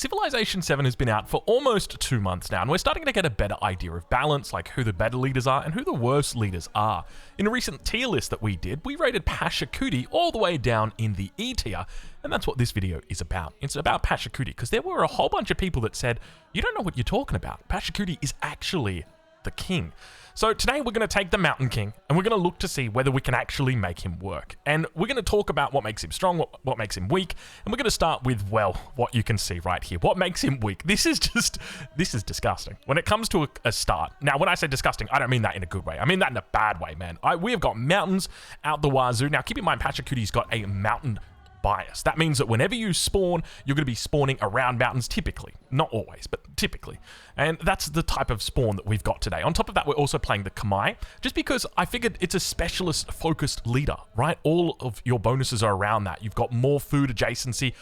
Civilization 7 has been out for almost 2 months now, and we're starting to get a better idea of balance, like who the better leaders are and who the worst leaders are. In a recent tier list that we did, we rated Pachacuti all the way down in the E tier, and that's what this video is about. It's about Pachacuti, because there were a whole bunch of people that said, you don't know what you're talking about. Pachacuti is actually the king. So today we're going to take the Mountain King and we're going to look to see whether we can actually make him work. And we're going to talk about what makes him strong, what makes him weak, and we're going to start with, well, what you can see right here. What makes him weak? This is disgusting. When it comes to a start, now when I say disgusting, I don't mean that in a good way. I mean that in a bad way, man. We have got mountains out the wazoo. Now keep in mind, Pachacuti's got a mountain bias. That means that whenever you spawn, you're going to be spawning around mountains typically. Not always, but typically. And that's the type of spawn that we've got today. On top of that, we're also playing the Kamai, just because I figured it's a specialist-focused leader, right? All of your bonuses are around that. You've got more food adjacency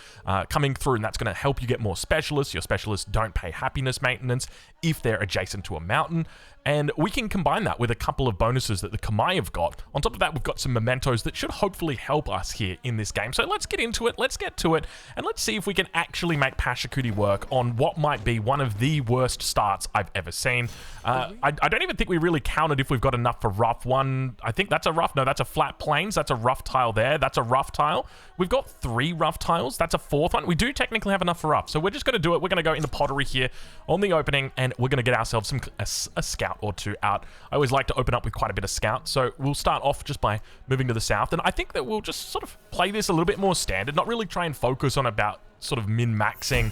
coming through, and that's going to help you get more specialists. Your specialists don't pay happiness maintenance if they're adjacent to a mountain. And we can combine that with a couple of bonuses that the Kamai have got. On top of that, we've got some mementos that should hopefully help us here in this game. So let's get into it, let's get to it, and let's see if we can actually make Pachacuti work on what might be one of the worst starts I've ever seen. I don't even think we really counted if we've got enough for rough. One, I think that's a rough, no, that's a flat plains, that's a rough tile there, that's a rough tile. We've got 3 rough tiles, that's a 4th one. We do technically have enough for rough, so we're just going to do it. We're going to go into pottery here on the opening, and we're going to get ourselves a scout or 2 out. I always like to open up with quite a bit of scout, so we'll start off just by moving to the south, and I think that we'll just sort of play this a little bit more standard, not really try and focus on about sort of min-maxing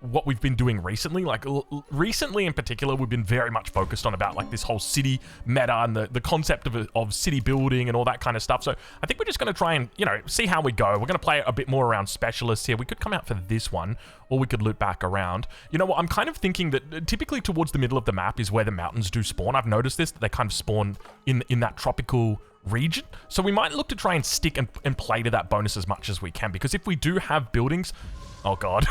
what we've been doing recently. Like recently in particular, we've been very much focused on about like this whole city meta and the concept of city building and all that kind of stuff. So I think we're just going to try and, you know, see how we go. We're going to play a bit more around specialists here. We could come out for this one, or we could loop back around. You know what? I'm kind of thinking that typically towards the middle of the map is where the mountains do spawn. I've noticed this, that they kind of spawn in that tropical region. So we might look to try and stick and play to that bonus as much as we can, because if we do have buildings, oh god,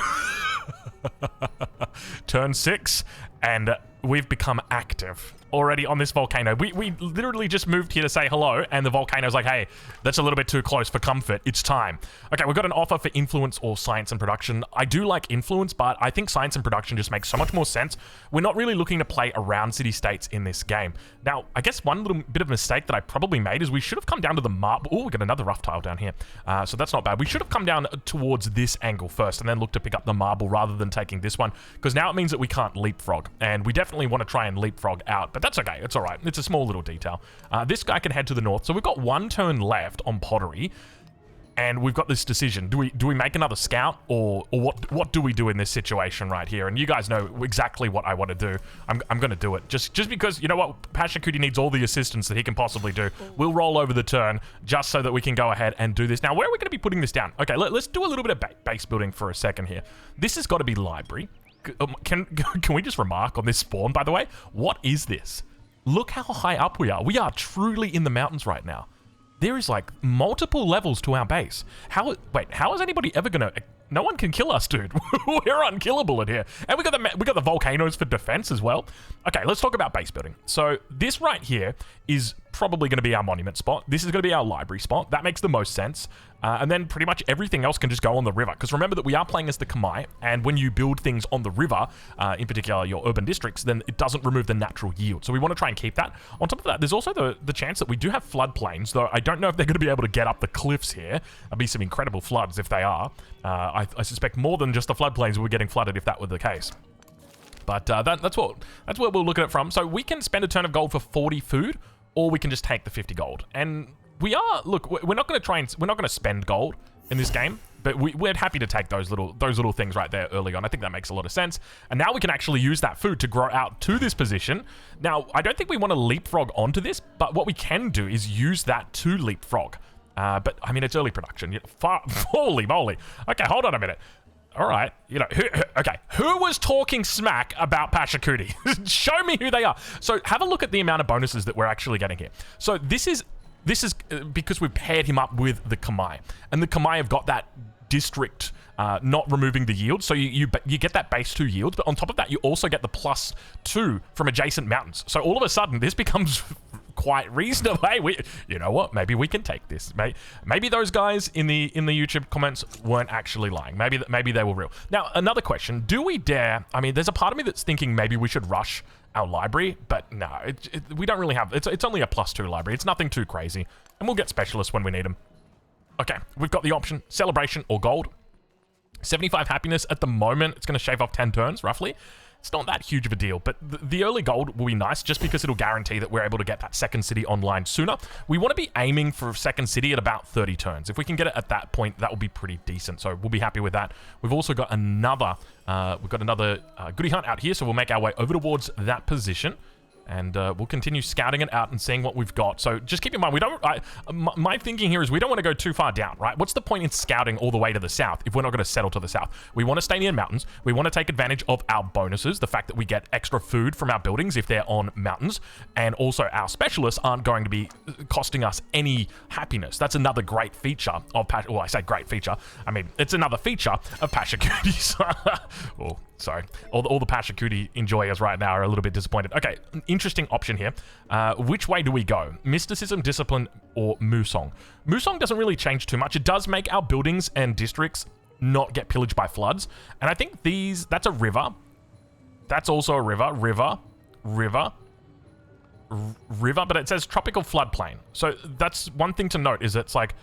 turn 6 and we've become active already on this volcano. We literally just moved here to say hello, and the volcano's like, hey, that's a little bit too close for comfort. It's time. Okay, we've got an offer for influence or science and production. I do like influence, but I think science and production just makes so much more sense. We're not really looking to play around city-states in this game. Now, I guess one little bit of mistake that I probably made is we should have come down to the marble. Oh, we got another rough tile down here. So that's not bad. We should have come down towards this angle first and then look to pick up the marble rather than taking this one, because now it means that we can't leapfrog, and we definitely want to try and leapfrog out, but that's okay. It's all right. It's a small little detail. This guy can head to the north. So we've got 1 turn left on pottery, and we've got this decision. Do we make another scout, or what do we do in this situation right here? And you guys know exactly what I want to do. I'm going to do it. Just because, you know what? Pachacuti needs all the assistance that he can possibly do. We'll roll over the turn just so that we can go ahead and do this. Now, where are we going to be putting this down? Okay, let's do a little bit of base building for a second here. This has got to be library. Can we just remark on this spawn, by the way? What is this? Look how high up we are. We are truly in the mountains right now. There is like multiple levels to our base. How is anybody ever gonna? No one can kill us, dude. We're unkillable in here. And we got the volcanoes for defense as well. Okay, let's talk about base building. So this right here is probably going to be our monument spot. This is going to be our library spot. That makes the most sense. And then pretty much everything else can just go on the river. Because remember that we are playing as the Kamai, and when you build things on the river, in particular your urban districts, then it doesn't remove the natural yield. So we want to try and keep that. On top of that, there's also the chance that we do have floodplains, though I don't know if they're going to be able to get up the cliffs here. There'll be some incredible floods if they are. I suspect more than just the floodplains were getting flooded if that were the case. But that's where we'll look at it from. So we can spend a turn of gold for 40 food, or we can just take the 50 gold. And we're not going to spend gold in this game, but we're happy to take those little things right there early on. I think that makes a lot of sense. And now we can actually use that food to grow out to this position. Now, I don't think we want to leapfrog onto this, but what we can do is use that to leapfrog. But I mean, it's early production. Holy moly. Okay, hold on a minute. All right, you know, who was talking smack about Pachacuti? Show me who they are. So have a look at the amount of bonuses that we're actually getting here. So this is because we've paired him up with the Kamai, and the Kamai have got that district not removing the yield, so you get that base 2 yields, but on top of that you also get the +2 from adjacent mountains. So all of a sudden this becomes quite reasonable. Hey, you know what? Maybe we can take this. Maybe those guys in the YouTube comments weren't actually lying. Maybe they were real. Now, another question. Do we dare... I mean, there's a part of me that's thinking maybe we should rush our library, but no, we don't really have... It's only a +2 library. It's nothing too crazy. And we'll get specialists when we need them. Okay, we've got the option. Celebration or gold. 75 happiness at the moment. It's going to shave off 10 turns, roughly. It's not that huge of a deal, but the early gold will be nice just because it'll guarantee that we're able to get that second city online sooner. We want to be aiming for second city at about 30 turns. If we can get it at that point, that will be pretty decent, so we'll be happy with that. We've also got another goodie hunt out here, so we'll make our way over towards that position. And we'll continue scouting it out and seeing what we've got. So just keep in mind, my thinking here is we don't want to go too far down, right? What's the point in scouting all the way to the south if we're not going to settle to the south? We want to stay near mountains. We want to take advantage of our bonuses, the fact that we get extra food from our buildings if they're on mountains. And also our specialists aren't going to be costing us any happiness. That's another great feature of well, I say great feature. I mean, it's another feature of Pachacuti. Oh, sorry. All the Pachacuti enjoyers right now are a little bit disappointed. Okay, an interesting option here. Which way do we go? Mysticism, Discipline, or Musong? Musong doesn't really change too much. It does make our buildings and districts not get pillaged by floods. And I think that's a river. That's also a river. River, but it says tropical floodplain. So that's one thing to note is it's like,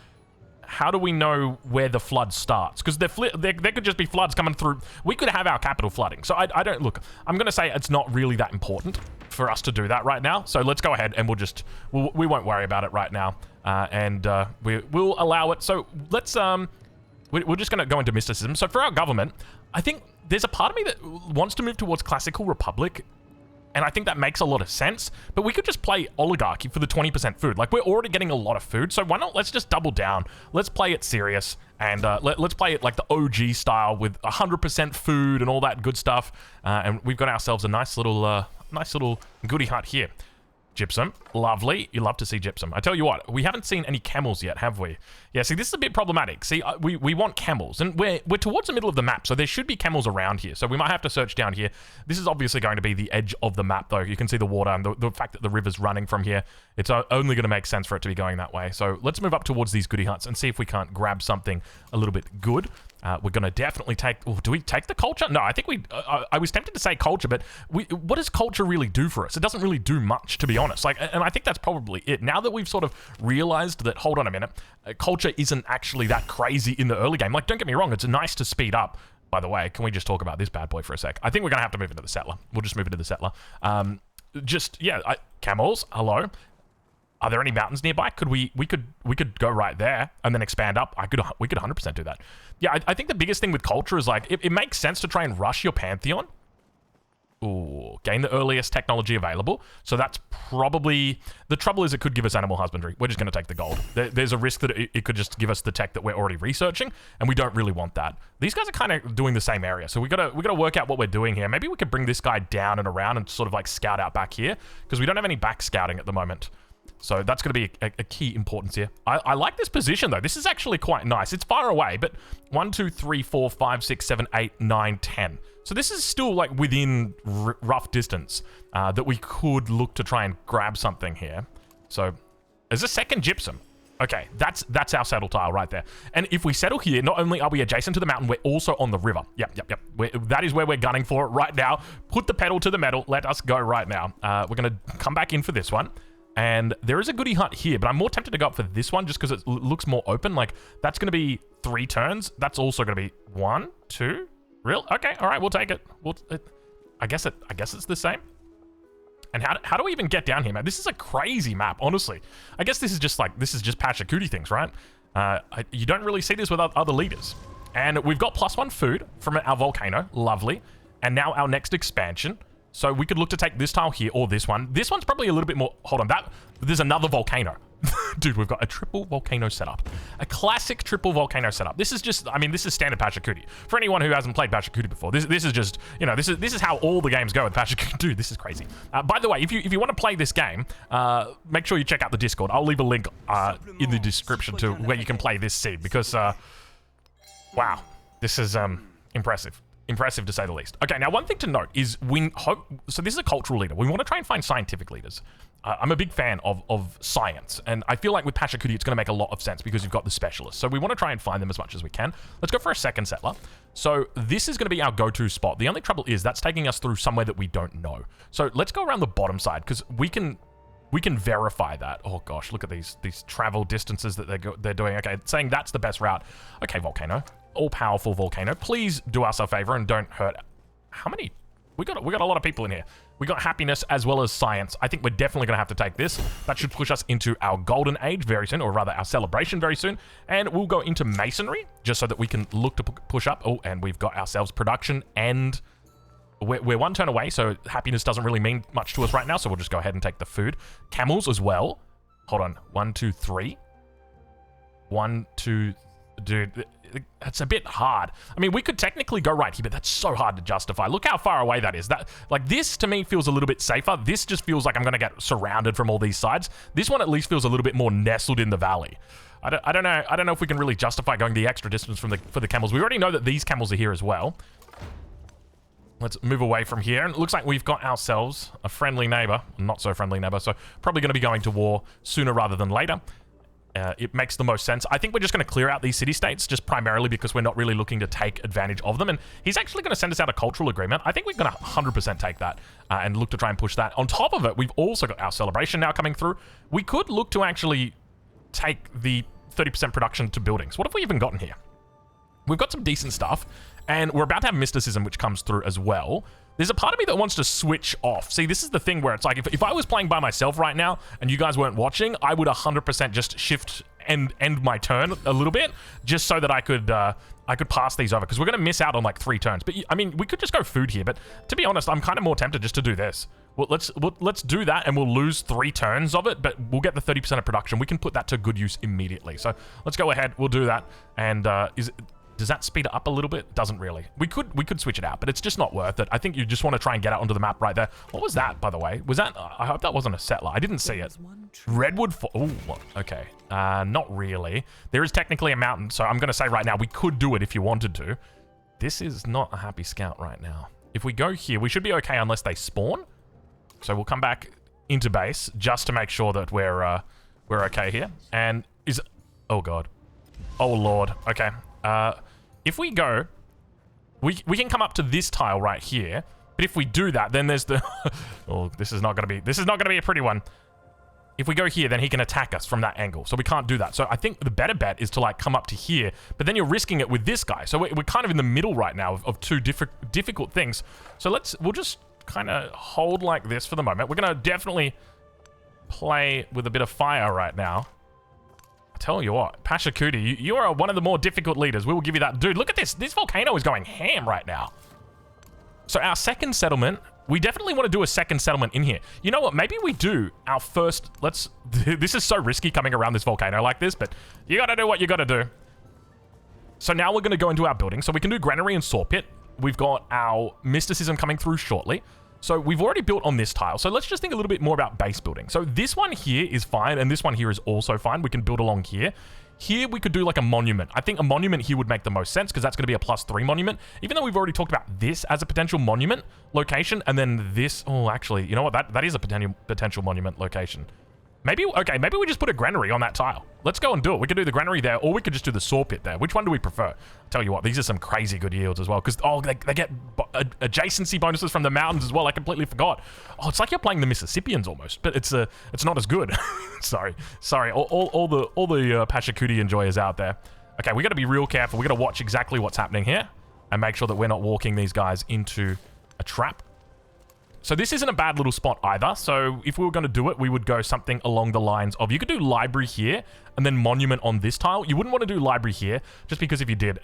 how do we know where the flood starts? Because there could just be floods coming through. We could have our capital flooding. So I don't... Look, I'm going to say it's not really that important for us to do that right now. So let's go ahead and we won't worry about it right now. We'll allow it. So let's... We're just going to go into mysticism. So for our government, I think there's a part of me that wants to move towards classical republic. And I think that makes a lot of sense, but we could just play oligarchy for the 20% food. Like, we're already getting a lot of food, so why not? Let's just double down. Let's play it serious, and let's play it like the OG style with 100% food and all that good stuff. And we've got ourselves a nice little goodie hut here. Gypsum, lovely. You love to see gypsum. I tell you what, we haven't seen any camels yet, have we? Yeah, see, this is a bit problematic. See, we want camels, and we're towards the middle of the map, so there should be camels around here. So we might have to search down here. This is obviously going to be the edge of the map, though. You can see the water and the fact that the river's running from here. It's only going to make sense for it to be going that way. So let's move up towards these goodie huts and see if we can't grab something a little bit good. We're going to definitely take... Oh, do we take the culture? No, I think I was tempted to say culture, but what does culture really do for us? It doesn't really do much, to be honest. Like, and I think that's probably it. Now that we've sort of realized that, hold on a minute, culture isn't actually that crazy in the early game. Like, don't get me wrong, it's nice to speed up. By the way, can we just talk about this bad boy for a sec? I think we're going to have to move into the settler. We'll just move into the settler. Camels, hello. Are there any mountains nearby? We could go right there and then expand up. We could 100% do that. Yeah, I think the biggest thing with culture is like it makes sense to try and rush your pantheon. Ooh, gain the earliest technology available. So that's probably... The trouble is it could give us animal husbandry. We're just going to take the gold. There's a risk that it could just give us the tech that we're already researching, and we don't really want that. These guys are kind of doing the same area, so we gotta work out what we're doing here. Maybe we could bring this guy down and around and sort of like scout out back here, because we don't have any back scouting at the moment. So that's going to be a key importance here. I like this position, though. This is actually quite nice. It's far away, but 1, 2, 3, 4, 5, 6, 7, 8, 9, 10. So this is still like within rough distance that we could look to try and grab something here. So there's a second gypsum. Okay, that's our settle tile right there. And if we settle here, not only are we adjacent to the mountain, we're also on the river. Yep. That is where we're gunning for it right now. Put the pedal to the metal. Let us go right now. We're going to come back in for this one. And there is a goodie hut here, but I'm more tempted to go up for this one just because it looks more open. Like, that's going to be 3 turns. That's also going to be 1, 2. Real? Okay, all right, we'll take it. I guess it's the same. And how do we even get down here, man? This is a crazy map, honestly. I guess this is just Pachacuti things, right? You don't really see this with other leaders. And we've got +1 food from our volcano. Lovely. And now our next expansion. So we could look to take this tile here or this one. This one's probably a little bit more... Hold on, there's another volcano. Dude, we've got a triple volcano setup. A classic triple volcano setup. This is just... I mean, this is standard Pachacuti. For anyone who hasn't played Pachacuti before, this is just... You know, this is how all the games go with Pachacuti. Dude, this is crazy. By the way, if you want to play this game, make sure you check out the Discord. I'll leave a link in the description to where you can play this seed because... wow, this is impressive. Impressive to say the least. Okay, now one thing to note is so this is a cultural leader. We want to try and find scientific leaders. I'm a big fan of science, and I feel like with Pachacuti it's going to make a lot of sense because you've got the specialists. So we want to try and find them as much as we can. Let's go for a second settler. So this is going to be our go-to spot. The only trouble is that's taking us through somewhere that we don't know. So let's go around the bottom side because we can verify that. Oh gosh, look at these travel distances that they're doing. Okay, it's saying that's the best route. Okay, volcano. All-powerful volcano. Please do us a favor and don't hurt. How many? We got a lot of people in here. We got happiness as well as science. I think we're definitely going to have to take this. That should push us into our golden age very soon, or rather our celebration very soon. And we'll go into masonry just so that we can look to push up. Oh, and we've got ourselves production, and we're one turn away, so happiness doesn't really mean much to us right now, so we'll just go ahead and take the food. Camels as well. Hold on. 1, 2, 3. 1, 2... Dude, that's a bit hard. I mean, we could technically go right here, but that's so hard to justify. Look how far away that is. That, like, this to me feels a little bit safer. This just feels like I'm going to get surrounded from all these sides. This one at least feels a little bit more nestled in the valley. I don't know if we can really justify going the extra distance for the camels. We already know that these camels are here as well. Let's move away from here. And it looks like we've got ourselves a friendly neighbor. Not so friendly neighbor, so probably going to be going to war sooner rather than later. It makes the most sense. I think we're just going to clear out these city-states just primarily because we're not really looking to take advantage of them. And he's actually going to send us out a cultural agreement. I think we're going to 100% take that and look to try and push that. On top of it, we've also got our celebration now coming through. We could look to actually take the 30% production to buildings. What have we even gotten here? We've got some decent stuff, and we're about to have mysticism, which comes through as well. There's a part of me that wants to switch off. See, this is the thing where it's like, if I was playing by myself right now and you guys weren't watching, I would 100% just shift and end my turn a little bit just so that I could pass these over because we're going to miss out on like 3 turns. But I mean, we could just go food here, but to be honest, I'm kind of more tempted just to do this. Well, let's do that and we'll lose 3 turns of it, but we'll get the 30% of production. We can put that to good use immediately. So let's go ahead. We'll do that. And does that speed it up a little bit? Doesn't really. We could switch it out, but it's just not worth it. I think you just want to try and get out onto the map right there. What was that, by the way? Was that... I hope that wasn't a settler. I didn't see it. Redwood... Oh, okay. Not really. There is technically a mountain, so I'm going to say right now, we could do it if you wanted to. This is not a happy scout right now. If we go here, we should be okay unless they spawn. So we'll come back into base just to make sure that we're okay here. And is... Oh, God. Oh, Lord. Okay. If we go, we can come up to this tile right here. But if we do that, then there's the... oh, this is not going to be a pretty one. If we go here, then he can attack us from that angle. So we can't do that. So I think the better bet is to like come up to here, but then you're risking it with this guy. So we're kind of in the middle right now of 2 difficult things. So we'll just kind of hold like this for the moment. We're going to definitely play with a bit of fire right now. Tell you what, Pachacuti, you are one of the more difficult leaders. We will give you that. Dude, look at this. This volcano is going ham right now. So our second settlement, we definitely want to do a second settlement in here. You know what? Maybe we do our first... This is so risky coming around this volcano like this, but you got to do what you got to do. So now we're going to go into our building. So we can do granary and saw pit. We've got our mysticism coming through shortly. So we've already built on this tile. So let's just think a little bit more about base building. So this one here is fine, and this one here is also fine. We can build along here. Here we could do like a monument. I think a monument here would make the most sense because that's going to be a +3 monument. Even though we've already talked about this as a potential monument location, and then this... Oh, actually, you know what? That is a potential monument location. Maybe we just put a granary on that tile. Let's go and do it. We could do the granary there, or we could just do the saw pit there. Which one do we prefer? Tell you what, these are some crazy good yields as well, because, oh, they get adjacency bonuses from the mountains as well. I completely forgot. Oh, it's like you're playing the Mississippians almost, but it's not as good. Sorry. All the Pachacuti enjoyers out there. Okay, we got to be real careful. We got to watch exactly what's happening here and make sure that we're not walking these guys into a trap. So this isn't a bad little spot either. So if we were going to do it, we would go something along the lines of, you could do library here and then monument on this tile. You wouldn't want to do library here just because if you did,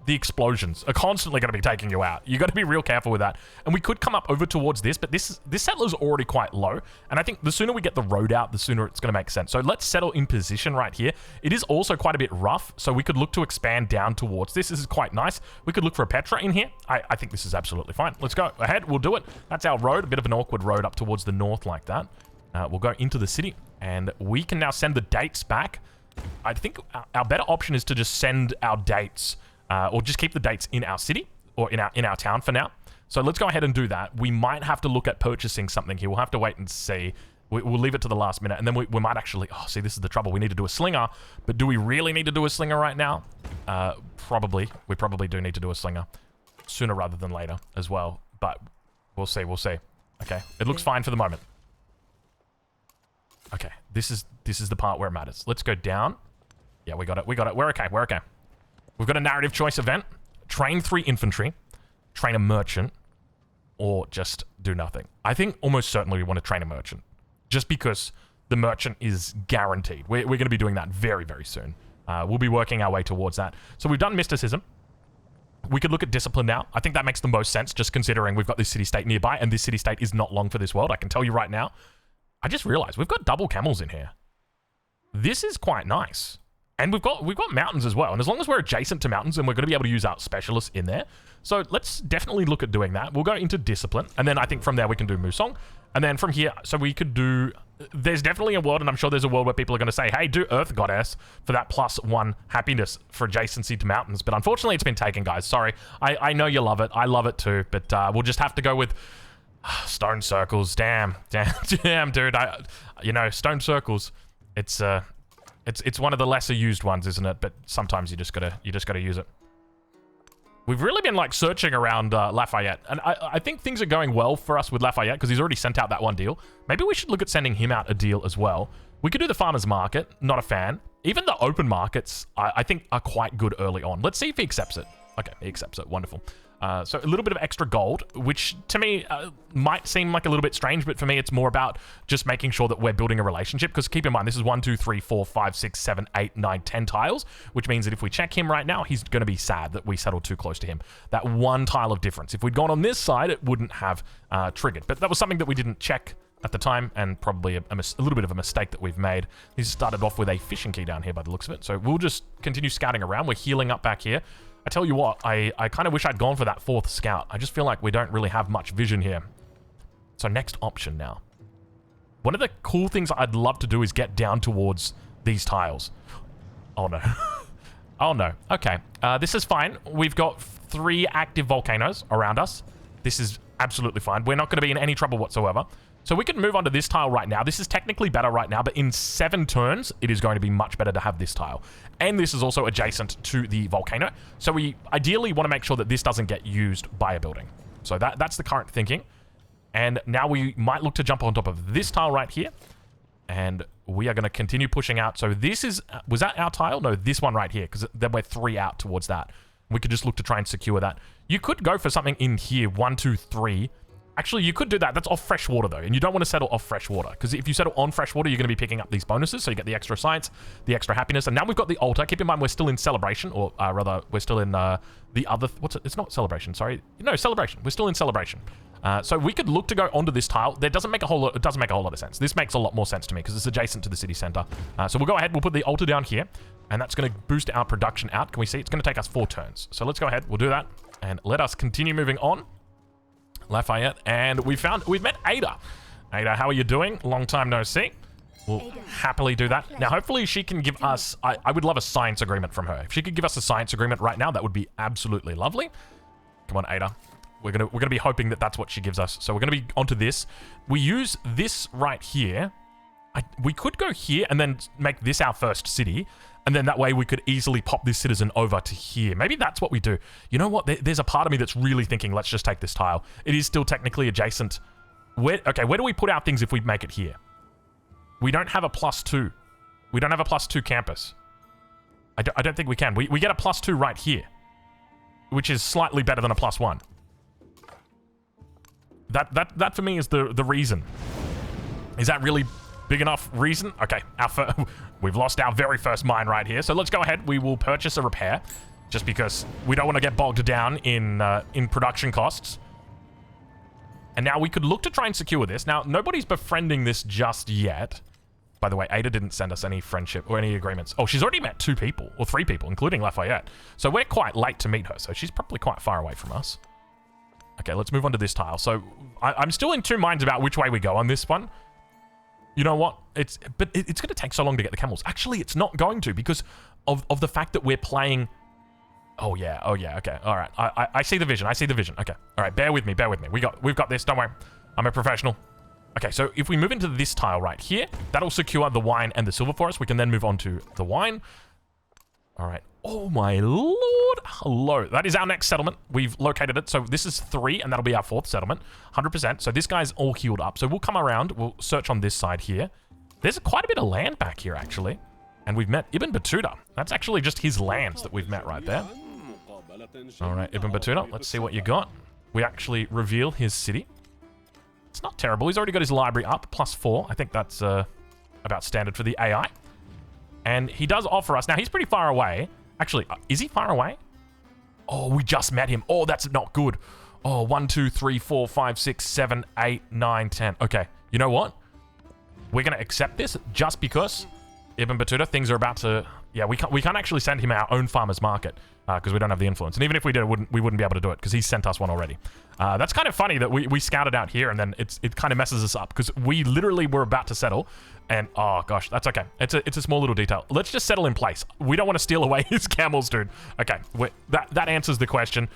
the explosions are constantly going to be taking you out. You got to be real careful with that. And we could come up over towards this, but this settler's already quite low. And I think the sooner we get the road out, the sooner it's going to make sense. So let's settle in position right here. It is also quite a bit rough, so we could look to expand down towards this. This is quite nice. We could look for a Petra in here. I think this is absolutely fine. Let's go ahead. We'll do it. That's our road, a bit of an awkward road up towards the north like that. We'll go into the city, and we can now send the dates back. I think our better option is to just send our dates or just keep the dates in our city or in our town for now. So let's go ahead and do that. We might have to look at purchasing something here. We'll have to wait and see. We'll leave it to the last minute, and then we might actually... Oh, see, this is the trouble. We need to do a slinger, but do we really need to do a slinger right now? Probably. We probably do need to do a slinger sooner rather than later as well, but we'll see. We'll see. Okay, it looks fine for the moment. Okay, this is the part where it matters. Let's go down. Yeah, we got it. We got it. We're okay. We're okay. We've got a narrative choice event. Train 3 infantry. Train a merchant. Or just do nothing. I think almost certainly we want to train a merchant. Just because the merchant is guaranteed. We're going to be doing that very, very soon. We'll be working our way towards that. So we've done mysticism. We could look at discipline now. I think that makes the most sense, just considering we've got this city-state nearby, and this city-state is not long for this world. I can tell you right now. I just realized we've got double camels in here. This is quite nice. And we've got mountains as well. And as long as we're adjacent to mountains, then we're going to be able to use our specialists in there. So let's definitely look at doing that. We'll go into discipline. And then I think from there we can do Musong. And then from here, so we could do... There's definitely a world, and I'm sure there's a world where people are going to say, hey, do Earth Goddess for that +1 happiness for adjacency to mountains. But unfortunately, it's been taken, guys. Sorry. I know you love it. I love it too. But we'll just have to go with stone circles. Damn, dude. You know, stone circles. It's one of the lesser used ones, isn't it? But sometimes you just gotta use it. We've really been like searching around Lafayette, and I think things are going well for us with Lafayette because he's already sent out that one deal. Maybe we should look at sending him out a deal as well. We could do the farmer's market. Not a fan. Even the open markets, I think, are quite good early on. Let's see if he accepts it. Okay, he accepts it. Wonderful. So a little bit of extra gold, which to me might seem like a little bit strange, but for me it's more about just making sure that we're building a relationship, because keep in mind, this is 1, 2, 3, 4, 5, 6, 7, 8, 9, 10 tiles, which means that if we check him right now, he's going to be sad that we settled too close to him. That one tile of difference. If we'd gone on this side, it wouldn't have triggered, but that was something that we didn't check at the time, and probably a little bit of a mistake that we've made. He's started off with a fishing key down here by the looks of it, so we'll just continue scouting around. We're healing up back here. I tell you what, I kind of wish I'd gone for that 4th scout. I just feel like we don't really have much vision here. So next option now. One of the cool things I'd love to do is get down towards these tiles. Oh no. Oh no. Okay. This is fine. We've got 3 active volcanoes around us. This is absolutely fine. We're not going to be in any trouble whatsoever. So we can move on to this tile right now. This is technically better right now, but in 7 turns, it is going to be much better to have this tile. And this is also adjacent to the volcano. So we ideally want to make sure that this doesn't get used by a building. So that's the current thinking. And now we might look to jump on top of this tile right here. And we are going to continue pushing out. So this is... Was that our tile? No, this one right here, because then we're 3 out towards that. We could just look to try and secure that. You could go for something in here. 1, 2, 3... Actually, you could do that. That's off fresh water, though. And you don't want to settle off fresh water. Because if you settle on fresh water, you're going to be picking up these bonuses. So you get the extra science, the extra happiness. And now we've got the altar. Keep in mind, we're still in celebration. Or rather, we're still in the other... What's it? It's not celebration, sorry. No, celebration. We're still in celebration. So we could look to go onto this tile. That doesn't make a whole lot... It doesn't make a whole lot of sense. This makes a lot more sense to me because it's adjacent to the city center. So we'll go ahead. We'll put the altar down here. And that's going to boost our production out. Can we see? It's going to take us 4 turns. So let's go ahead. We'll do that. And let us continue moving on. Lafayette, and we've met Ada. Ada, how are you doing? Long time no see. We'll happily do that. Now, hopefully she can give us... I would love a science agreement from her. If she could give us a science agreement right now, that would be absolutely lovely. Come on, Ada. We're gonna be hoping that that's what she gives us. So we're gonna be onto this. We use this right here. We could go here and then make this our first city. And then that way we could easily pop this citizen over to here. Maybe that's what we do. You know what? There's a part of me that's really thinking, let's just take this tile. It is still technically adjacent. Okay, where do we put our things if we make it here? We don't have a +2. We don't have a +2 campus. I don't think we can. We get a +2 right here, which is slightly better than a +1. That for me is the reason. Is that really... big enough reason? Okay, we've lost our very first mine right here. So let's go ahead. We will purchase a repair, just because we don't want to get bogged down in production costs. And now we could look to try and secure this. Now, nobody's befriending this just yet. By the way, Ada didn't send us any friendship or any agreements. Oh, she's already met 2 people, or 3 people, including Lafayette. So we're quite late to meet her, so she's probably quite far away from us. Okay, let's move on to this tile. So I'm still in 2 minds about which way we go on this one. You know what? It's going to take so long to get the camels. Actually, it's not going to because of the fact that we're playing Oh yeah, okay. All right. I see the vision. I see the vision. Okay. All right, bear with me. We've got this. Don't worry. I'm a professional. Okay, so if we move into this tile right here, that'll secure the wine and the silver for us. We can then move on to the wine. All right. Oh my lord. Hello. That is our next settlement. We've located it. So this is 3, and that'll be our 4th settlement. 100%. So this guy's all healed up. So we'll come around. We'll search on this side here. There's quite a bit of land back here, actually. And we've met Ibn Battuta. That's actually just his lands that we've met right there. All right, Ibn Battuta, let's see what you got. We actually reveal his city. It's not terrible. He's already got his library up, +4. I think that's about standard for the AI. And he does offer us... Now, he's pretty far away. Actually, is he far away? Oh, we just met him. Oh, that's not good. Oh, 1, 2, 3, 4, 5, 6, 7, 8, 9, 10. Okay, you know what? We're going to accept this just because Ibn Battuta, things are about to... Yeah, we can't actually send him our own farmer's market because we don't have the influence. And even if we did, we wouldn't be able to do it because he sent us one already. That's kind of funny that we scouted out here and then it kind of messes us up because we literally were about to settle. And, oh, gosh, that's okay. It's a small little detail. Let's just settle in place. We don't want to steal away his camels, dude. Okay, that answers the question.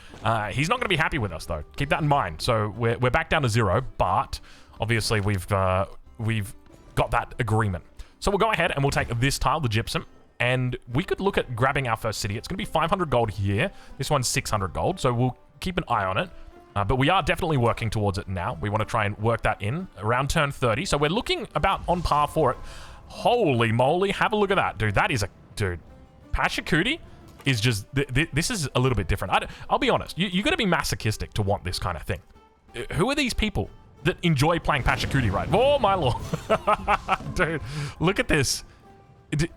He's not going to be happy with us, though. Keep that in mind. So we're back down to 0, but obviously we've got that agreement. So we'll go ahead and we'll take this tile, the gypsum, and we could look at grabbing our first city. It's going to be 500 gold here. This one's 600 gold, so we'll keep an eye on it. But we are definitely working towards it now. We want to try and work that in around turn 30. So we're looking about on par for it. Holy moly, have a look at that, dude. That is dude, Pachacuti is just... This is a little bit different. I'll be honest. You got to be masochistic to want this kind of thing. Who are these people that enjoy playing Pachacuti, right? Oh, my lord. Dude, look at this.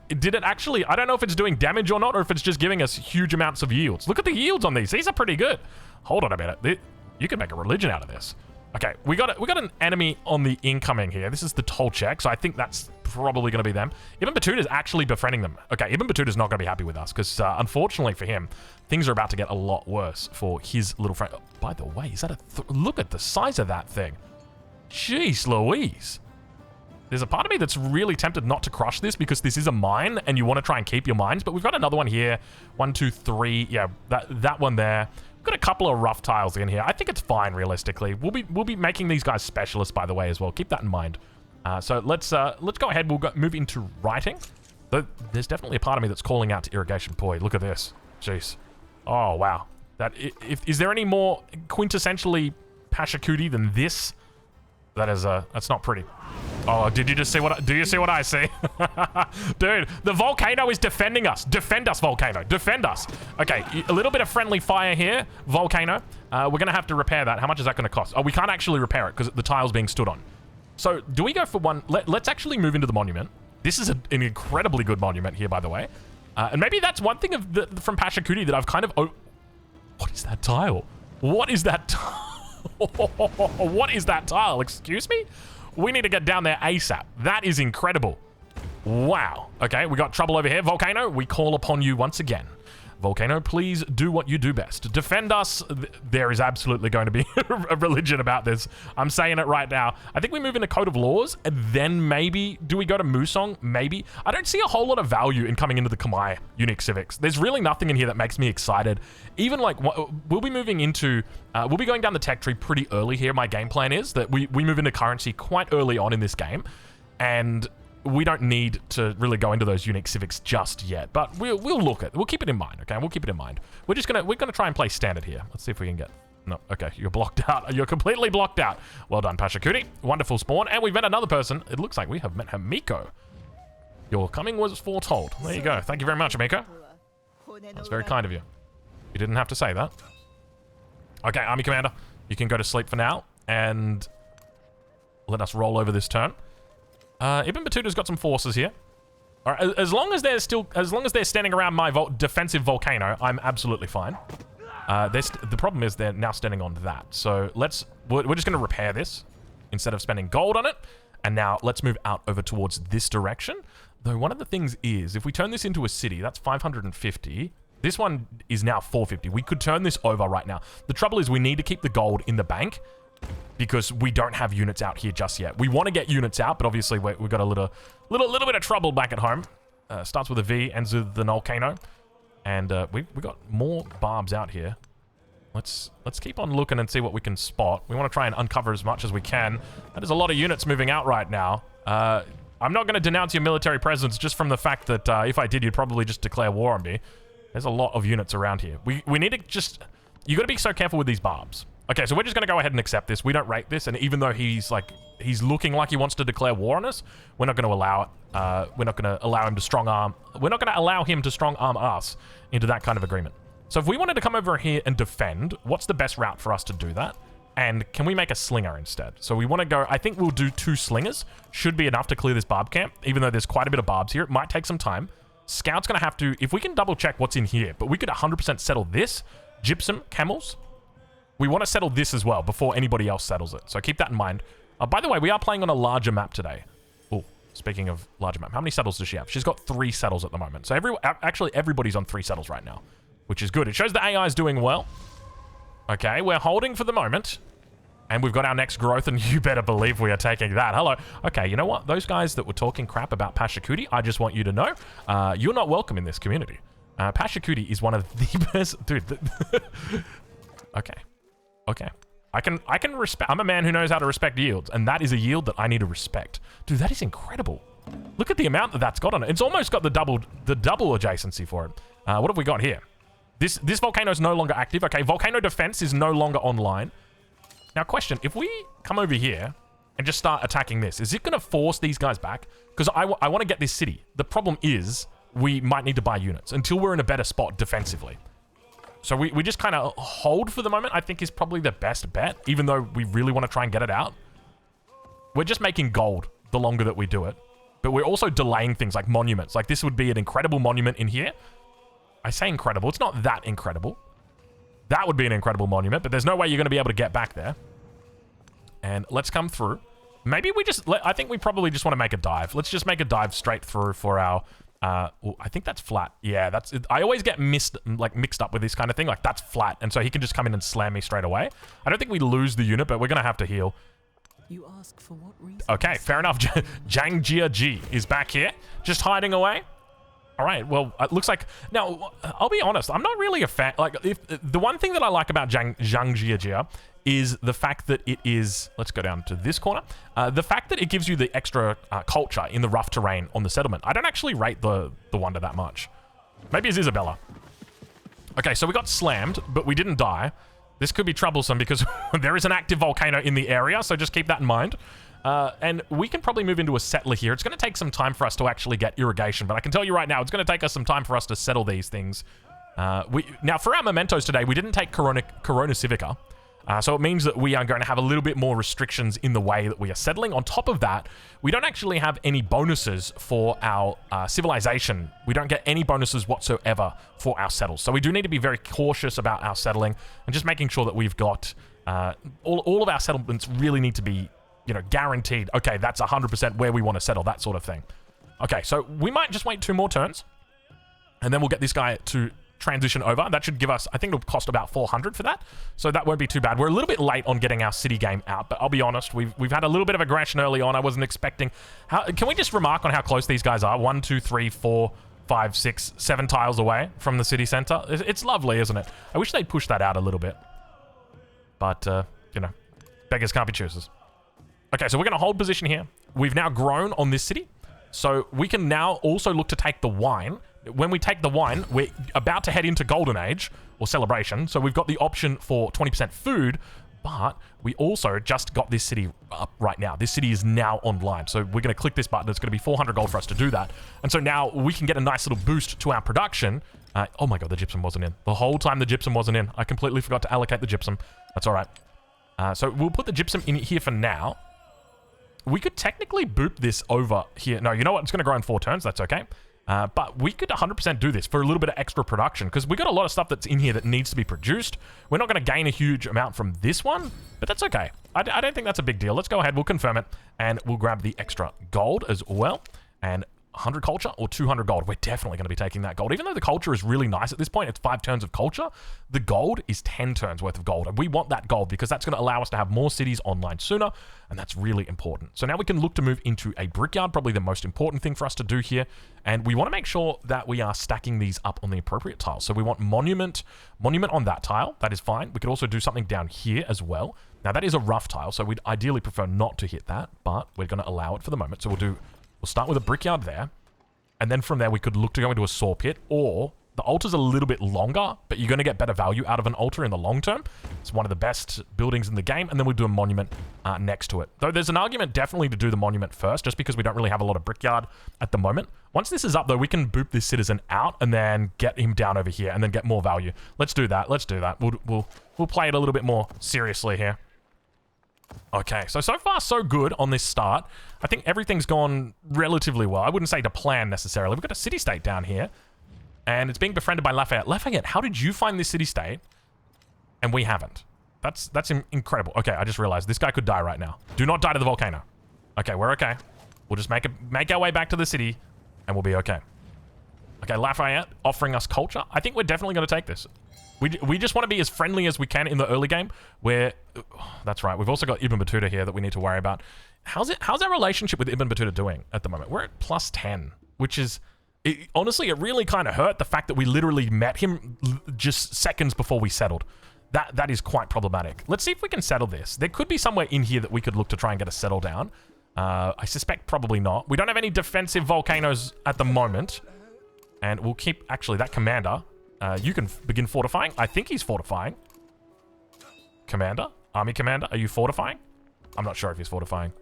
Did it actually... I don't know if it's doing damage or not, or if it's just giving us huge amounts of yields. Look at the yields on these. These are pretty good. Hold on a minute. You can make a religion out of this. Okay, we got an enemy on the incoming here. This is the Tolchek, so I think that's probably going to be them. Ibn Battuta is actually befriending them. Okay, Ibn Battuta is not going to be happy with us because, unfortunately for him, things are about to get a lot worse for his little friend. Oh, by the way, is that a... Look at the size of that thing. Jeez Louise. There's a part of me that's really tempted not to crush this because this is a mine and you want to try and keep your mines, but we've got another one here. 1, 2, 3. Yeah, that one there. We've got a couple of rough tiles in here. I think it's fine, realistically. We'll be making these guys specialists, by the way, as well. Keep that in mind. So let's go ahead. We'll move into writing. There's definitely a part of me that's calling out to irrigation. Boy, look at this. Jeez. Oh, wow. Is there any more quintessentially Pachacuti than this? That's not pretty. Oh, did you just see do you see what I see? Dude, the volcano is defending us. Defend us, volcano. Defend us. Okay, a little bit of friendly fire here, volcano. We're going to have to repair that. How much is that going to cost? Oh, we can't actually repair it because the tile's being stood on. So, do we go for one? Let's actually move into the monument. This is an incredibly good monument here, by the way. And maybe that's one thing from Pachacuti that I've kind of... Oh, what is that tile? What is that tile? What is that tile? Excuse me? We need to get down there ASAP. That is incredible. Wow. Okay, we got trouble over here. Volcano, we call upon you once again. Volcano, please do what you do best. Defend us. There is absolutely going to be a religion about this. I'm saying it right now. I think we move into Code of Laws, and then maybe... Do we go to Musong? Maybe. I don't see a whole lot of value in coming into the Khmer unique civics. There's really nothing in here that makes me excited. Even like... We'll be moving into... we'll be going down the tech tree pretty early here. My game plan is that we move into currency quite early on in this game. And... we don't need to really go into those unique civics just yet, but we'll look at it. We'll keep it in mind, okay? We'll keep it in mind. We're gonna try and play standard here. Let's see if we can get... No, okay, you're blocked out. You're completely blocked out. Well done, Pachacuti. Wonderful spawn. And we've met another person. It looks like we have met Hamiko. Your coming was foretold. There you go. Thank you very much, Hamiko. That's very kind of you. You didn't have to say that. Okay, Army Commander, you can go to sleep for now and let us roll over this turn. Ibn Battuta's got some forces here. All right, as long as they're standing around my defensive volcano, I'm absolutely fine. The problem is they're now standing on that. So we're just going to repair this instead of spending gold on it. And now let's move out over towards this direction. Though one of the things is, if we turn this into a city, that's 550. This one is now 450. We could turn this over right now. The trouble is we need to keep the gold in the bank, because we don't have units out here just yet. We want to get units out, but obviously we've got a little bit of trouble back at home. Starts with a V, ends with the volcano. And we got more barbs out here. Let's keep on looking and see what we can spot. We want to try and uncover as much as we can. That is a lot of units moving out right now. I'm not going to denounce your military presence just from the fact that if I did, you'd probably just declare war on me. There's a lot of units around here. We need to just... You got to be so careful with these barbs. Okay, so we're just going to go ahead and accept this. We don't rate this, and even though he's looking like he wants to declare war on us, we're not going to allow it. We're not going to allow him to strong arm... We're not going to allow him to strong arm us into that kind of agreement. So if we wanted to come over here and defend, what's the best route for us to do that? And can we make a slinger instead? So we want to go... I think we'll do 2 slingers. Should be enough to clear this barb camp, even though there's quite a bit of barbs here. It might take some time. Scout's going to have to... If we can double check what's in here, but we could 100% settle this. Gypsum, camels. We want to settle this as well before anybody else settles it. So keep that in mind. By the way, we are playing on a larger map today. Oh, speaking of larger map, how many settles does she have? She's got 3 settles at the moment. So actually everybody's on 3 settles right now, which is good. It shows the AI is doing well. Okay, we're holding for the moment. And we've got our next growth, and you better believe we are taking that. Hello. Okay, you know what? Those guys that were talking crap about Pachacuti, I just want you to know, you're not welcome in this community. Pachacuti is one of the best... Dude, okay. Okay. I can respect... I'm a man who knows how to respect yields, and that is a yield that I need to respect. Dude, that is incredible. Look at the amount that that's got on it. It's almost got the double adjacency for it. What have we got here? This volcano is no longer active. Okay, volcano defense is no longer online. Now, question, if we come over here and just start attacking this, is it going to force these guys back? Because I want to get this city. The problem is we might need to buy units until we're in a better spot defensively. So we just kind of hold for the moment, I think is probably the best bet, even though we really want to try and get it out. We're just making gold the longer that we do it. But we're also delaying things like monuments. Like this would be an incredible monument in here. I say incredible. It's not that incredible. That would be an incredible monument, but there's no way you're going to be able to get back there. And let's come through. Maybe we just... I think we probably just want to make a dive. Let's just make a dive straight through for our... oh, I think that's flat. Yeah, that's... I always get mixed up with this kind of thing. Like, that's flat. And so he can just come in and slam me straight away. I don't think we lose the unit, but we're going to have to heal. You ask for what reason? Okay, fair enough. Zhang Jia is back here. Just hiding away. All right, well, it looks like... Now, I'll be honest. I'm not really a fan... Like, the one thing that I like about Zhang Jia is the fact that it is... Let's go down to this corner. The fact that it gives you the extra culture in the rough terrain on the settlement. I don't actually rate the wonder that much. Maybe it's Isabella. Okay, so we got slammed, but we didn't die. This could be troublesome because there is an active volcano in the area, so just keep that in mind. And we can probably move into a settler here. It's going to take some time for us to actually get irrigation, but I can tell you right now, it's going to take us some time for us to settle these things. Now, for our mementos today, we didn't take Corona Civica. So it means that we are going to have a little bit more restrictions in the way that we are settling. On top of that, we don't actually have any bonuses for our civilization. We don't get any bonuses whatsoever for our settles. So we do need to be very cautious about our settling and just making sure that we've got all of our settlements really need to be, you know, guaranteed. Okay, that's 100% where we want to settle, that sort of thing. Okay, so we might just wait 2 more turns and then we'll get this guy to transition over. That should give us, I think it'll cost about 400 for that, so that won't be too bad. We're a little bit late on getting our city game out, but I'll be honest, we've had a little bit of aggression early on. I wasn't expecting... Can we just remark on how close these guys are? 1, 2, 3, 4, 5, 6, 7 tiles away from the city center. It's lovely, isn't it? I wish they'd push that out a little bit, but you know, beggars can't be choosers. Okay, so we're going to hold position here. We've now grown on this city, so we can now also look to take the wine. When we take the wine, we're about to head into Golden Age, or Celebration, so we've got the option for 20% food, but we also just got this city up right now. This city is now online, so we're going to click this button. It's going to be 400 gold for us to do that. And so now we can get a nice little boost to our production. Oh my god, the gypsum wasn't in. The whole time the gypsum wasn't in. I completely forgot to allocate the gypsum. That's all right. So we'll put the gypsum in here for now. We could technically boop this over here. No, you know what? It's going to grow in 4 turns. That's okay. But we could 100% do this for a little bit of extra production because we got a lot of stuff that's in here that needs to be produced. We're not going to gain a huge amount from this one, but that's okay. I don't think that's a big deal. Let's go ahead. We'll confirm it and we'll grab the extra gold as well. And 100 culture or 200 gold. We're definitely going to be taking that gold. Even though the culture is really nice at this point, it's 5 turns of culture, the gold is 10 turns worth of gold. And we want that gold because that's going to allow us to have more cities online sooner, and that's really important. So now we can look to move into a brickyard, probably the most important thing for us to do here. And we want to make sure that we are stacking these up on the appropriate tiles. So we want monument on that tile. That is fine. We could also do something down here as well. Now that is a rough tile, so we'd ideally prefer not to hit that, but we're going to allow it for the moment. So we'll start with a brickyard there, and then from there we could look to go into a saw pit, or the altar's a little bit longer, but you're going to get better value out of an altar in the long term. It's one of the best buildings in the game, and then we'll do a monument next to it. Though there's an argument definitely to do the monument first, just because we don't really have a lot of brickyard at the moment. Once this is up, though, we can boop this citizen out and then get him down over here and then get more value. Let's do that. Let's do that. We'll play it a little bit more seriously here. Okay, so far so good on this start. I think everything's gone relatively well. I wouldn't say to plan necessarily. We've got a city-state down here, and it's being befriended by Lafayette. Lafayette, how did you find this city-state? And we haven't. That's incredible. Okay, I just realized this guy could die right now. Do not die to the volcano. Okay, we're okay. We'll just make our way back to the city, and we'll be okay. Okay, Lafayette offering us culture. I think we're definitely going to take this. We just want to be as friendly as we can in the early game, where... Oh, that's right. We've also got Ibn Battuta here that we need to worry about. How's our relationship with Ibn Battuta doing at the moment? We're at plus 10, which is... honestly, it really kind of hurt the fact that we literally met him just seconds before we settled. That is quite problematic. Let's see if we can settle this. There could be somewhere in here that we could look to try and get a settle down. I suspect probably not. We don't have any defensive volcanoes at the moment. And we'll keep... Actually, that commander... you can begin fortifying. I think he's fortifying. Commander? Army commander? Are you fortifying? I'm not sure if he's fortifying.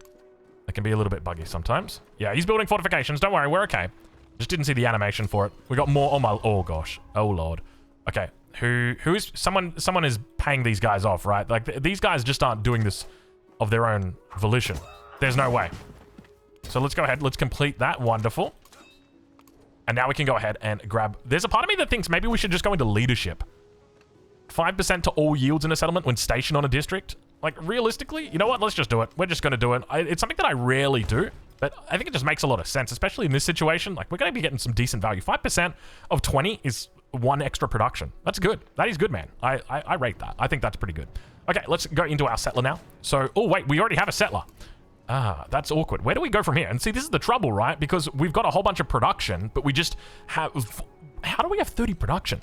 It can be a little bit buggy sometimes. Yeah, he's building fortifications. Don't worry, we're okay. Just didn't see the animation for it. We got more... Oh, my... Oh, gosh. Oh, Lord. Okay. Who is... Someone is paying these guys off, right? Like, these guys just aren't doing this of their own volition. There's no way. So let's go ahead. Let's complete that. Wonderful. And now we can go ahead and grab... There's a part of me that thinks maybe we should just go into leadership. 5% to all yields in a settlement when stationed on a district. Like, realistically, you know what? Let's just do it. We're just going to do it. It's something that I rarely do, but I think it just makes a lot of sense, especially in this situation. Like, we're going to be getting some decent value. 5% of 20 is 1 extra production. That's good. That is good, man. I rate that. I think that's pretty good. Okay, let's go into our settler now. So, oh, wait, we already have a settler. Ah, that's awkward. Where do we go from here? And see, this is the trouble, right? Because we've got a whole bunch of production, but we just have... How do we have 30 production?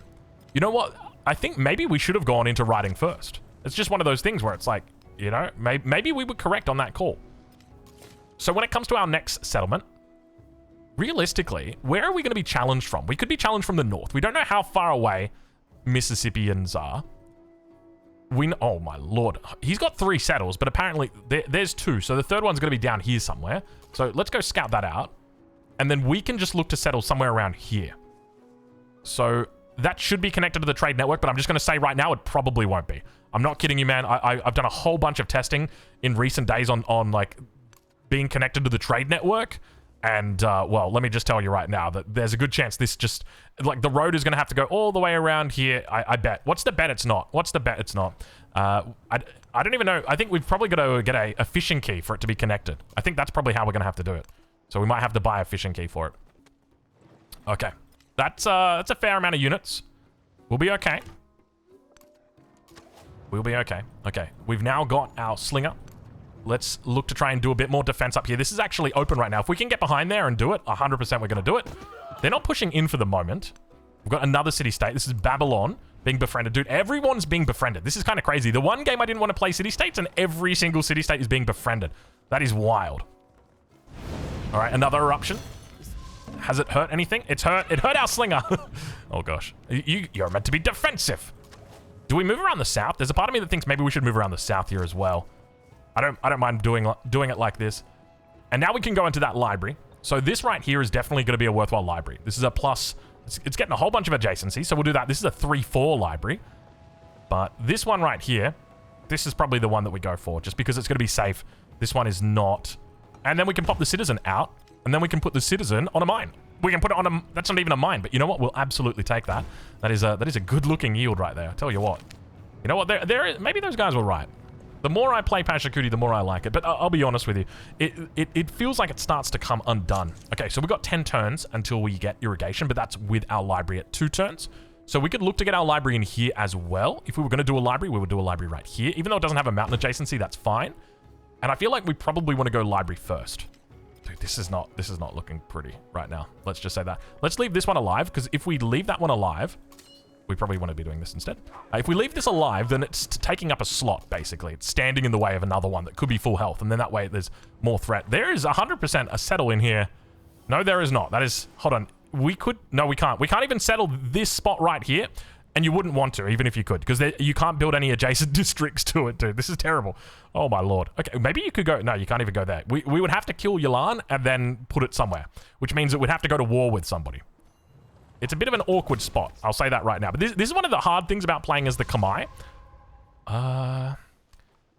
You know what? I think maybe we should have gone into writing first. It's just one of those things where it's like, you know, maybe we were correct on that call. So when it comes to our next settlement, realistically, where are we going to be challenged from? We could be challenged from the north. We don't know how far away Mississippians are. Oh my lord. He's got 3 settles, but apparently there's 2. So the third one's going to be down here somewhere. So let's go scout that out. And then we can just look to settle somewhere around here. So that should be connected to the trade network, but I'm just going to say right now it probably won't be. I'm not kidding you, man. I've done a whole bunch of testing in recent days on like being connected to the trade network. And, well, let me just tell you right now that there's a good chance this just... Like, the road is going to have to go all the way around here, I bet. What's the bet it's not? What's the bet it's not? I don't even know. I think we've probably got to get a fishing key for it to be connected. I think that's probably how we're going to have to do it. So we might have to buy a fishing key for it. Okay. That's a fair amount of units. We'll be okay. We'll be okay. Okay. We've now got our slinger. Let's look to try and do a bit more defense up here. This is actually open right now. If we can get behind there and do it, 100% we're going to do it. They're not pushing in for the moment. We've got another city-state. This is Babylon being befriended. Dude, everyone's being befriended. This is kind of crazy. The one game I didn't want to play city-states, and every single city-state is being befriended. That is wild. All right, another eruption. Has it hurt anything? It's hurt. It hurt our slinger. Oh, gosh. You're meant to be defensive. Do we move around the south? There's a part of me that thinks maybe we should move around the south here as well. I don't mind doing it like this. And now we can go into that library. So this right here is definitely going to be a worthwhile library. This is a plus. It's getting a whole bunch of adjacency, so we'll do that. This is a 3-4 library. But this one right here, this is probably the one that we go for, just because it's going to be safe. This one is not. And then we can pop the citizen out, and then we can put the citizen on a mine. We can put it on a... That's not even a mine, but you know what? We'll absolutely take that. That is a good-looking yield right there. I tell you what. You know what? Maybe those guys were right. The more I play Pachacuti, the more I like it. But I'll be honest with you. It feels like it starts to come undone. Okay, so we've got 10 turns until we get irrigation, but that's with our library at 2 turns. So we could look to get our library in here as well. If we were going to do a library, we would do a library right here. Even though it doesn't have a mountain adjacency, that's fine. And I feel like we probably want to go library first. Dude, this is not looking pretty right now. Let's just say that. Let's leave this one alive, because if we leave that one alive... We probably want to be doing this instead. If we leave this alive, then it's taking up a slot, basically. It's standing in the way of another one that could be full health, and then that way there's more threat. There is 100% a settle in here. No, there is not. That is... Hold on. We could... No, we can't. We can't even settle this spot right here, and you wouldn't want to, even if you could, because you can't build any adjacent districts to it, dude. This is terrible. Oh, my lord. Okay, maybe you could go... No, you can't even go there. We would have to kill Yelan and then put it somewhere, which means it would have to go to war with somebody. It's a bit of an awkward spot. I'll say that right now. But this is one of the hard things about playing as the Kamai. I'm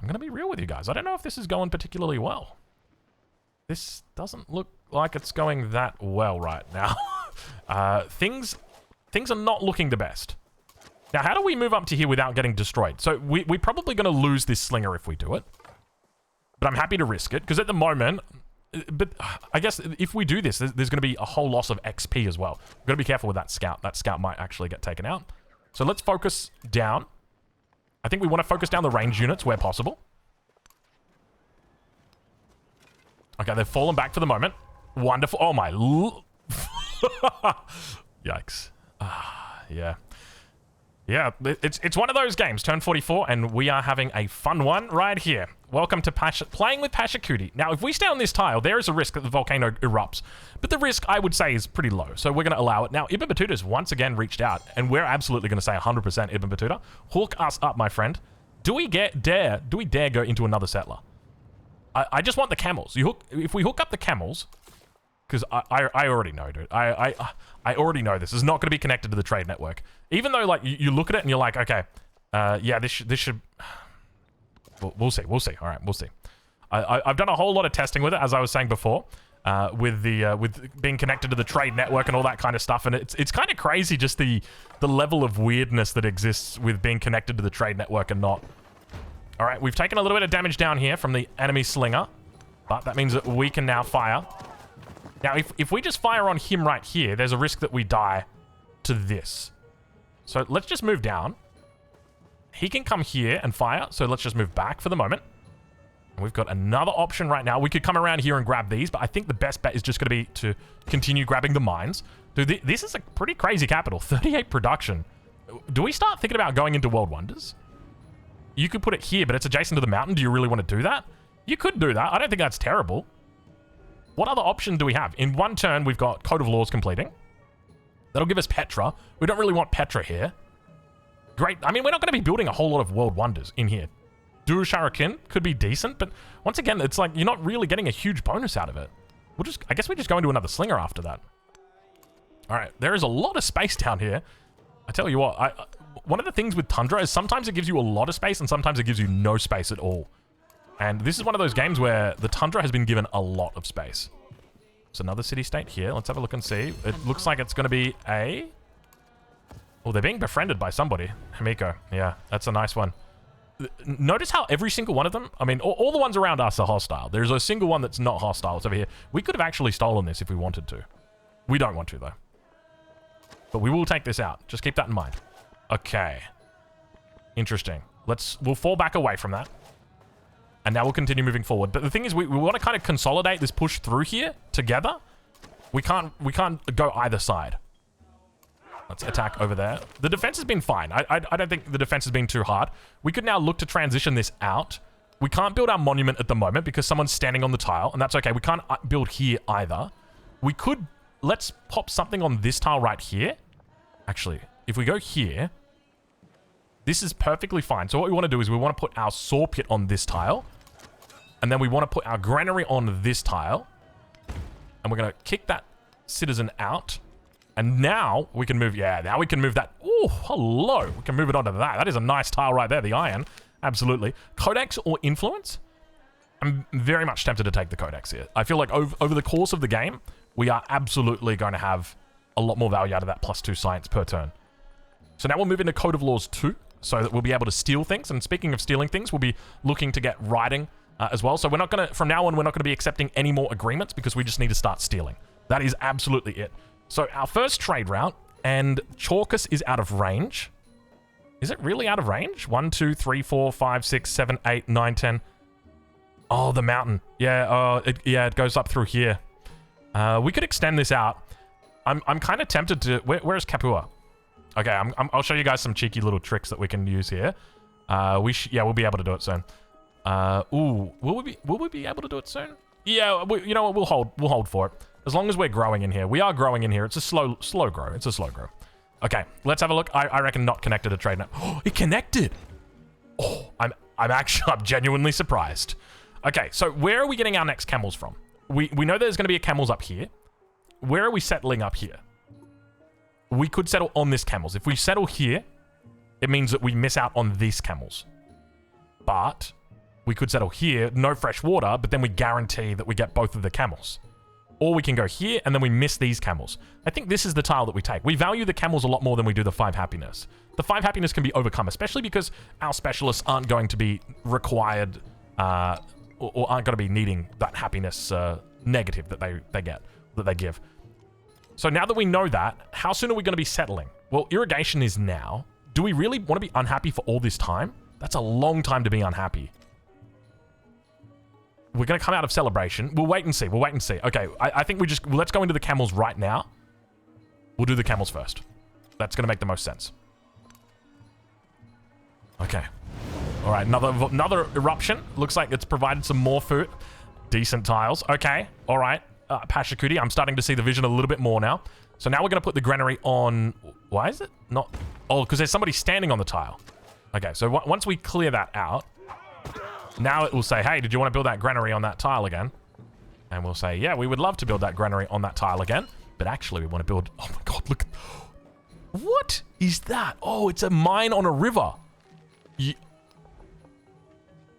going to be real with you guys. I don't know if this is going particularly well. This doesn't look like it's going that well right now. Things are not looking the best. Now, how do we move up to here without getting destroyed? So we're probably going to lose this slinger if we do it. But I'm happy to risk it, because at the moment... But I guess if we do this, there's going to be a whole loss of XP as well. We've got to be careful with that scout. That scout might actually get taken out. So let's focus down. I think we want to focus down the range units where possible. Okay, they've fallen back for the moment. Wonderful. Oh my... Yikes. Yeah. Yeah, it's one of those games, turn 44, and we are having a fun one right here. Welcome to playing with Pachacuti. Now, if we stay on this tile, there is a risk that the volcano erupts, but the risk, I would say, is pretty low, so we're going to allow it. Now, Ibn Battuta's once again reached out, and we're absolutely going to say 100% Ibn Battuta. Hook us up, my friend. Do we dare go into another settler? I just want the camels. If we hook up the camels... Because I already know, dude. I already know this is not going to be connected to the trade network. Even though, like, you look at it and you're like, okay, yeah, this should... We'll see. All right, we'll see. I've done a whole lot of testing with it, as I was saying before, with being connected to the trade network and all that kind of stuff. And it's kind of crazy, just the level of weirdness that exists with being connected to the trade network and not. All right, we've taken a little bit of damage down here from the enemy slinger, but that means that we can now fire. Now, if we just fire on him right here, there's a risk that we die to this. So let's just move down. He can come here and fire, so let's just move back for the moment. And we've got another option right now. We could come around here and grab these, but I think the best bet is just going to be to continue grabbing the mines. Dude, this is a pretty crazy capital. 38 production. Do we start thinking about going into World Wonders? You could put it here, but it's adjacent to the mountain. Do you really want to do that? You could do that. I don't think that's terrible. What other option do we have? In one turn, we've got Code of Laws completing. That'll give us Petra. We don't really want Petra here. Great. I mean, we're not going to be building a whole lot of World Wonders in here. Duru Sharakin could be decent, but once again, it's like you're not really getting a huge bonus out of it. I guess we just go into another slinger after that. All right. There is a lot of space down here. I tell you what, one of the things with Tundra is sometimes it gives you a lot of space and sometimes it gives you no space at all. And this is one of those games where the Tundra has been given a lot of space. There's another city-state here. Let's have a look and see. It looks like it's going to be a... Oh, they're being befriended by somebody. Himiko. Yeah, that's a nice one. Notice how every single one of them... I mean, all the ones around us are hostile. There's a single one that's not hostile. It's over here. We could have actually stolen this if we wanted to. We don't want to, though. But we will take this out. Just keep that in mind. Okay. Interesting. We'll fall back away from that. And now we'll continue moving forward. But the thing is, we want to kind of consolidate this push through here together. We can't go either side. Let's attack over there. The defense has been fine. I don't think the defense has been too hard. We could now look to transition this out. We can't build our monument at the moment because someone's standing on the tile, and that's okay. We can't build here either. We could... Let's pop something on this tile right here. Actually, if we go here... This is perfectly fine. So what we want to do is we want to put our saw pit on this tile. And then we want to put our granary on this tile. And we're going to kick that citizen out. And now we can move... Yeah, now we can move that... Oh, hello. We can move it onto that. That is a nice tile right there, the iron. Absolutely. Codex or influence? I'm very much tempted to take the Codex here. I feel like over the course of the game, we are absolutely going to have a lot more value out of that +2 science per turn. So now we'll move into Code of Laws 2. so that we'll be able to steal things. And speaking of stealing things, we'll be looking to get riding as well. So we're not going to, from now on, we're not going to be accepting any more agreements because we just need to start stealing. That is absolutely it. So our first trade route, and Chorkus is out of range. Is it really out of range? 1, 2, 3, 4, 5, 6, 7, 8, 9, 10. Oh, the mountain. Yeah, it goes up through here. We could extend this out. I'm kind of tempted to... Where's Kapua? Okay, I'll show you guys some cheeky little tricks that we can use here. We'll be able to do it soon. Will we be able to do it soon? Yeah, you know what? We'll hold for it. As long as we're growing in here. We are growing in here. It's a slow grow. It's a slow grow. Okay, let's have a look. I reckon not connected to trade now. Oh, it connected. Oh, I'm genuinely surprised. Okay, so where are we getting our next camels from? We know there's going to be a camels up here. Where are we settling up here? We could settle on this camels. If we settle here, it means that we miss out on these camels. But we could settle here, no fresh water, but then we guarantee that we get both of the camels. Or we can go here, and then we miss these camels. I think this is the tile that we take. We value the camels a lot more than we do the 5 happiness. The 5 happiness can be overcome, especially because our specialists aren't going to be required, or aren't going to be needing that happiness negative that they give. So now that we know that, how soon are we going to be settling? Well, irrigation is now. Do we really want to be unhappy for all this time? That's a long time to be unhappy. We're going to come out of celebration. We'll wait and see. Okay, I think let's go into the camels right now. We'll do the camels first. That's going to make the most sense. Okay. All right, another eruption. Looks like it's provided some more food. Decent tiles. Okay, all right. Pachacuti, I'm starting to see the vision a little bit more now. So now we're going to put the granary on... Why is it not... Oh, because there's somebody standing on the tile. Okay, so once we clear that out, now it will say, hey, did you want to build that granary on that tile again? And we'll say, yeah, we would love to build that granary on that tile again. But actually, we want to build... Oh my god, look. What is that? Oh, it's a mine on a river.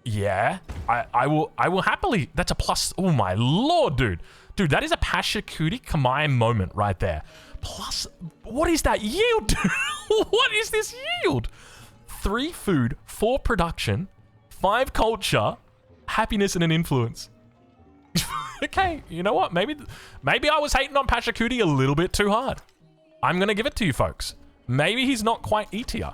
Yeah, I will happily... That's a plus... Oh my lord, dude. Dude, that is a Pachacuti Kamai moment right there. Plus, what is that yield, dude? What is this yield? 3 food, 4 production, 5 culture, happiness, and an influence. Okay, you know what? Maybe I was hating on Pachacuti a little bit too hard. I'm going to give it to you folks. Maybe he's not quite E tier.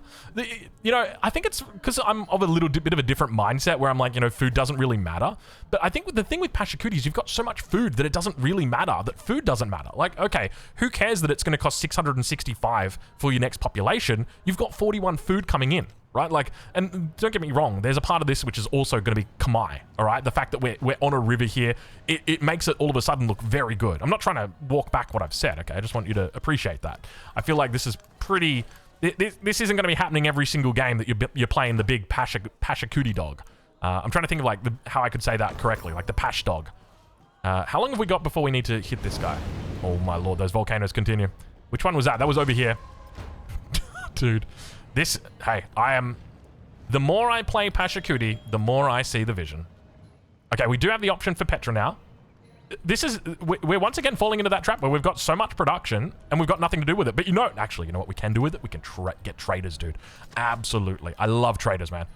You know, I think it's because I'm of a little bit of a different mindset where I'm like, you know, food doesn't really matter. But I think the thing with Pachacuti is you've got so much food that it doesn't really matter, that food doesn't matter. Like, okay, who cares that it's going to cost 665 for your next population? You've got 41 food coming in, right? Like, and don't get me wrong, there's a part of this which is also going to be Kamai, all right? The fact that we're on a river here, it makes it all of a sudden look very good. I'm not trying to walk back what I've said, okay? I just want you to appreciate that. I feel like this is pretty... This isn't going to be happening every single game that you're playing the big Pachacuti dog. I'm trying to think of like how I could say that correctly, like the Pash dog. How long have we got before we need to hit this guy? Oh my lord, those volcanoes continue. Which one was that? That was over here. Dude, this... Hey, the more I play Pachacuti, the more I see the vision. Okay, we do have the option for Petra now. We're once again falling into that trap where we've got so much production and we've got nothing to do with it. But you know what we can do with it? We can get traders, dude. Absolutely. I love traders, man.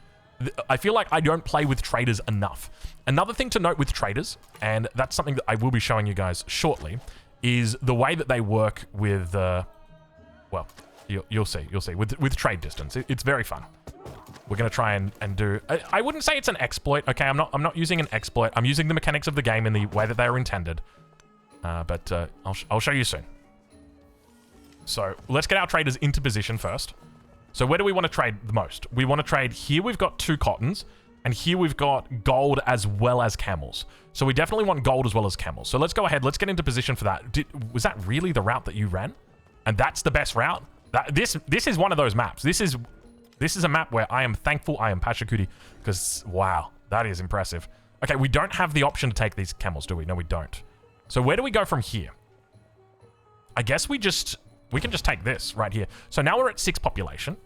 I feel like I don't play with traders enough. Another thing to note with traders, and that's something that I will be showing you guys shortly, is the way that they work with, well, you'll see, with trade distance. It's very fun. We're going to try and do... I wouldn't say it's an exploit, okay? I'm not using an exploit. I'm using the mechanics of the game in the way that they are intended. But I'll show you soon. So let's get our traders into position first. So where do we want to trade the most? We want to trade here. We've got 2 cottons. And here we've got gold as well as camels. So we definitely want gold as well as camels. So let's go ahead. Let's get into position for that. Was that really the route that you ran? And that's the best route? This is one of those maps. This is a map where I am thankful I am Pachacuti, because, wow, that is impressive. Okay, we don't have the option to take these camels, do we? No, we don't. So where do we go from here? I guess we can just take this right here. So now we're at 6 population.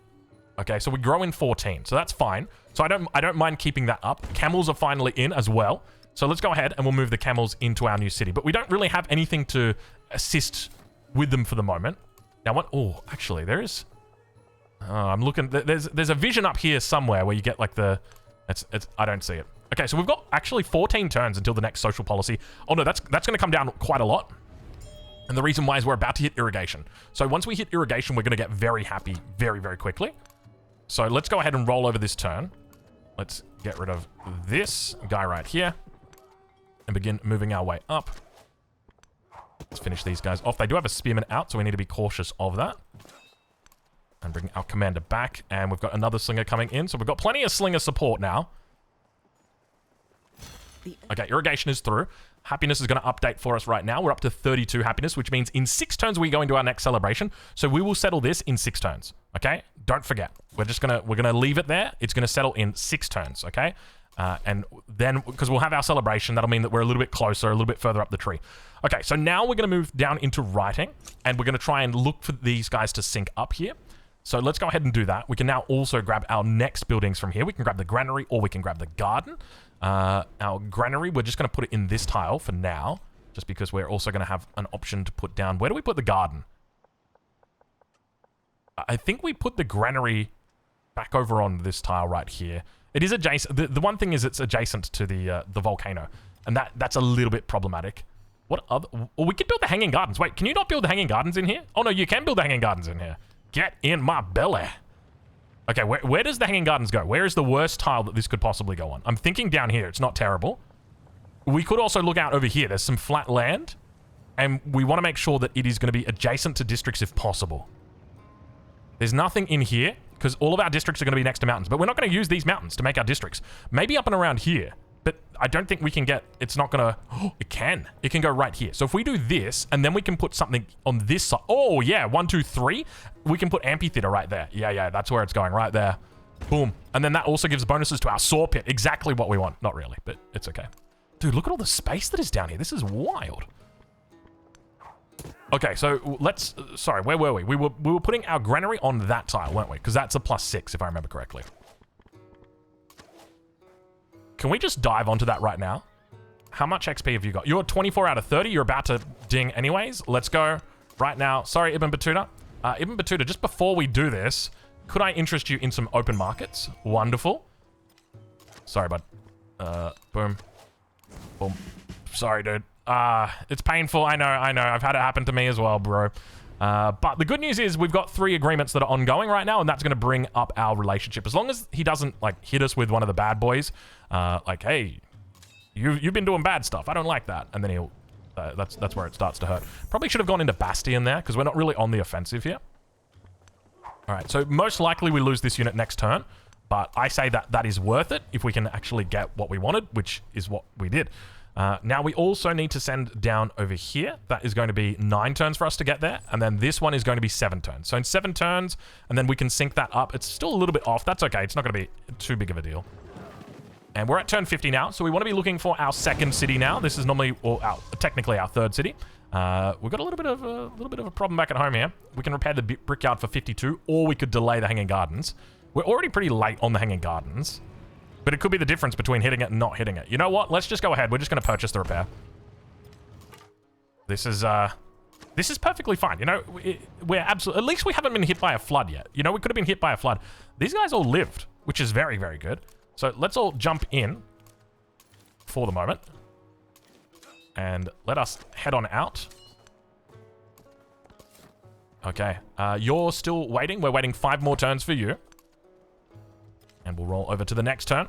Okay, so we grow in 14, so that's fine. So I don't mind keeping that up. Camels are finally in as well. So let's go ahead and we'll move the camels into our new city. But we don't really have anything to assist with them for the moment. Now what? Oh, actually, there is... I'm looking. There's a vision up here somewhere where you get like the... I don't see it. Okay, so we've got actually 14 turns until the next social policy. Oh no, that's going to come down quite a lot. And the reason why is we're about to hit irrigation. So once we hit irrigation, we're going to get very happy very, very quickly. So let's go ahead and roll over this turn. Let's get rid of this guy right here and begin moving our way up. Let's finish these guys off. They do have a spearman out, so we need to be cautious of that. And bring our commander back. And we've got another slinger coming in. So we've got plenty of slinger support now. Okay, irrigation is through. Happiness is going to update for us right now. We're up to 32 happiness, which means in 6 turns we go into our next celebration. So we will settle this in 6 turns. Okay? Don't forget. We're gonna leave it there. It's gonna settle in 6 turns, okay? And then, because we'll have our celebration, that'll mean that we're a little bit closer, a little bit further up the tree. Okay, so now we're going to move down into writing, and we're going to try and look for these guys to sync up here. So let's go ahead and do that. We can now also grab our next buildings from here. We can grab the granary, or we can grab the garden. Our granary, we're just going to put it in this tile for now, just because we're also going to have an option to put down. Where do we put the garden? I think we put the granary back over on this tile right here. It is adjacent. The one thing is it's adjacent to the volcano, and that's a little bit problematic. What other? Well, we could build the hanging gardens. Wait, can you not build the hanging gardens in here? Oh no, you can build the hanging gardens in here. Get in my belly. Okay, where does the hanging gardens go? Where is the worst tile that this could possibly go on? I'm thinking down here. It's not terrible. We could also look out over here. There's some flat land, and we want to make sure that it is going to be adjacent to districts if possible. There's nothing in here, because all of our districts are going to be next to mountains. But we're not going to use these mountains to make our districts. Maybe up and around here. But I don't think we can get... It's not going to... Oh, it can. It can go right here. So if we do this, and then we can put something on this side... Oh, yeah. 1, 2, 3. We can put amphitheater right there. Yeah. That's where it's going. Right there. Boom. And then that also gives bonuses to our saw pit. Exactly what we want. Not really, but it's okay. Dude, look at all the space that is down here. This is wild. Okay, so let's... Sorry, where were we? We were putting our granary on that tile, weren't we? Because that's a +6, if I remember correctly. Can we just dive onto that right now? How much XP have you got? You're 24 out of 30. You're about to ding anyways. Let's go right now. Sorry, Ibn Battuta. Ibn Battuta, just before we do this, could I interest you in some open markets? Wonderful. Sorry, bud. Boom. Boom. Sorry, dude. It's painful. I know. I've had it happen to me as well, bro. But the good news is we've got 3 agreements that are ongoing right now, and that's going to bring up our relationship. As long as he doesn't, like, hit us with one of the bad boys, like, hey, you've been doing bad stuff. I don't like that. And then he'll... that's where it starts to hurt. Probably should have gone into Bastion there, because we're not really on the offensive here. All right, so most likely we lose this unit next turn, but I say that is worth it if we can actually get what we wanted, which is what we did. Now we also need to send down over here. That is going to be 9 turns for us to get there. And then this one is going to be 7 turns. So in 7 turns, and then we can sync that up. It's still a little bit off. That's okay. It's not going to be too big of a deal. And we're at turn 50 now. So we want to be looking for our 2nd city now. This is normally, well, technically our 3rd city. We've got a little bit of a problem back at home here. We can repair the brickyard for 52, or we could delay the hanging gardens. We're already pretty late on the hanging gardens. But it could be the difference between hitting it and not hitting it. You know what? Let's just go ahead. We're just going to purchase the repair. This is perfectly fine. You know, we're absolutely... At least we haven't been hit by a flood yet. You know, we could have been hit by a flood. These guys all lived, which is very, very good. So let's all jump in for the moment. And let us head on out. Okay. You're still waiting. We're waiting 5 more turns for you. And we'll roll over to the next turn.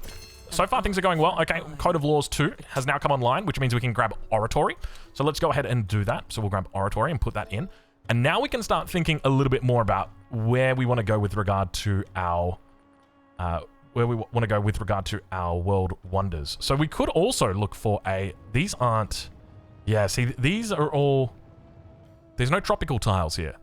So far, things are going well. Okay, Code of Laws 2 has now come online, which means we can grab Oratory. So let's go ahead and do that. So we'll grab Oratory and put that in. And now we can start thinking a little bit more about where we want to go with regard to our... World Wonders. So we could also look for a... These aren't... Yeah, see, these are all... There's no tropical tiles here.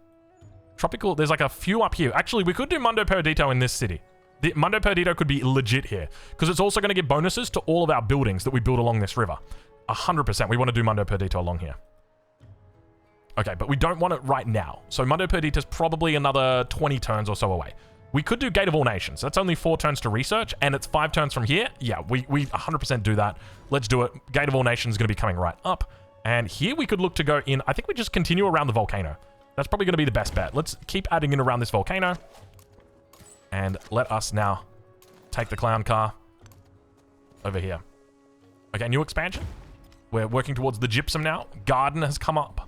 Tropical... There's like a few up here. Actually, we could do Mundo Perdido in this city. The Mundo Perdido could be legit here, because it's also going to give bonuses to all of our buildings that we build along this river. 100%. We want to do Mundo Perdido along here. Okay, but we don't want it right now. So Mundo Perdido is probably another 20 turns or so away. We could do Gate of All Nations. That's only 4 turns to research, and it's 5 turns from here. Yeah, we 100% do that. Let's do it. Gate of All Nations is going to be coming right up. And here we could look to go in. I think we just continue around the volcano. That's probably going to be the best bet. Let's keep adding in around this volcano. And let us now take the clown car over here. Okay, new expansion. We're working towards the gypsum now. Garden has come up.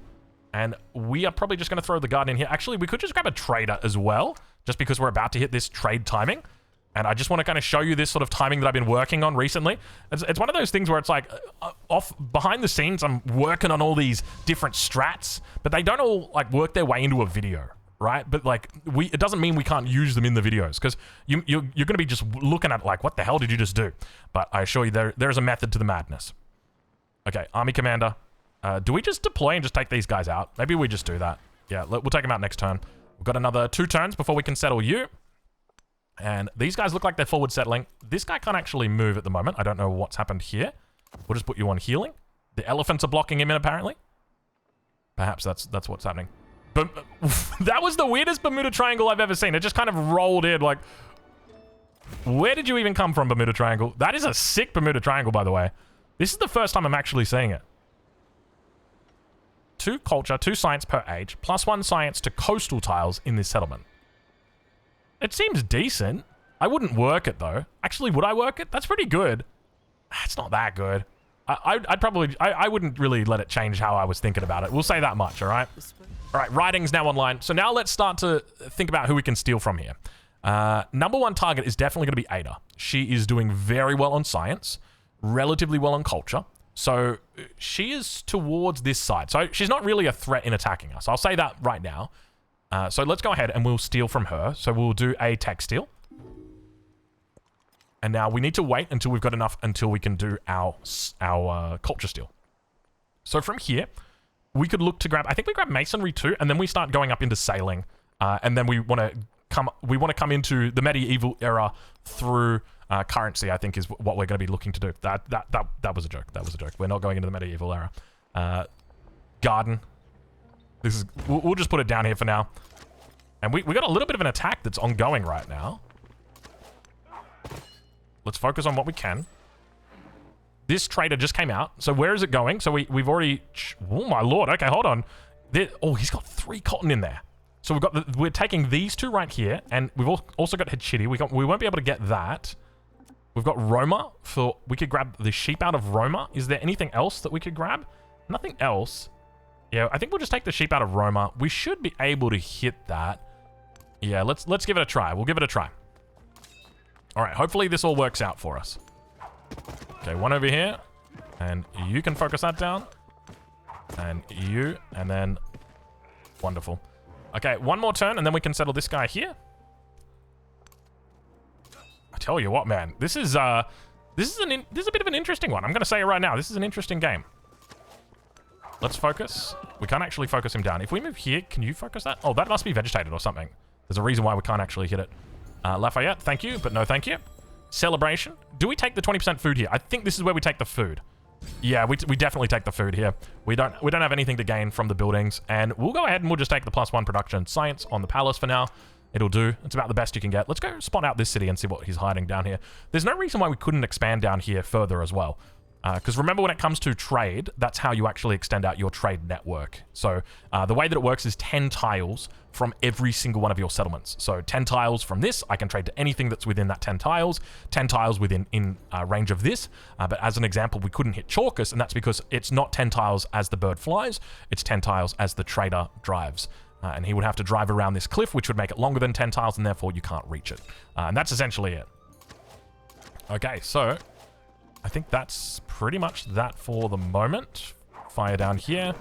And we are probably just going to throw the garden in here. Actually, we could just grab a trader as well, just because we're about to hit this trade timing. And I just want to kind of show you this sort of timing that I've been working on recently. It's one of those things where it's like, off behind the scenes, I'm working on all these different strats, but they don't all like work their way into a video, right? But like, it doesn't mean we can't use them in the videos, because you're going to be just looking at like, what the hell did you just do? But I assure you there's a method to the madness. Okay, Army Commander. Do we just deploy and just take these guys out? Maybe we just do that. Yeah, we'll take them out next turn. We've got another 2 turns before we can settle you. And these guys look like they're forward settling. This guy can't actually move at the moment. I don't know what's happened here. We'll just put you on healing. The elephants are blocking him in, apparently. Perhaps that's what's happening. But that was the weirdest Bermuda Triangle I've ever seen. It just kind of rolled in like... Where did you even come from, Bermuda Triangle? That is a sick Bermuda Triangle, by the way. This is the first time I'm actually seeing it. 2 culture, 2 science per age, +1 science to coastal tiles in this settlement. It seems decent. I wouldn't work it, though. Actually, would I work it? That's pretty good. It's not that good. I wouldn't really let it change how I was thinking about it. We'll say that much, all right? All right, writing's now online. So now let's start to think about who we can steal from here. Number 1 target is definitely going to be Ada. She is doing very well on science, relatively well on culture. So she is towards this side. So she's not really a threat in attacking us. I'll say that right now. So let's go ahead and we'll steal from her. So we'll do a tech steal. And now we need to wait until we've got enough until we can do our culture steal. So from here, we could look to grab, I think we grab masonry too, and then we start going up into sailing. And then we want to come into the medieval era through currency, I think is what we're going to be looking to do. That was a joke. That was a joke. We're not going into the medieval era. Garden. We'll just put it down here for now. And we got a little bit of an attack that's ongoing right now. Let's focus on what we can. This trader just came out. So where is it going? So we've already... Oh my lord. Okay, hold on. He's got 3 cotton in there. So we're taking these 2 right here. And we've also got Hechiti. We won't be able to get that. We've got Roma. We could grab the sheep out of Roma. Is there anything else that we could grab? Nothing else. Yeah, I think we'll just take the sheep out of Roma. We should be able to hit that. Yeah, let's give it a try. We'll give it a try. All right, hopefully this all works out for us. Okay, 1 over here. And you can focus that down. And you, and then... Wonderful. Okay, 1 more turn, and then we can settle this guy here. I tell you what, man. This is a bit of an interesting one. I'm going to say it right now. This is an interesting game. Let's focus. We can't actually focus him down. If we move here, can you focus that? Oh, that must be vegetated or something. There's a reason why we can't actually hit it. Lafayette, thank you, but no thank you. Celebration. Do we take the 20% food here? I think this is where we take the food. Yeah, we definitely take the food here. We don't have anything to gain from the buildings, and we'll go ahead and we'll just take the +1 production science on the palace for now. It'll do. It's about the best you can get. Let's go spot out this city and see what he's hiding down here. There's no reason why we couldn't expand down here further as well. Because remember, when it comes to trade, that's how you actually extend out your trade network. So the way that it works is 10 tiles from every single one of your settlements. So 10 tiles from this, I can trade to anything that's within that 10 tiles. 10 tiles within range of this. But as an example, we couldn't hit Chalkus, and that's because it's not 10 tiles as the bird flies. It's 10 tiles as the trader drives. And he would have to drive around this cliff, which would make it longer than 10 tiles, and therefore you can't reach it. And that's essentially it. Okay, so... I think that's pretty much that for the moment. Fire down here.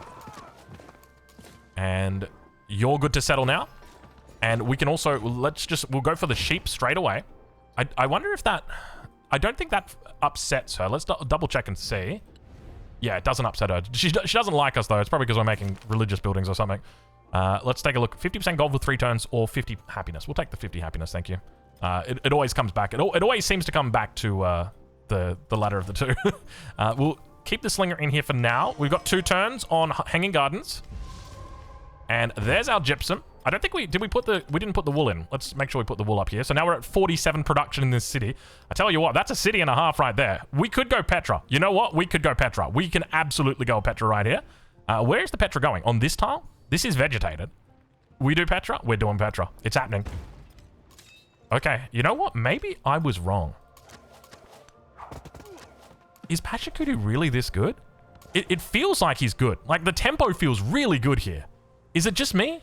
And you're good to settle now. And we can also, we'll go for the sheep straight away. I wonder if that, I don't think that upsets her. Let's double check and see. Yeah, it doesn't upset her. She doesn't like us though. It's probably because we're making religious buildings or something. Let's take a look. 50% gold for 3 turns or 50 happiness. We'll take the 50 happiness, thank you. It always comes back. It always seems to come back to the latter of the 2. We'll keep the slinger in here for now. We've got 2 turns on Hanging Gardens. And there's our gypsum. I don't think we didn't put the wool in. Let's make sure we put the wool up here. So now we're at 47 production in this city. I tell you what, that's a city and a half right there. We could go Petra. You know what? We could go Petra. We can absolutely go Petra right here. Where's the Petra going? On this tile? This is vegetated. We do Petra? We're doing Petra. It's happening. Okay, you know what? Maybe I was wrong. Is Pachacuti really this good? It feels like he's good. Like, the tempo feels really good here. Is it just me?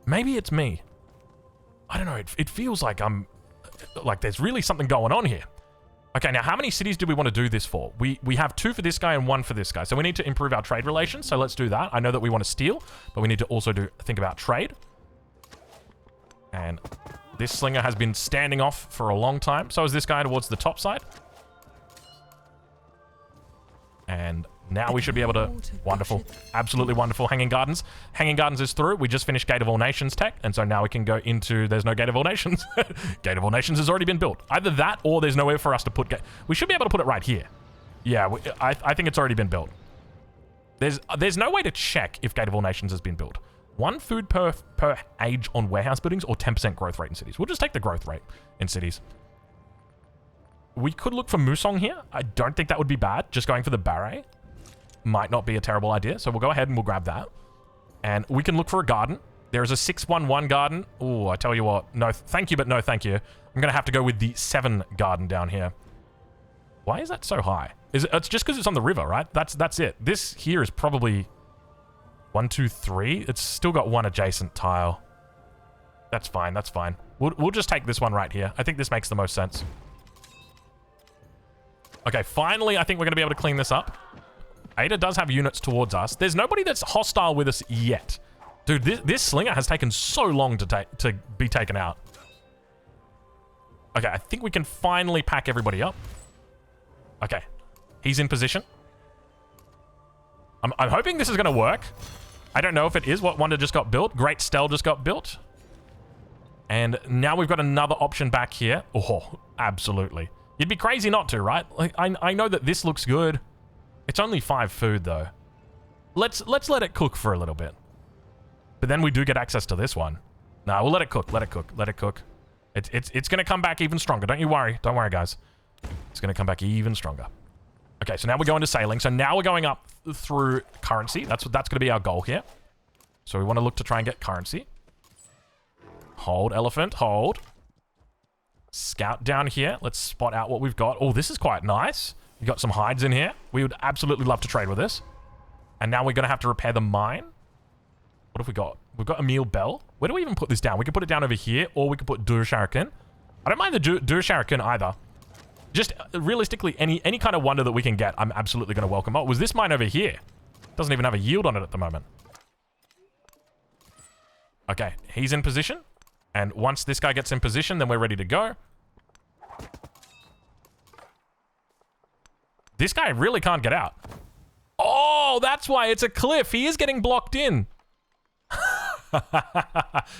Maybe it's me. I don't know. It feels like like there's really something going on here. Okay, now how many cities do we want to do this for? We have 2 for this guy and 1 for this guy. So we need to improve our trade relations. So let's do that. I know that we want to steal, but we need to also think about trade. And this slinger has been standing off for a long time. So is this guy towards the top side. And now we should be able to... Wonderful. Absolutely wonderful. Hanging Gardens. Hanging Gardens is through. We just finished Gate of All Nations tech. And so now we can go into... There's no Gate of All Nations. Gate of All Nations has already been built. Either that or there's nowhere for us to put... We should be able to put it right here. Yeah, I think it's already been built. There's no way to check if Gate of All Nations has been built. 1 food per age on warehouse buildings or 10% growth rate in cities. We'll just take the growth rate in cities. We could look for Musong here. I don't think that would be bad. Just going for the Barre might not be a terrible idea. So we'll go ahead and we'll grab that. And we can look for a garden. There is a 611 garden. Oh, I tell you what. No, thank you, but no, thank you. I'm going to have to go with the 7 garden down here. Why is that so high? It's just because it's on the river, right? That's it. This here is probably 1, 2, 3. It's still got 1 adjacent tile. That's fine. That's fine. We'll just take this one right here. I think this makes the most sense. Okay, finally, I think we're going to be able to clean this up. Ada does have units towards us. There's nobody that's hostile with us yet. Dude, this slinger has taken so long to be taken out. Okay, I think we can finally pack everybody up. Okay, he's in position. I'm hoping this is going to work. I don't know if it is. What wonder just got built? Great Stell just got built. And now we've got another option back here. Oh, absolutely. You'd be crazy not to, right? Like, I know that this looks good. It's only 5 food, though. Let's let it cook for a little bit. But then we do get access to this one. No, we'll let it cook. Let it cook. Let it cook. It's going to come back even stronger. Don't you worry. Don't worry, guys. It's going to come back even stronger. Okay, so now we're going to sailing. So now we're going up through currency. That's going to be our goal here. So we want to look to try and get currency. Hold, elephant. Hold. Scout down here. Let's spot out what we've got. Oh, this is quite nice. You got some hides in here. We would absolutely love to trade with this. And now we're going to have to repair the mine. What have we got? We've got Emil Bell. Where do we even put this down? We could put it down over here, or we could put Dursharakin. I don't mind the Dursharakin either. Just realistically, any kind of wonder that we can get, I'm absolutely going to welcome. Oh, was this mine over here? Doesn't even have a yield on it at the moment. Okay, he's in position. And once this guy gets in position, then we're ready to go. This guy really can't get out. Oh, that's why it's a cliff. He is getting blocked in.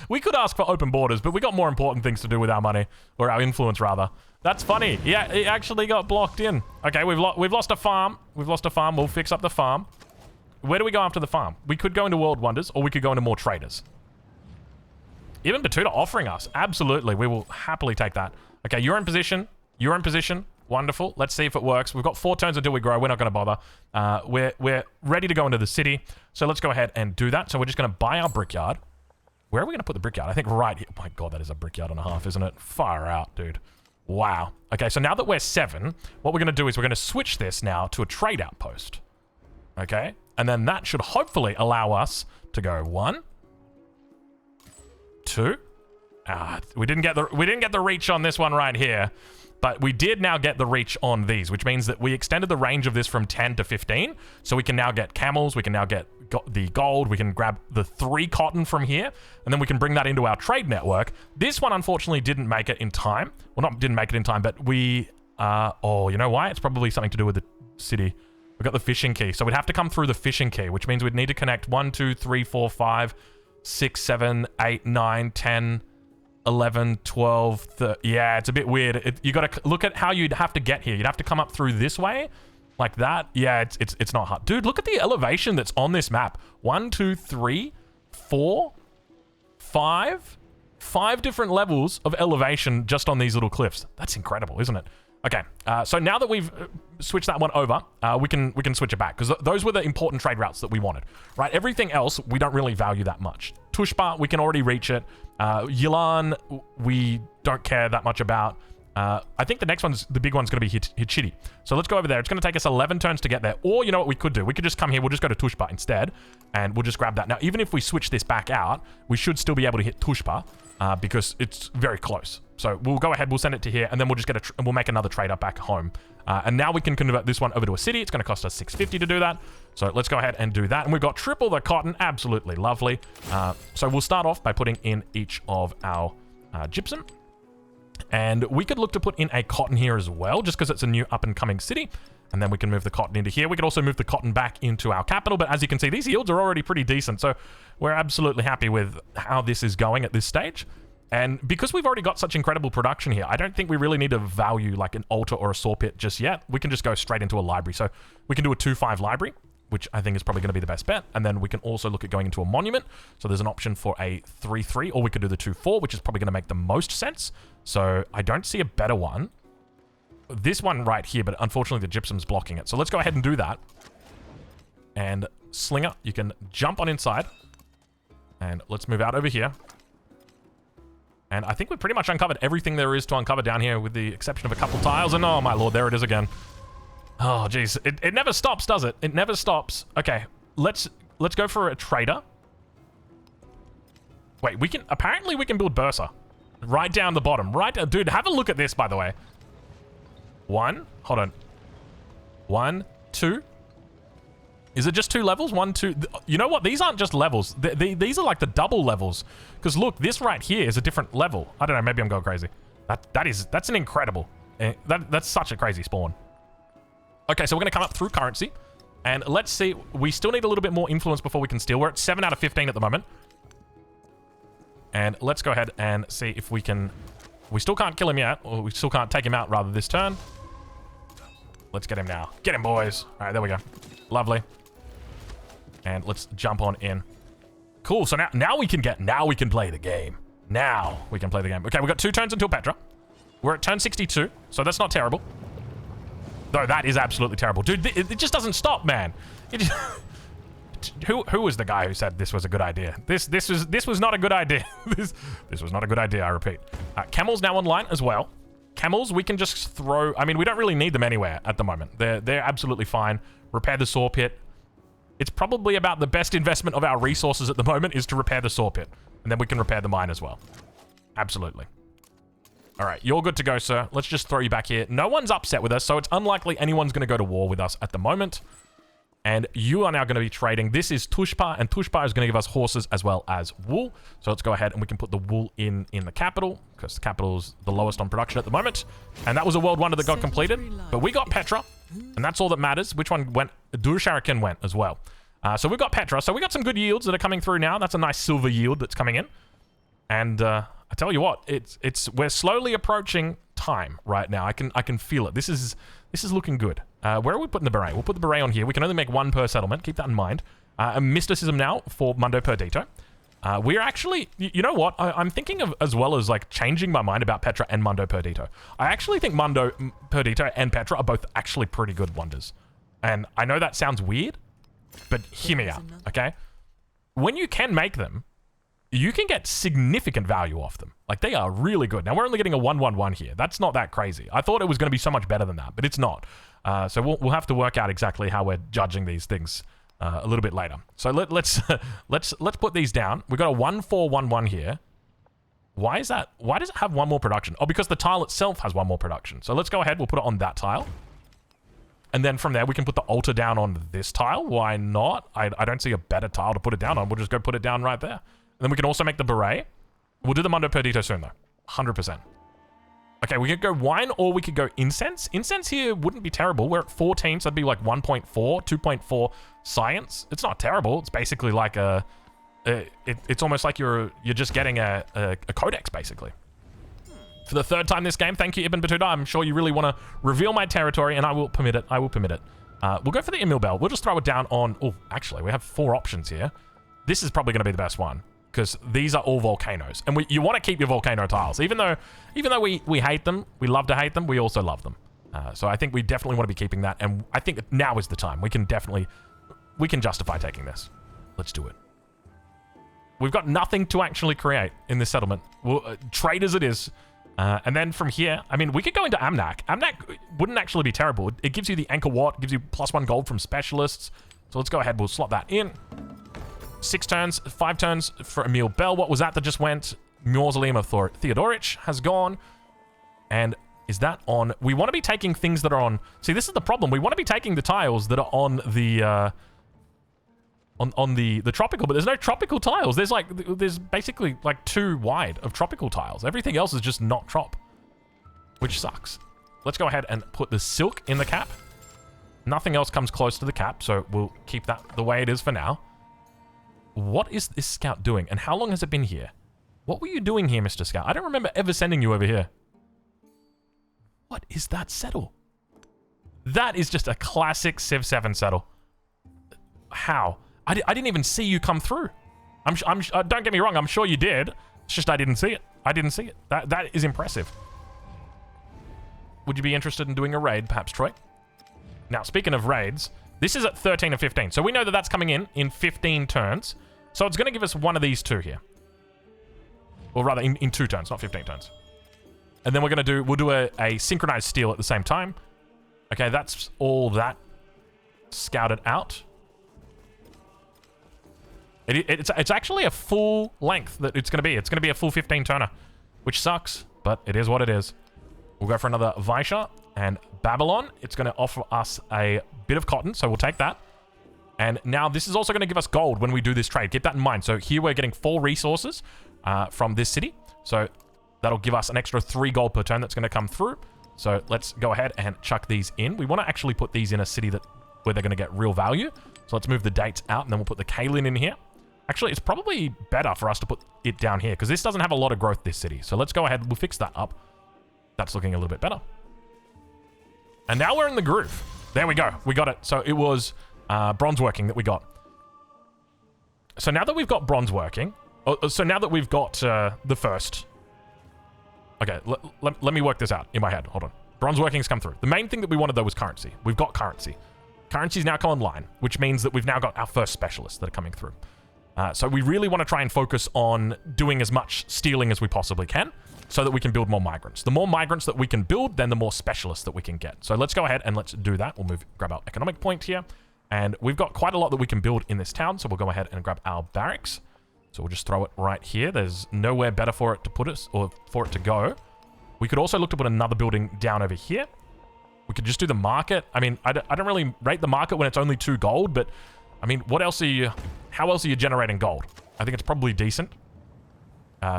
We could ask for open borders, but we got more important things to do with our money. Or our influence, rather. That's funny. Yeah, he actually got blocked in. Okay, we've lost a farm. We've lost a farm. We'll fix up the farm. Where do we go after the farm? We could go into World Wonders, or we could go into more traders. Even Batuta offering us. Absolutely. We will happily take that. Okay, you're in position. You're in position. Wonderful. Let's see if it works. We've got 4 turns until we grow. We're not going to bother. We're ready to go into the city. So let's go ahead and do that. So we're just going to buy our brickyard. Where are we going to put the brickyard? I think right here. Oh my God, that is a brickyard and a half, isn't it? Far out, dude. Wow. Okay, so now that we're 7, what we're going to do is we're going to switch this now to a trade outpost. Okay? And then that should hopefully allow us to go 1, 2. We didn't get the reach on this one right here. But we did now get the reach on these, which means that we extended the range of this from 10 to 15. So we can now get camels, we can now get the gold, we can grab the 3 cotton from here, and then we can bring that into our trade network. This one, unfortunately, didn't make it in time. Well, didn't make it in time, but we... oh, you know why? It's probably something to do with the city. We've got the fishing key. So we'd have to come through the fishing key, which means we'd need to connect 1, 2, 3, 4, 5, 6, 7, 8, 9, 10... 11, 12, 30. Yeah, it's a bit weird. You got to look at how you'd have to get here. You'd have to come up through this way, like that. Yeah, it's not hard. Dude, look at the elevation that's on this map. 1, 2, 3, 4, 5. 5 different levels of elevation just on these little cliffs. That's incredible, isn't it? Okay, so now that we've switched that one over, we can switch it back, because those were the important trade routes that we wanted, right? Everything else, we don't really value that much. Tushpa, we can already reach it. Yilan, we don't care that much about. I think the next one's, the big one's going to be Hichiri. So let's go over there. It's going to take us 11 turns to get there. Or, you know what we could do? We could just come here. We'll just go to Tushpa instead. And we'll just grab that. Now, even if we switch this back out, we should still be able to hit Tushpa. Because it's very close. So we'll go ahead. We'll send it to here. And then we'll just get we'll make another trade up back home. And now we can convert this one over to a city. It's going to cost us 650 to do that. So let's go ahead and do that. And we've got triple the cotton. Absolutely lovely. So we'll start off by putting in each of our gypsum. And we could look to put in a cotton here as well, just because it's a new up-and-coming city. And then we can move the cotton into here. We could also move the cotton back into our capital. But as you can see, these yields are already pretty decent. So we're absolutely happy with how this is going at this stage. And because we've already got such incredible production here, I don't think we really need to value like an altar or a saw pit just yet. We can just go straight into a library. So we can do a 2-5 library, which I think is probably going to be the best bet. And then we can also look at going into a monument. So there's an option for a 3-3, or we could do the 2-4, which is probably going to make the most sense. So I don't see a better one. This one right here, but unfortunately the gypsum's blocking it. So let's go ahead and do that. And Slinger, you can jump on inside. And let's move out over here. And I think we've pretty much uncovered everything there is to uncover down here, with the exception of a couple tiles. And oh my lord, there it is again. Oh geez, it never stops, does it? It never stops. Okay, let's go for a trader. Wait, apparently we can build Bursa. Right down the bottom. Right down. Dude, have a look at this, by the way. Hold on. 1, 2. Is it just 2 levels? 1, 2. You know what? These aren't just levels. These are like the double levels. Because look, this right here is a different level. I don't know. Maybe I'm going crazy. That's an incredible. That's such a crazy spawn. Okay, so we're going to come up through currency. And let's see. We still need a little bit more influence before we can steal. We're at 7 out of 15 at the moment. And let's go ahead and see if we can... We still can't kill him yet. Or we still can't take him out, rather, this turn. Let's get him now. Get him, boys. All right, there we go. Lovely. And let's jump on in. Cool. So now we can play the game. Now we can play the game. Okay, we've got 2 turns until Petra. We're at turn 62, so that's not terrible. Though that is absolutely terrible. Dude, it just doesn't stop, man. Who was the guy who said this was a good idea? This was not a good idea. this was not a good idea, I repeat. Camels now online as well. Camels, we can just throw... I mean, we don't really need them anywhere at the moment. They're absolutely fine. Repair the saw pit. It's probably about the best investment of our resources at the moment is to repair the saw pit. And then we can repair the mine as well. Absolutely. All right, you're good to go, sir. Let's just throw you back here. No one's upset with us, so it's unlikely anyone's going to go to war with us at the moment. And you are now going to be trading. This is Tushpa, and Tushpa is going to give us horses as well as wool. So let's go ahead and we can put the wool in the capital, because the capital's the lowest on production at the moment. And that was a world wonder that got completed. But we got Petra, and that's all that matters. Which one went? Dursharakan went as well. So we've got Petra. So we got some good yields that are coming through now. That's a nice silver yield that's coming in. And I tell you what, we're slowly approaching time right now. I can feel it. This is looking good. Where are we putting the beret? We'll put the beret on here. We can only make 1 per settlement. Keep that in mind. Mysticism now for Mundo Perdito. We're actually, you know what? I'm thinking of, as well as like changing my mind about Petra and Mundo Perdito. I actually think Mundo Perdito and Petra are both actually pretty good wonders. And I know that sounds weird, but hear me out, okay? When you can make them, you can get significant value off them. Like, they are really good. Now, we're only getting a 1-1-1 here. That's not that crazy. I thought it was going to be so much better than that, but it's not. So we'll have to work out exactly how we're judging these things a little bit later. So let's put these down. We've got a 1-4-1-1 here. Why is that? Why does it have 1 more production? Oh, because the tile itself has 1 more production. So let's go ahead. We'll put it on that tile. And then from there, we can put the altar down on this tile. Why not? I don't see a better tile to put it down on. We'll just go put it down right there. And then we can also make the beret. We'll do the Mundo Perdito soon, though. 100%. Okay, we could go wine or we could go incense. Incense here wouldn't be terrible. We're at 14, so that'd be like 1.4, 2.4 science. It's not terrible. It's basically like it's almost like you're just getting a codex, basically. For the 3rd time this game, thank you, Ibn Batuta. I'm sure you really want to reveal my territory, and I will permit it. I will permit it. We'll go for the Emil Bell. We'll just throw it down on... Oh, actually, we have 4 options here. This is probably going to be the best one, because these are all volcanoes. And you want to keep your volcano tiles. Even though we hate them, we love to hate them, we also love them. So I think we definitely want to be keeping that, and I think that now is the time. We can justify taking this. Let's do it. We've got nothing to actually create in this settlement. We'll trade as it is. And then from here, I mean, we could go into Amnak. Amnak wouldn't actually be terrible. It gives you the Anchor Watt, gives you +1 gold from specialists. So let's go ahead. We'll slot that in. 6 turns, 5 turns for Emil Bell. What was that just went? Mausoleum of Theodorich has gone. And is that on? We want to be taking things that are on. See, this is the problem. We want to be taking the tiles that are on the on the tropical, but there's no tropical tiles. There's basically like 2 wide of tropical tiles. Everything else is just not trop, which sucks. Let's go ahead and put the silk in the cap. Nothing else comes close to the cap, so we'll keep that the way it is for now. What is this scout doing, and how long has it been here? What were you doing here, Mr. Scout? I don't remember ever sending you over here. What is that settle? That is just a classic Civ 7 settle. How? I didn't even see you come through. Don't get me wrong, I'm sure you did. It's just I didn't see it. I didn't see it. That is impressive. Would you be interested in doing a raid, perhaps, Troy? Now, speaking of raids, this is at 13 of 15. So we know that that's coming in 15 turns. So it's going to give us one of these 2 here. Or rather, in 2 turns, not 15 turns. And then we'll do a synchronized steal at the same time. Okay, that's all that scouted out. It's actually a full length that it's going to be. It's going to be a full 15 turner, which sucks, but it is what it is. We'll go for another Vaisha and Babylon. It's going to offer us a bit of cotton, so we'll take that. And now this is also going to give us gold when we do this trade. Keep that in mind. So here we're getting 4 resources from this city. So that'll give us an extra 3 gold per turn that's going to come through. So let's go ahead and chuck these in. We want to actually put these in a city where they're going to get real value. So let's move the dates out, and then we'll put the Kalin in here. Actually, it's probably better for us to put it down here, because this doesn't have a lot of growth, this city. So let's go ahead. We'll fix that up. That's looking a little bit better. And now we're in the groove. There we go. We got it. So it was bronze working that we got. So now that we've got bronze working, so now that we've got the first... Okay, let me work this out in my head. Hold on. Bronze working's come through. The main thing that we wanted, though, was currency. We've got currency. Currency's now come online, which means that we've now got our first specialists that are coming through. So we really want to try and focus on doing as much stealing as we possibly can so that we can build more migrants. The more migrants that we can build, then the more specialists that we can get. So let's go ahead and let's do that. We'll grab our economic point here. And we've got quite a lot that we can build in this town. So we'll go ahead and grab our barracks. So we'll just throw it right here. There's nowhere better for it to put us or for it to go. We could also look to put another building down over here. We could just do the market. I mean, I don't really rate the market when it's only 2 gold, but I mean, how else are you generating gold? I think it's probably decent.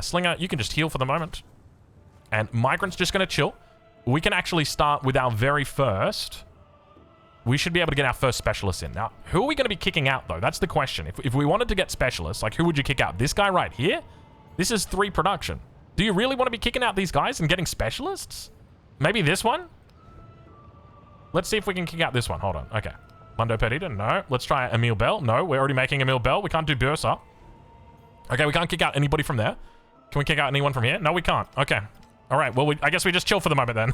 Slinger, you can just heal for the moment. And Migrant's just going to chill. We can actually start with our very first... We should be able to get our first specialist in. Now, who are we going to be kicking out, though? That's the question. If we wanted to get specialists, like, who would you kick out? This guy right here? This is 3 production. Do you really want to be kicking out these guys and getting specialists? Maybe this one? Let's see if we can kick out this one. Hold on. Okay. Mundo Perdita? No. Let's try Emil Bell. No, we're already making Emil Bell. We can't do Bursa. Okay, we can't kick out anybody from there. Can we kick out anyone from here? No, we can't. Okay. All right. Well, I guess we just chill for the moment then.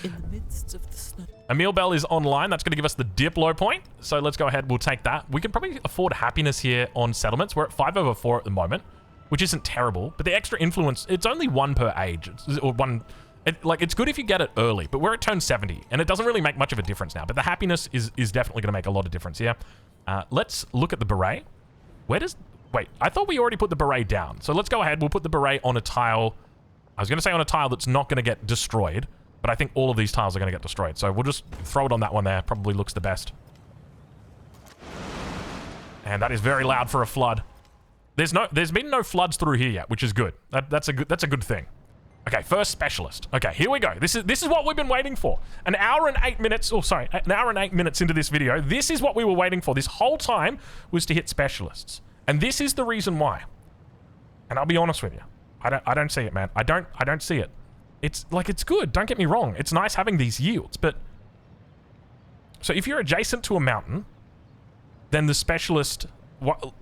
In the midst of the snow. Emil Bell is online. That's going to give us the Diplo point. So let's go ahead. We'll take that. We can probably afford happiness here on settlements. We're at 5/4 at the moment, which isn't terrible. But the extra influence, it's only 1 per age. Or 1... it's good if you get it early, but we're at turn 70, and it doesn't really make much of a difference now. But the happiness is definitely going to make a lot of difference here. Let's look at the beret. Where does... Wait, I thought we already put the beret down. So let's go ahead. We'll put the beret on a tile. I was going to say on a tile that's not going to get destroyed, but I think all of these tiles are going to get destroyed. So we'll just throw it on that one there. Probably looks the best. And that is very loud for a flood. There's been no floods through here yet, which is good. That's a good thing. Okay, first specialist. Okay, here we go. This is what we've been waiting for. An hour and 8 minutes. Oh, sorry, an hour and 8 minutes into this video. This is what we were waiting for. This whole time was to hit specialists, and this is the reason why. And I'll be honest with you, I don't see it, man. I don't see it. It's good. Don't get me wrong. It's nice having these yields, but so if you're adjacent to a mountain, then the specialist. What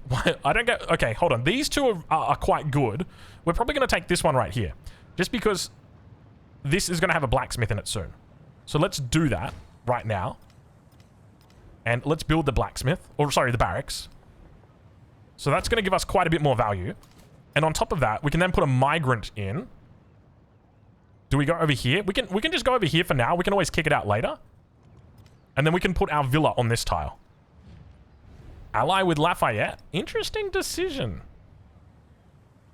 I don't get. Okay, hold on. These 2 are quite good. We're probably going to take this one right here. Just because this is going to have a blacksmith in it soon. So let's do that right now. And let's build the blacksmith. Or, sorry, the barracks. So that's going to give us quite a bit more value. And on top of that, we can then put a migrant in. Do we go over here? We can just go over here for now. We can always kick it out later. And then we can put our villa on this tile. Ally with Lafayette? Interesting decision.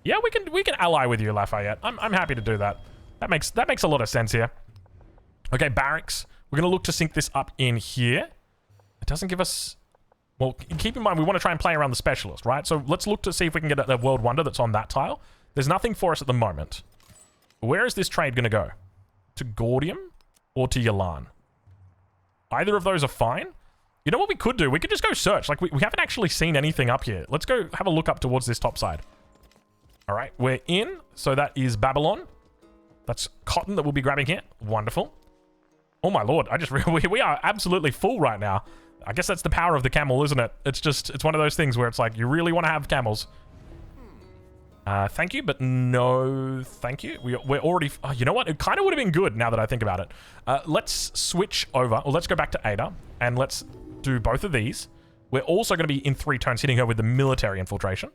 Yeah, we can ally with you, Lafayette. I'm happy to do that. That makes a lot of sense here. Okay, barracks. We're going to look to sync this up in here. It doesn't give us... Well, keep in mind, we want to try and play around the specialist, right? So let's look to see if we can get the World Wonder that's on that tile. There's nothing for us at the moment. Where is this trade going to go? To Gordium or to Yalan? Either of those are fine. You know what we could do? We could just go search. Like, we haven't actually seen anything up here. Let's go have a look up towards this top side. All right, we're in. So that is Babylon. That's cotton that we'll be grabbing here. Wonderful. Oh my lord, we are absolutely full right now. I guess that's the power of the camel, isn't it? It's one of those things where it's like, you really want to have camels. Thank you, but no thank you. We're already... Oh, you know what? It kind of would have been good now that I think about it. Let's switch over. Or let's go back to Ada, and let's do both of these. We're also going to be in 3 turns hitting her with the military infiltration.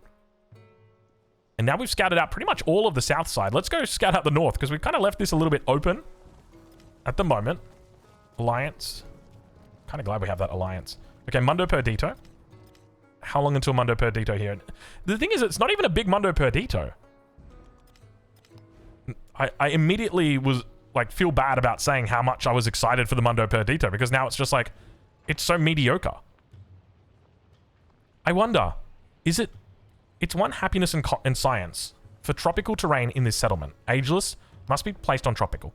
And now we've scouted out pretty much all of the south side. Let's go scout out the north, because we've kind of left this a little bit open at the moment. Alliance. Kind of glad we have that alliance. Okay, Mundo Perdito. How long until Mundo Perdito here? The thing is, it's not even a big Mundo Perdito. I immediately was, like, feel bad about saying how much I was excited for the Mundo Perdito, because now it's just like, it's so mediocre. I wonder, is it... It's 1 happiness and science for tropical terrain in this settlement. Ageless must be placed on tropical.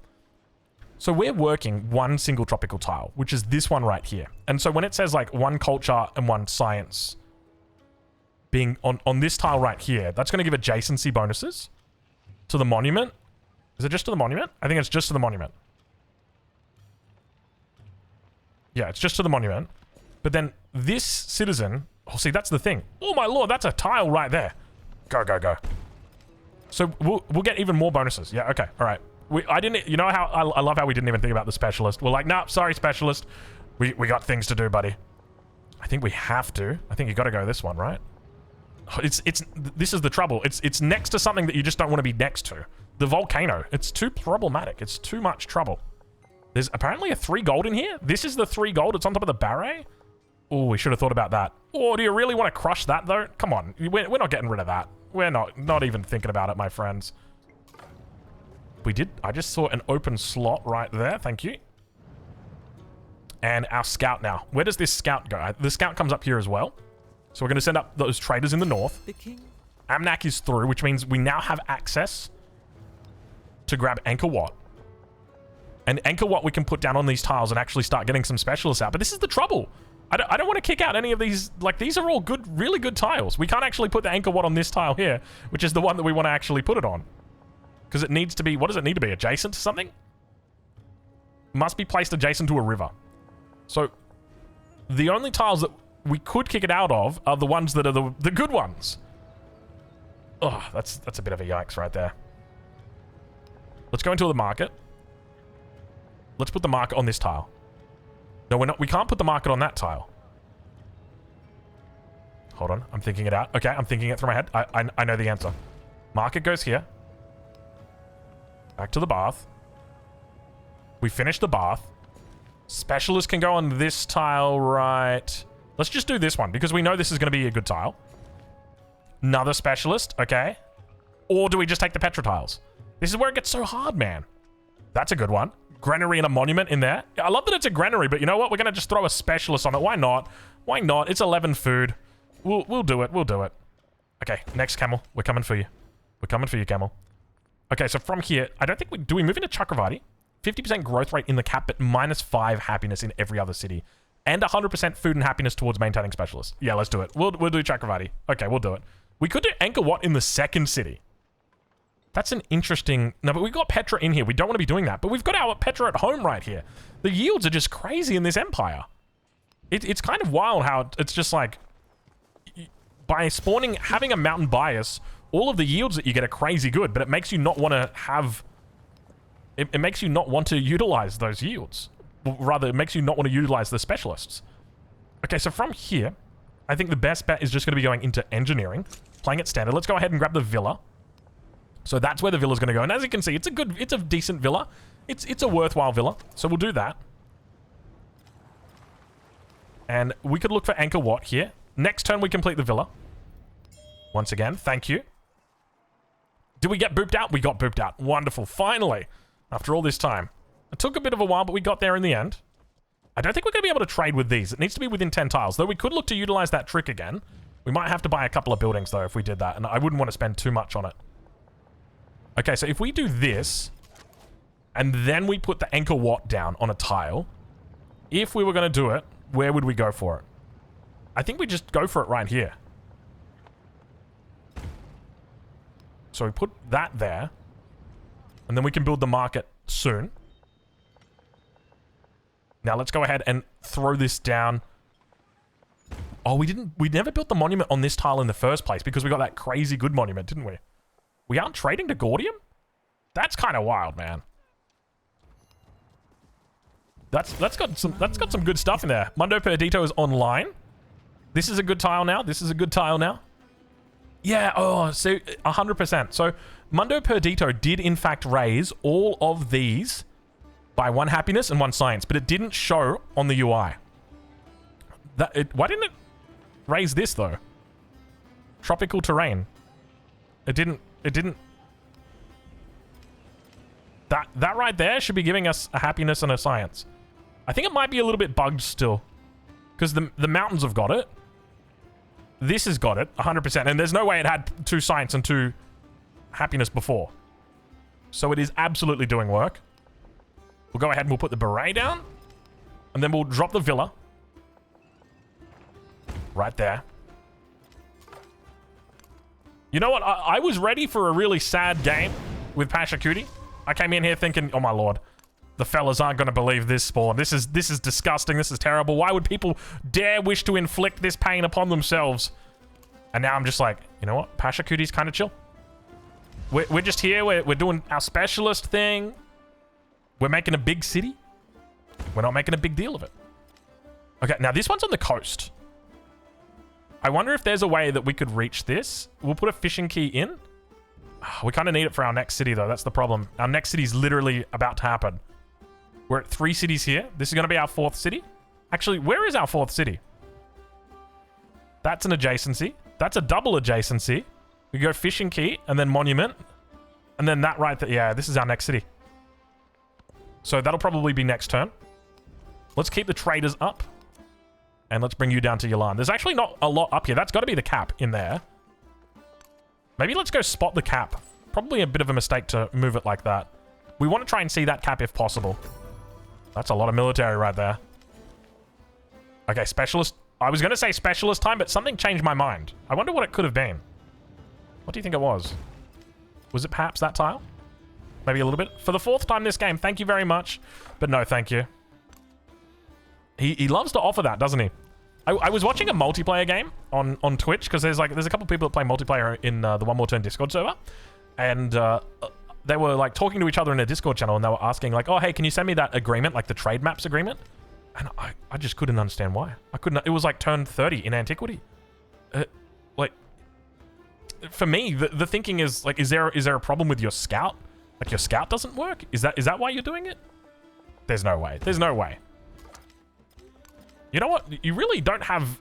So we're working 1 single tropical tile, which is this one right here. And so when it says like 1 culture and 1 science being on this tile right here, that's going to give adjacency bonuses to the monument. Is it just to the monument? I think it's just to the monument. Yeah, it's just to the monument. But then this citizen... Oh, see, that's the thing. Oh my lord, that's a tile right there. Go, go, go. So we'll get even more bonuses. Yeah, okay, all right. I didn't... You know how... I love how we didn't even think about the specialist. We're like, nah, sorry, specialist. We got things to do, buddy. I think we have to. I think you got to go this one, right? This is the trouble. It's next to something that you just don't want to be next to. The volcano. It's too problematic. It's too much trouble. There's apparently a 3 gold in here. This is the 3 gold. It's on top of the barret. Oh, we should have thought about that. Oh, do you really want to crush that, though? Come on. We're not getting rid of that. We're not even thinking about it, my friends. We did. I just saw an open slot right there. Thank you. And our scout now. Where does this scout go? The scout comes up here as well. So we're going to send up those traders in the north. The king. Amnak is through, which means we now have access to grab Angkor Wat. And Angkor Wat we can put down on these tiles and actually start getting some specialists out. But this is the trouble. I don't want to kick out any of these. Like, these are all good, really good tiles. We can't actually put the Angkor Wat on this tile here, which is the one that we want to actually put it on. Because it needs to be... What does it need to be? Adjacent to something? Must be placed adjacent to a river. So, the only tiles that we could kick it out of are the ones that are the good ones. Oh, that's a bit of a yikes right there. Let's go into the market. Let's put the market on this tile. No, we can't put the market on that tile. Hold on, I'm thinking it out. Okay, I'm thinking it through my head. I know the answer. Market goes here. Back to the bath. We finish the bath. Specialist can go on this tile right... Let's just do this one, because we know this is going to be a good tile. Another specialist, okay. Or do we just take the Petra tiles? This is where it gets so hard, man. That's a good one. Granary and a monument in there. I love that it's a granary, but you know what? We're going to just throw a specialist on it. Why not? Why not? It's 11 food. We'll do it. We'll do it. Okay, next camel. We're coming for you. We're coming for you, camel. Okay, so from here, I don't think we... Do we move into Chakravarti? 50% growth rate in the cap, but -5 happiness in every other city. And 100% food and happiness towards maintaining specialists. Yeah, let's do it. We'll do Chakravarti. Okay, we'll do it. We could do Angkor Wat in the second city. That's an interesting... No, but we've got Petra in here. We don't want to be doing that. But we've got our Petra at home right here. The yields are just crazy in this empire. It's kind of wild how it's just like... By spawning, having a mountain bias, all of the yields that you get are crazy good, but it makes you not want to have... It makes you not want to utilize those yields. Rather, it makes you not want to utilize the specialists. Okay, so from here, I think the best bet is just going to be going into engineering, playing it standard. Let's go ahead and grab the villa. So that's where the villa's going to go. And as you can see, it's a decent villa. It's a worthwhile villa. So we'll do that. And we could look for Angkor Wat here. Next turn, we complete the villa. Once again, thank you. Did we get booped out? We got booped out. Wonderful. Finally, after all this time. It took a bit of a while, but we got there in the end. I don't think we're going to be able to trade with these. It needs to be within 10 tiles. Though we could look to utilize that trick again. We might have to buy a couple of buildings, though, if we did that. And I wouldn't want to spend too much on it. Okay, so if we do this, and then we put the Angkor Wat down on a tile, if we were going to do it, where would we go for it? I think we just go for it right here. So we put that there, and then we can build the market soon. Now let's go ahead and throw this down. Oh, we never built the monument on this tile in the first place because we got that crazy good monument, didn't we? We aren't trading to Gordium? That's kind of wild, man. That's got some good stuff in there. Mundo Perdido is online. This is a good tile now. This is a good tile now. Yeah, oh, so 100%. So Mundo Perdido did in fact raise all of these by 1 happiness and 1 science, but it didn't show on the UI. Why didn't it raise this though? Tropical terrain. It didn't. That right there should be giving us a happiness and a science. I think it might be a little bit bugged still. Because the mountains have got it. This has got it, 100%. And there's no way it had 2 science and 2 happiness before. So it is absolutely doing work. We'll go ahead and we'll put the beret down. And then we'll drop the villa. Right there. You know what? I was ready for a really sad game with Pachacuti. I came in here thinking, oh my lord. The fellas aren't going to believe this spawn. This is disgusting. This is terrible. Why would people dare wish to inflict this pain upon themselves? And now I'm just like, you know what? Pachacuti's kind of chill. We're just here. We're doing our specialist thing. We're making a big city. We're not making a big deal of it. Okay, now this one's on the coast. I wonder if there's a way that we could reach this. We'll put a fishing key in. We kind of need it for our next city, though. That's the problem. Our next city is literally about to happen. We're at 3 cities here. This is going to be our 4th city. Actually, where is our 4th city? That's an adjacency. That's a double adjacency. We go fishing key and then monument. And then that right there. Yeah, this is our next city. So that'll probably be next turn. Let's keep the traders up. And let's bring you down to Yilan. There's actually not a lot up here. That's got to be the cap in there. Maybe let's go spot the cap. Probably a bit of a mistake to move it like that. We want to try and see that cap if possible. That's a lot of military right there. Okay, specialist. I was going to say specialist time, but something changed my mind. I wonder what it could have been. What do you think it was? Was it perhaps that tile? Maybe a little bit. For the 4th time this game, thank you very much. But no, thank you. He loves to offer that, doesn't he? I was watching a multiplayer game on Twitch because there's a couple of people that play multiplayer in the One More Turn Discord server. And they were like talking to each other in a Discord channel and they were asking like, oh, hey, can you send me that agreement, like the trade maps agreement? And I just couldn't understand why. I couldn't. It was like turn 30 in Antiquity. Like, for me, the thinking is like, is there a problem with your scout? Like your scout doesn't work? Is that why you're doing it? There's no way. There's no way. You know what? You really don't have...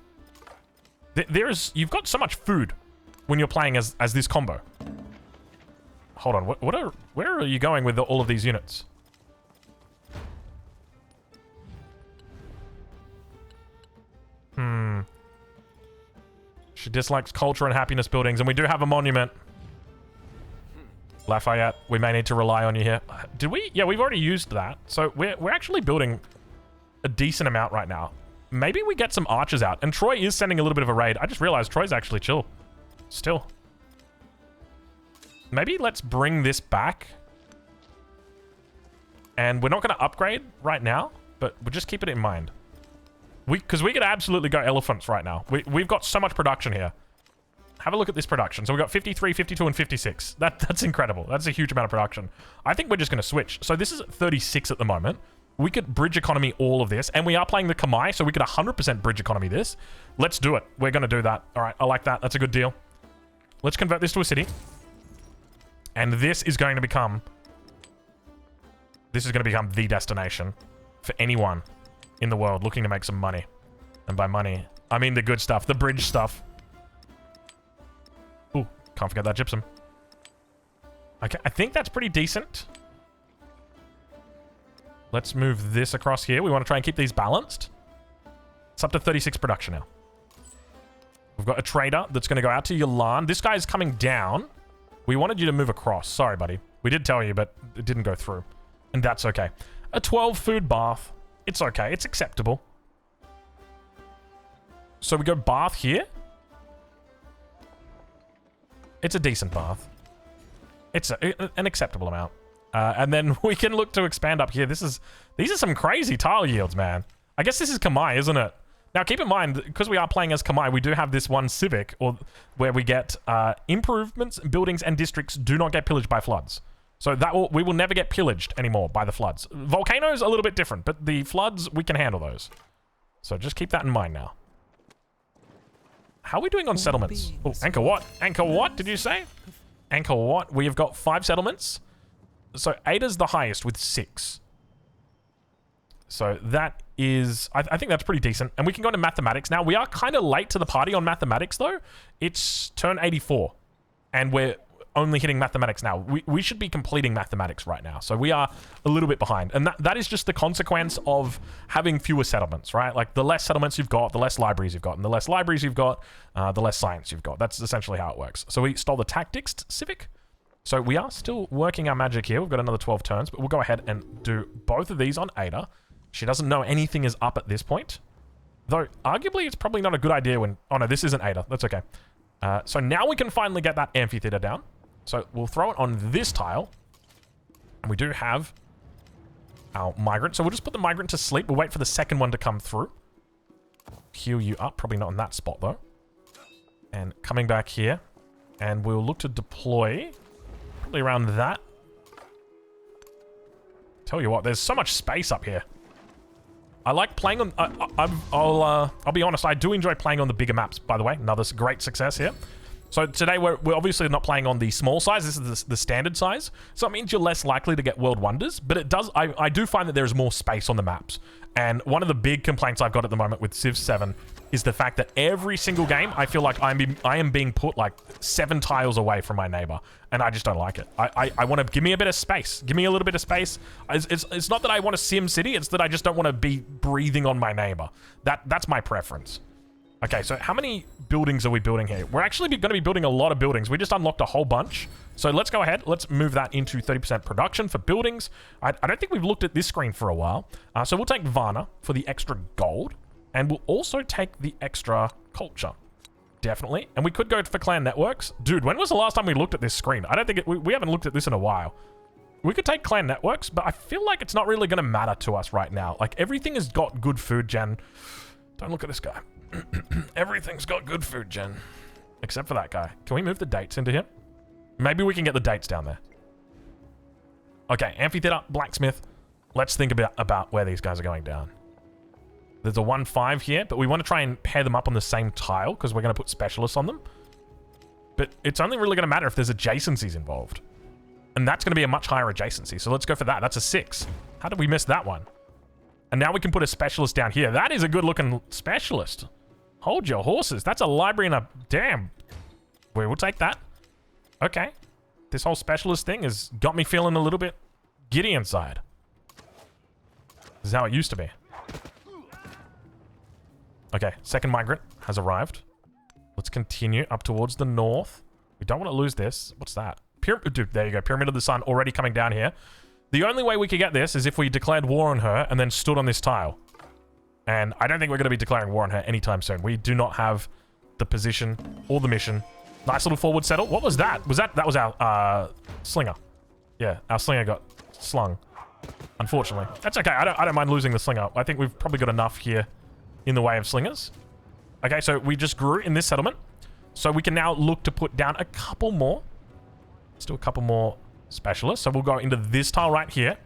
You've got so much food when you're playing as this combo. Hold on. Where are you going with all of these units? She dislikes culture and happiness buildings, and we do have a monument. Lafayette, we may need to rely on you here. Did we? Yeah, we've already used that. So we're actually building a decent amount right now. Maybe we get some archers out. And Troy is sending a little bit of a raid. I just realized Troy's actually chill. Still. Maybe let's bring this back. And we're not going to upgrade right now, but we'll just keep it in mind. Because we could absolutely go elephants right now. We've got so much production here. Have a look at this production. So we've got 53, 52, and 56. That's incredible. That's a huge amount of production. I think we're just going to switch. So this is at 36 at the moment. we could bridge economy all of this. And we are playing the Kamai, so we could 100% bridge economy this. Let's do it. We're going to do that. All right, I like that. That's a good deal. Let's convert this to a city. And this is going to become... This is going to become the destination for anyone in the world looking to make some money. And by money, I mean the good stuff, the bridge stuff. Ooh, can't forget that gypsum. Okay, I think that's pretty decent. Let's move this across here. We want to try and keep these balanced. It's up to 36 production now. We've got a trader that's going to go out to Yalan. This guy is coming down. We wanted you to move across. Sorry, buddy. We did tell you, but it didn't go through. And that's okay. A 12 food bath. It's okay. It's acceptable. So we go bath here. It's a decent bath. It's an acceptable amount. And then we can look to expand up here. These are some crazy tile yields, man. I guess this is Kamai, isn't it? Now, keep in mind, because we are playing as Kamai, we do have this one civic, or where we get improvements, buildings, and districts do not get pillaged by floods. So we will never get pillaged anymore by the floods. Volcanoes a little bit different, but the floods, we can handle those. So just keep that in mind now. How are we doing on settlements? Oh, Anchor what? Anchor what did you say? Anchor what? We have got 5 settlements. So Ada's the highest with 6. So that is... I think that's pretty decent. And we can go into mathematics now. We are kind of late to the party on mathematics, though. It's turn 84. And we're only hitting mathematics now. We should be completing mathematics right now. So we are a little bit behind. And that is just the consequence of having fewer settlements, right? Like, the less settlements you've got, the less libraries you've got. And the less libraries you've got, the less science you've got. That's essentially how it works. So we stole the tactics civic. So we are still working our magic here. We've got another 12 turns, but we'll go ahead and do both of these on Ada. She doesn't know anything is up at this point. Though, arguably, it's probably not a good idea when... Oh, no, this isn't Ada. That's okay. So now we can finally get that amphitheater down. So we'll throw it on this tile. And we do have our migrant. So we'll just put the migrant to sleep. We'll wait for the second one to come through. Heal you up. Probably not in that spot, though. And coming back here. And we'll look to deploy... Probably around that. Tell you what, there's so much space up here. I like playing on... I'll be honest, I do enjoy playing on the bigger maps, by the way. Another great success here. So today, we're obviously not playing on the small size. This is the standard size. So it means you're less likely to get world wonders. But it does... I do find that there's more space on the maps. And one of the big complaints I've got at the moment with Civ 7 is the fact that every single game, I feel like I am being put like 7 tiles away from my neighbor. And I just don't like it. I want to... Give me a bit of space. Give me a little bit of space. It's not that I want a Sim City. It's that I just don't want to be breathing on my neighbor. That's my preference. Okay, so how many buildings are we building here? We're actually going to be building a lot of buildings. We just unlocked a whole bunch. So let's go ahead. Let's move that into 30% production for buildings. I don't think we've looked at this screen for a while. So we'll take Varna for the extra gold. And we'll also take the extra culture. Definitely. And we could go for clan networks. Dude, when was the last time we looked at this screen? I don't think... we haven't looked at this in a while. We could take clan networks, but I feel like it's not really going to matter to us right now. Like, everything has got good food gen. Don't look at this guy. Everything's got good food gen. Except for that guy. Can we move the dates into here? Maybe we can get the dates down there. Okay, amphitheater, blacksmith. Let's think about where these guys are going down. There's a 1-5 here, but we want to try and pair them up on the same tile because we're going to put specialists on them. But it's only really going to matter if there's adjacencies involved. And that's going to be a much higher adjacency. So let's go for that. That's a 6. How did we miss that one? And now we can put a specialist down here. That is a good looking specialist. Hold your horses. That's a library and a... Damn. We will take that. Okay. This whole specialist thing has got me feeling a little bit giddy inside. This is how it used to be. Okay, second migrant has arrived. Let's continue up towards the north. We don't want to lose this. What's that? Dude, there you go. Pyramid of the Sun already coming down here. The only way we could get this is if we declared war on her and then stood on this tile. And I don't think we're going to be declaring war on her anytime soon. We do not have the position or the mission. Nice little forward settle. What was that? That was our slinger. Yeah, our slinger got slung. Unfortunately. That's okay. I don't mind losing the slinger. I think we've probably got enough here in the way of slingers. Okay, so we just grew in this settlement. So we can now look to put down a couple more. Let's do a couple more specialists. So we'll go into this tile right here.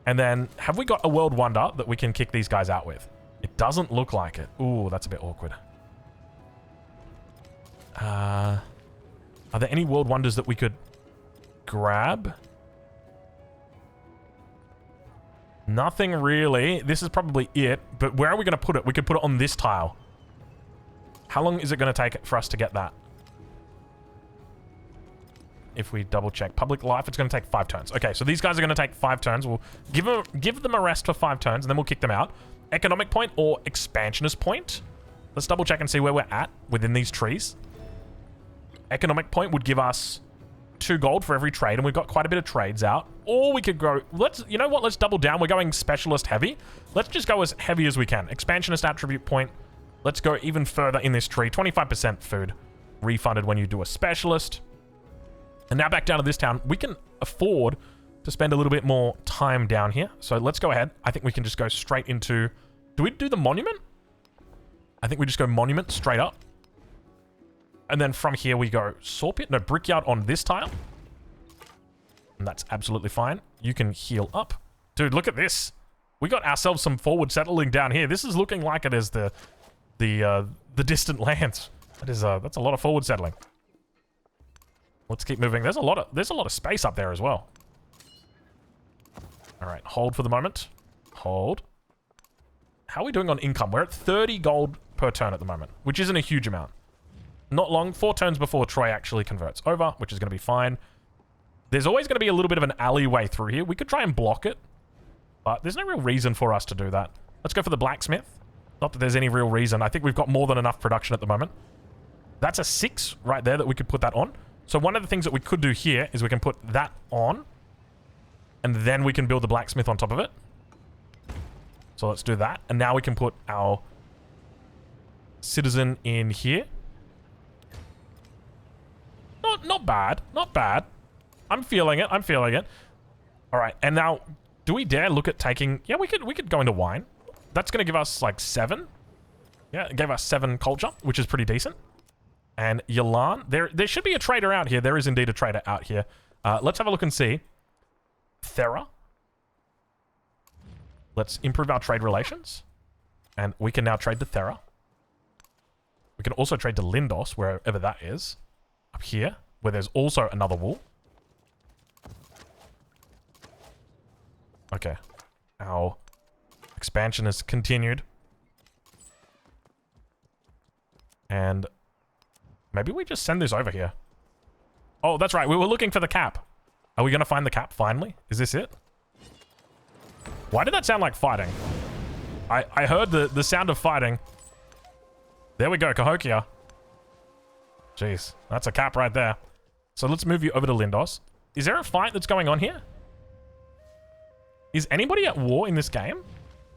And then, have we got a world wonder that we can kick these guys out with? It doesn't look like it. Ooh, that's a bit awkward. Are there any world wonders that we could grab? Nothing really. This is probably it. But where are we going to put it? We could put it on this tile. How long is it going to take for us to get that? If we double check public life, it's going to take 5 turns. Okay, so these guys are going to take 5 turns. We'll give them a rest for 5 turns, and then we'll kick them out. Economic point or expansionist point? Let's double check and see where we're at within these trees. Economic point would give us 2 gold for every trade, and we've got quite a bit of trades out. Or we could go, you know what, let's double down. We're going specialist heavy. Let's just go as heavy as we can. Expansionist attribute point. Let's go even further in this tree. 25% food refunded when you do a specialist. And now back down to this town. We can afford to spend a little bit more time down here. So let's go ahead. I think we can just go straight into... Do we do the monument? I think we just go monument straight up. And then from here we go saw pit. No, brickyard on this tile. And that's absolutely fine. You can heal up. Dude, look at this. We got ourselves some forward settling down here. This is looking like it is the distant lands. That's a lot of forward settling. Let's keep moving. There's a lot of space up there as well. All right, hold for the moment. Hold. How are we doing on income? We're at 30 gold per turn at the moment, which isn't a huge amount. Not long, 4 turns before Troy actually converts over, which is going to be fine. There's always going to be a little bit of an alleyway through here. We could try and block it, but there's no real reason for us to do that. Let's go for the blacksmith. Not that there's any real reason. I think we've got more than enough production at the moment. That's a 6 right there that we could put that on. So one of the things that we could do here is we can put that on, and then we can build the blacksmith on top of it. So let's do that. And now we can put our citizen in here. Not bad. Not bad. I'm feeling it. I'm feeling it. All right. And now, do we dare look at taking... Yeah, we could go into wine. That's going to give us, like, 7. Yeah, it gave us 7 culture, which is pretty decent. And Yalan, there should be a trader out here. There is indeed a trader out here. Let's have a look and see. Thera. Let's improve our trade relations. And we can now trade to Thera. We can also trade to Lindos, wherever that is. Up here, where there's also another wool. Okay. Our expansion has continued. And maybe we just send this over here. Oh, that's right. We were looking for the cap. Are we going to find the cap finally? Is this it? Why did that sound like fighting? I heard the sound of fighting. There we go, Cahokia. Jeez, that's a cap right there. So let's move you over to Lindos. Is there a fight that's going on here? Is anybody at war in this game?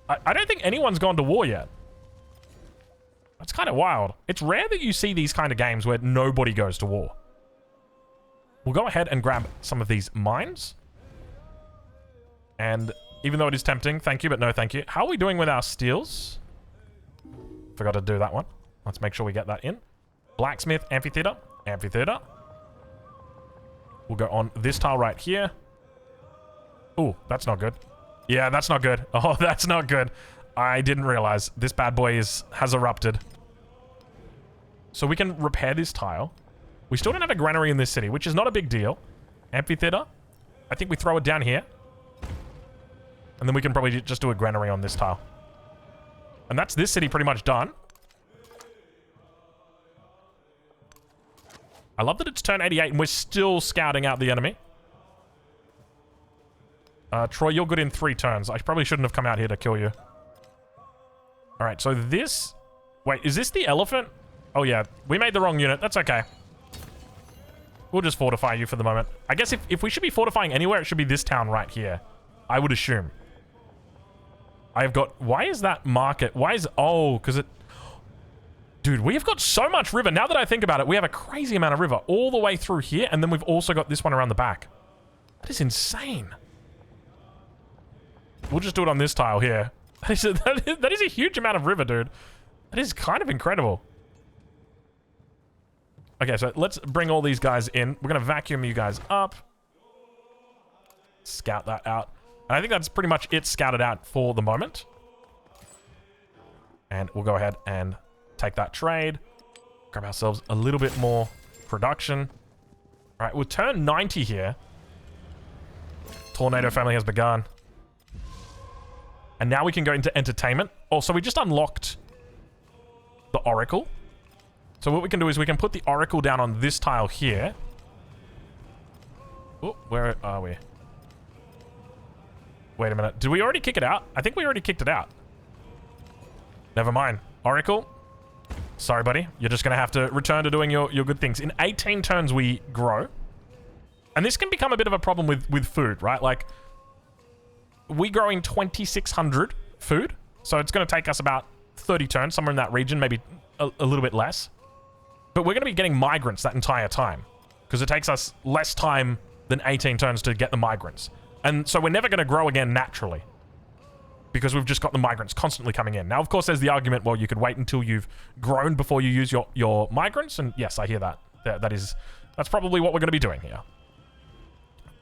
I don't think anyone's gone to war yet. That's kind of wild. It's rare that you see these kind of games where nobody goes to war. We'll go ahead and grab some of these mines. And even though it is tempting, thank you, but no thank you. How are we doing with our steels? Forgot to do that one. Let's make sure we get that in. Blacksmith, amphitheater, amphitheater. We'll go on this tile right here. Oh, that's not good. Yeah, that's not good. Oh, that's not good. I didn't realize this bad boy has erupted. So we can repair this tile. We still don't have a granary in this city, which is not a big deal. Amphitheater. I think we throw it down here. And then we can probably just do a granary on this tile. And that's this city pretty much done. I love that it's turn 88 and we're still scouting out the enemy. Troy, you're good in 3 turns. I probably shouldn't have come out here to kill you. Alright, so this... Wait, is this the elephant? Oh yeah, we made the wrong unit. That's okay. We'll just fortify you for the moment. I guess if we should be fortifying anywhere, it should be this town right here. I would assume. I've got... Why is that market? Why is... Oh, because it... Dude, we have got so much river. Now that I think about it, we have a crazy amount of river all the way through here, and then we've also got this one around the back. That is insane. We'll just do it on this tile here. That is a huge amount of river, dude. That is kind of incredible. Okay, so let's bring all these guys in. We're going to vacuum you guys up. Scout that out. And I think that's pretty much it scouted out for the moment. And we'll go ahead and take that trade. Grab ourselves a little bit more production. All right, we'll turn 90 here. Tornado family has begun. And now we can go into entertainment. Also, we just unlocked the Oracle. So what we can do is we can put the Oracle down on this tile here. Oh, where are we? Wait a minute. Did we already kick it out? I think we already kicked it out. Never mind. Oracle. Sorry, buddy. You're just going to have to return to doing your good things. In 18 turns, we grow. And this can become a bit of a problem with food, right? Like, we growing 2,600 food. So it's going to take us about 30 turns, somewhere in that region, maybe a little bit less. But we're going to be getting migrants that entire time. Because it takes us less time than 18 turns to get the migrants. And so we're never going to grow again naturally. Because we've just got the migrants constantly coming in. Now, of course, there's the argument, well, you could wait until you've grown before you use your migrants. And yes, I hear that. That's probably what we're going to be doing here.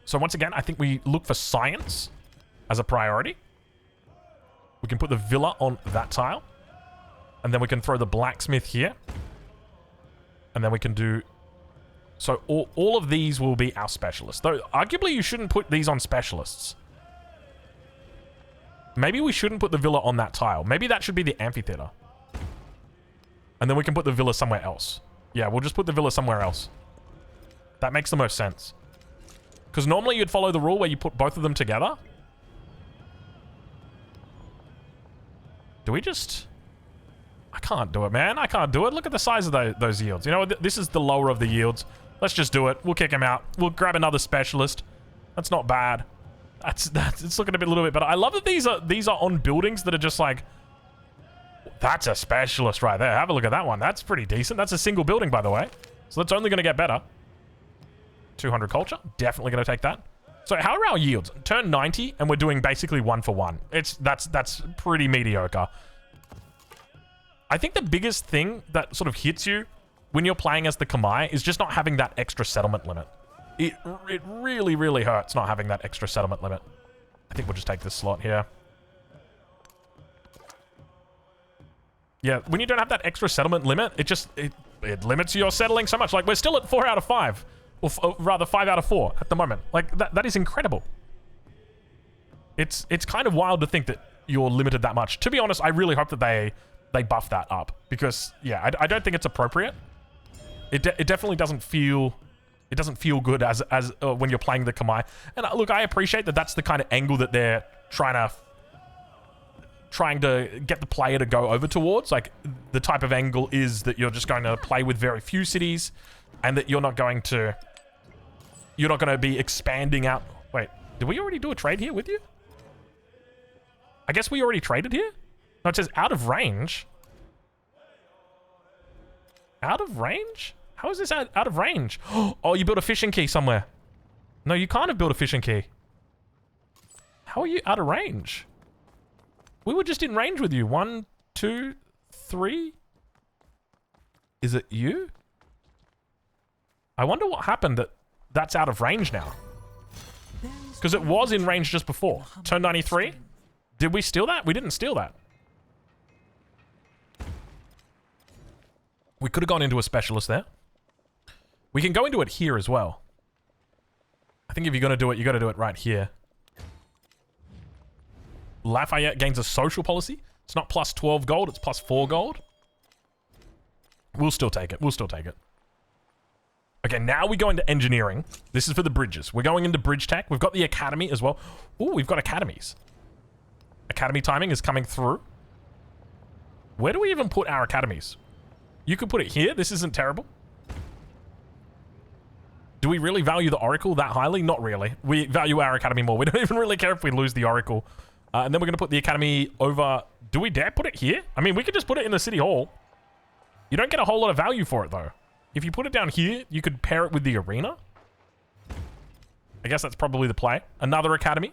So once again, I think we look for science as a priority. We can put the villa on that tile. And then we can throw the blacksmith here. And then we can do... So all of these will be our specialists. Though, arguably, you shouldn't put these on specialists. Maybe we shouldn't put the villa on that tile. Maybe that should be the amphitheater. And then we can put the villa somewhere else. Yeah, we'll just put the villa somewhere else. That makes the most sense. Because normally you'd follow the rule where you put both of them together. Do we just... I can't do it, man. I can't do it. Look at the size of those yields. You know, this is the lower of the yields. Let's just do it. We'll kick him out. We'll grab another specialist. That's not bad. It's looking a little bit better. I love that these are on buildings that are just like... That's a specialist right there. Have a look at that one. That's pretty decent. That's a single building, by the way. So that's only going to get better. 200 culture. Definitely going to take that. So how are our yields? Turn 90 and we're doing basically 1 for 1. That's pretty mediocre. I think the biggest thing that sort of hits you when you're playing as the Khmer is just not having that extra settlement limit. It really, really hurts not having that extra settlement limit. I think we'll just take this slot here. Yeah, when you don't have that extra settlement limit, it limits your settling so much. Like, we're still at 4 out of 5. Or rather, 5 out of 4 at the moment. Like, that is incredible. It's kind of wild to think that you're limited that much. To be honest, I really hope that they buff that up. Because, yeah, I don't think it's appropriate. It definitely doesn't feel... It doesn't feel good as when you're playing the Khmer. And look, I appreciate that that's the kind of angle that they're trying to get the player to go over towards. Like, the type of angle is that you're just going to play with very few cities and that you're not going to be expanding out. Wait, did we already do a trade here with you? I guess we already traded here? No, it says out of range. Out of range? How is this out of range? Oh, you built a fishing key somewhere. No, you can't have built a fishing key. How are you out of range? We were just in range with you. 1, 2, 3. Is it you? I wonder what happened that's out of range now. Because it was in range just before. Turn 93. Did we steal that? We didn't steal that. We could have gone into a specialist there. We can go into it here as well. I think if you're going to do it, you got to do it right here. Lafayette gains a social policy. It's not plus 12 gold, it's plus 4 gold. We'll still take it. We'll still take it. Okay, now we go into engineering. This is for the bridges. We're going into bridge tech. We've got the academy as well. Ooh, we've got academies. Academy timing is coming through. Where do we even put our academies? You could put it here. This isn't terrible. Do we really value the Oracle that highly? Not really. We value our Academy more. We don't even really care if we lose the Oracle. And then we're going to put the Academy over... Do we dare put it here? I mean, we could just put it in the City Hall. You don't get a whole lot of value for it, though. If you put it down here, you could pair it with the Arena. I guess that's probably the play. Another Academy.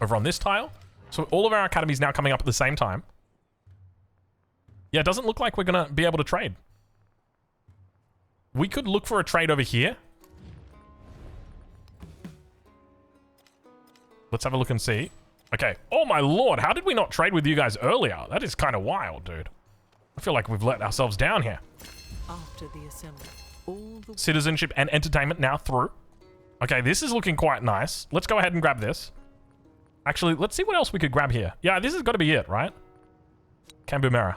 Over on this tile. So all of our Academies now coming up at the same time. Yeah, it doesn't look like we're going to be able to trade. We could look for a trade over here. Let's have a look and see. Okay. Oh my lord, how did we not trade with you guys earlier? That is kind of wild, dude. I feel like we've let ourselves down here. After the assembly, all the Citizenship and entertainment now through. Okay, this is looking quite nice. Let's go ahead and grab this. Actually, let's see what else we could grab here. Yeah, this has got to be it, right? Cambumera.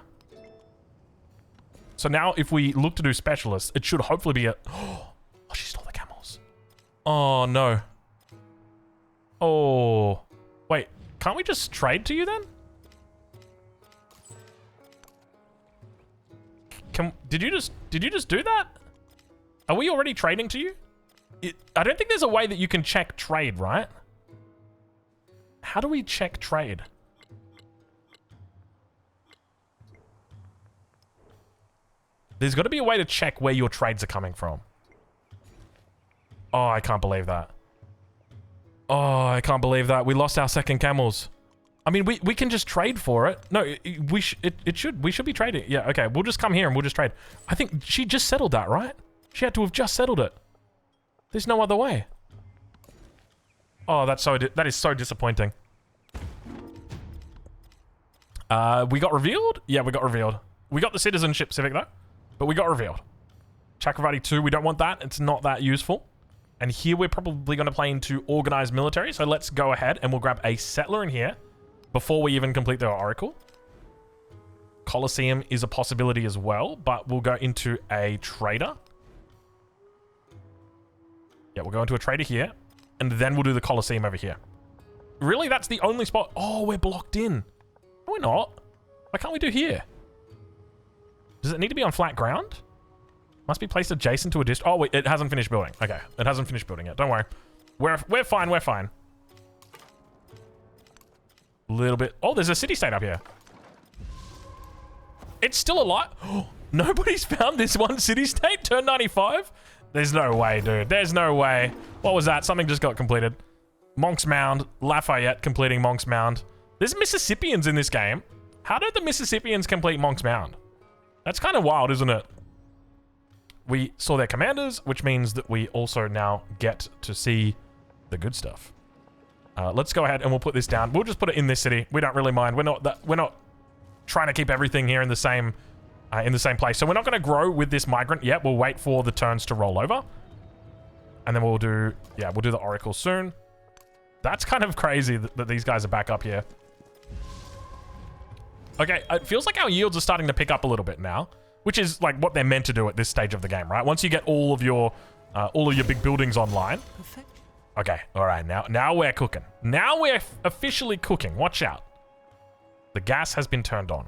So now if we look to do specialists, it should hopefully be a... Oh, she stole the camels. Oh, no. Oh. Wait, can't we just trade to you then? Did you just do that? Are we already trading to you? I don't think there's a way that you can check trade, right? How do we check trade? There's got to be a way to check where your trades are coming from. Oh, I can't believe that. Oh, I can't believe that. We lost our second camels. I mean, we can just trade for it. No, we should be trading. Yeah, okay. We'll just come here and we'll just trade. I think she just settled that, right? She had to have just settled it. There's no other way. Oh, that is so disappointing. We got revealed? Yeah, we got revealed. We got the citizenship civic though, but we got revealed. Chakravarti 2, we don't want that. It's not that useful. And here we're probably going to play into organized military. So let's go ahead and we'll grab a settler in here before we even complete the oracle. Colosseum is a possibility as well, but we'll go into a trader. Yeah, we'll go into a trader here, and then we'll do the Colosseum over here. Really? That's the only spot? Oh, we're blocked in. No, we're not. Why can't we do here? Does it need to be on flat ground? Must be placed adjacent to a district. Oh, wait, it hasn't finished building. Okay, it hasn't finished building yet. Don't worry. We're fine, we're fine. A little bit. Oh, there's a city-state up here. It's still alive. Oh, nobody's found this one city-state. Turn 95? There's no way, dude. There's no way. What was that? Something just got completed. Monk's Mound. Lafayette completing Monk's Mound. There's Mississippians in this game. How did the Mississippians complete Monk's Mound? That's kind of wild, isn't it? We saw their commanders, which means that we also now get to see the good stuff. Let's go ahead and we'll put this down. We'll just put it in this city. We don't really mind. We're not trying to keep everything here in the same place. So we're not going to grow with this migrant yet. We'll wait for the turns to roll over, and then we'll do the oracle soon. That's kind of crazy that these guys are back up here. Okay, it feels like our yields are starting to pick up a little bit now, which is like what they're meant to do at this stage of the game, right? Once you get all of your big buildings online. perfect. Okay, all right, now we're cooking. Now we're officially cooking. Watch out. The gas has been turned on.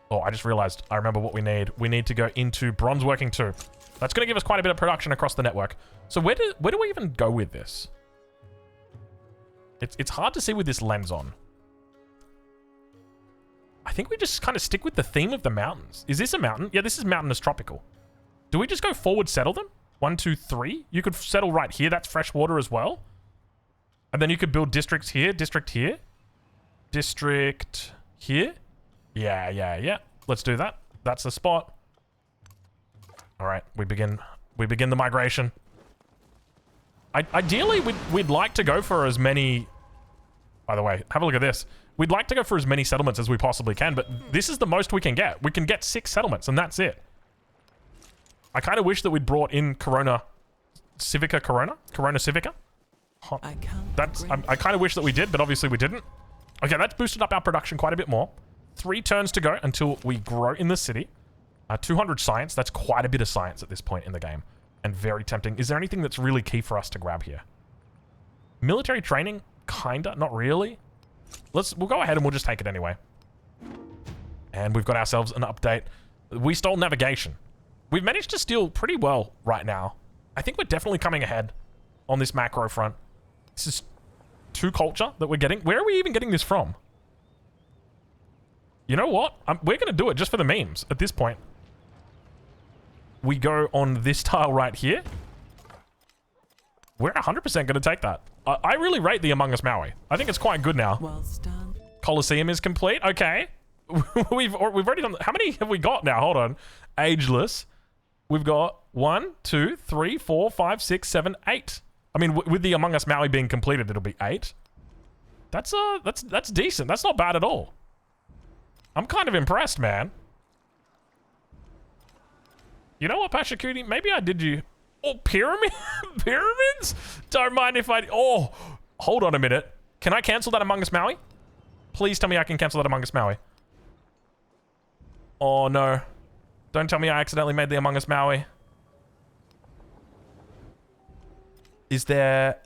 Oh, I just realized, I remember what we need. We need to go into bronze working 2. That's going to give us quite a bit of production across the network. So where do we even go with this? It's hard to see with this lens on. I think we just kind of stick with the theme of the mountains. Is this a mountain? Yeah, this is mountainous tropical. Do we just go forward, settle them? 1, 2, 3. You could settle right here. That's fresh water as well. And then you could build districts here, district here, district here. Yeah. Let's do that. That's the spot. All right, we begin the migration. Ideally, we'd like to go for as many... By the way, have a look at this. We'd like to go for as many settlements as we possibly can, but this is the most we can get. We can get 6 settlements, and that's it. I kind of wish that we'd brought in Corona Civica. I kind of wish that we did, but obviously we didn't. Okay, that's boosted up our production quite a bit more. 3 turns to go until we grow in the city. 200 science. That's quite a bit of science at this point in the game, and very tempting. Is there anything that's really key for us to grab here? Military training? Kinda, not really. We'll go ahead and we'll just take it anyway. And we've got ourselves an update. We stole navigation. We've managed to steal pretty well right now. I think we're definitely coming ahead on this macro front. This is 2 culture that we're getting. Where are we even getting this from? You know what? We're going to do it just for the memes at this point. We go on this tile right here. We're 100% going to take that. I really rate the Among Us Maui. I think it's quite good now. Well done. Colosseum is complete. Okay. We've already done... How many have we got now? Hold on. Ageless. We've got 1, 2, 3, 4, 5, 6, 7, 8. I mean, with the Among Us Maui being completed, it'll be 8. That's decent. That's not bad at all. I'm kind of impressed, man. You know what, Pachacuti? Maybe I did you... Oh, pyramids? Don't mind if I... Oh, hold on a minute. Can I cancel that Among Us Maui? Please tell me I can cancel that Among Us Maui. Oh, no. Don't tell me I accidentally made the Among Us Maui. Is there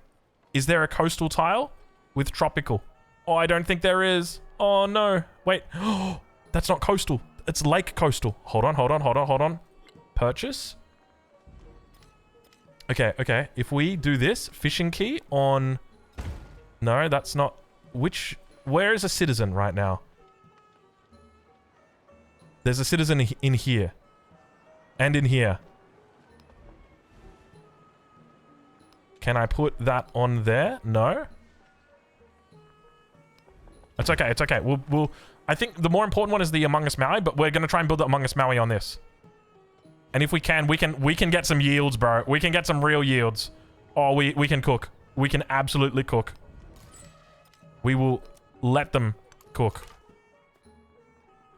a coastal tile with tropical? Oh, I don't think there is. Oh, no. Wait. Oh, that's not coastal. It's lake coastal. Hold on. Purchase. Okay. If we do this, fishing key on... No, that's not... Where is a citizen right now? There's a citizen in here. And in here. Can I put that on there? No? It's okay. We'll I think the more important one is the Among Us Maui, but we're gonna try and build the Among Us Maui on this. And if we can get some yields, bro. We can get some real yields. Oh, we can cook. We can absolutely cook. We will let them cook.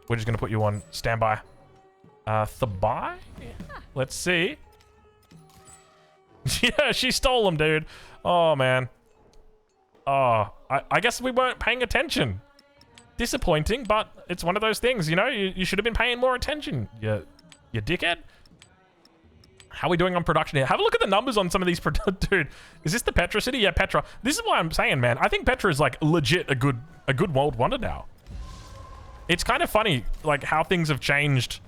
We're just gonna put you on standby. Thabai? Let's see. Yeah, she stole them, dude. Oh, man. Oh, I guess we weren't paying attention. Disappointing, but it's one of those things, you know? You should have been paying more attention, you dickhead. How are we doing on production here? Have a look at the numbers on some of these. Dude, is this the Petra city? Yeah, Petra. This is why I'm saying, man. I think Petra is, like, legit a good world wonder now. It's kind of funny, like, how things have changed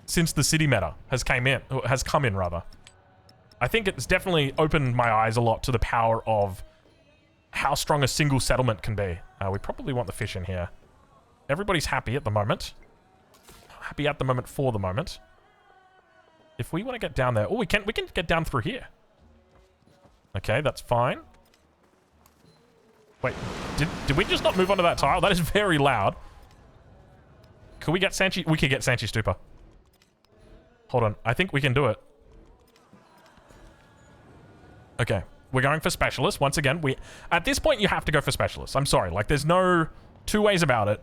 since the city meta has come in, rather. I think it's definitely opened my eyes a lot to the power of how strong a single settlement can be. We probably want the fish in here. Everybody's happy at the moment. Happy at the moment for the moment. If we want to get down there... Oh, we can get down through here. Okay, that's fine. Wait, did we just not move onto that tile? That is very loud. Could we get Sanchi? We could get Sanchi Stupa. Hold on. I think we can do it. Okay. We're going for specialists. Once again, at this point, you have to go for specialists. I'm sorry. Like, there's no two ways about it.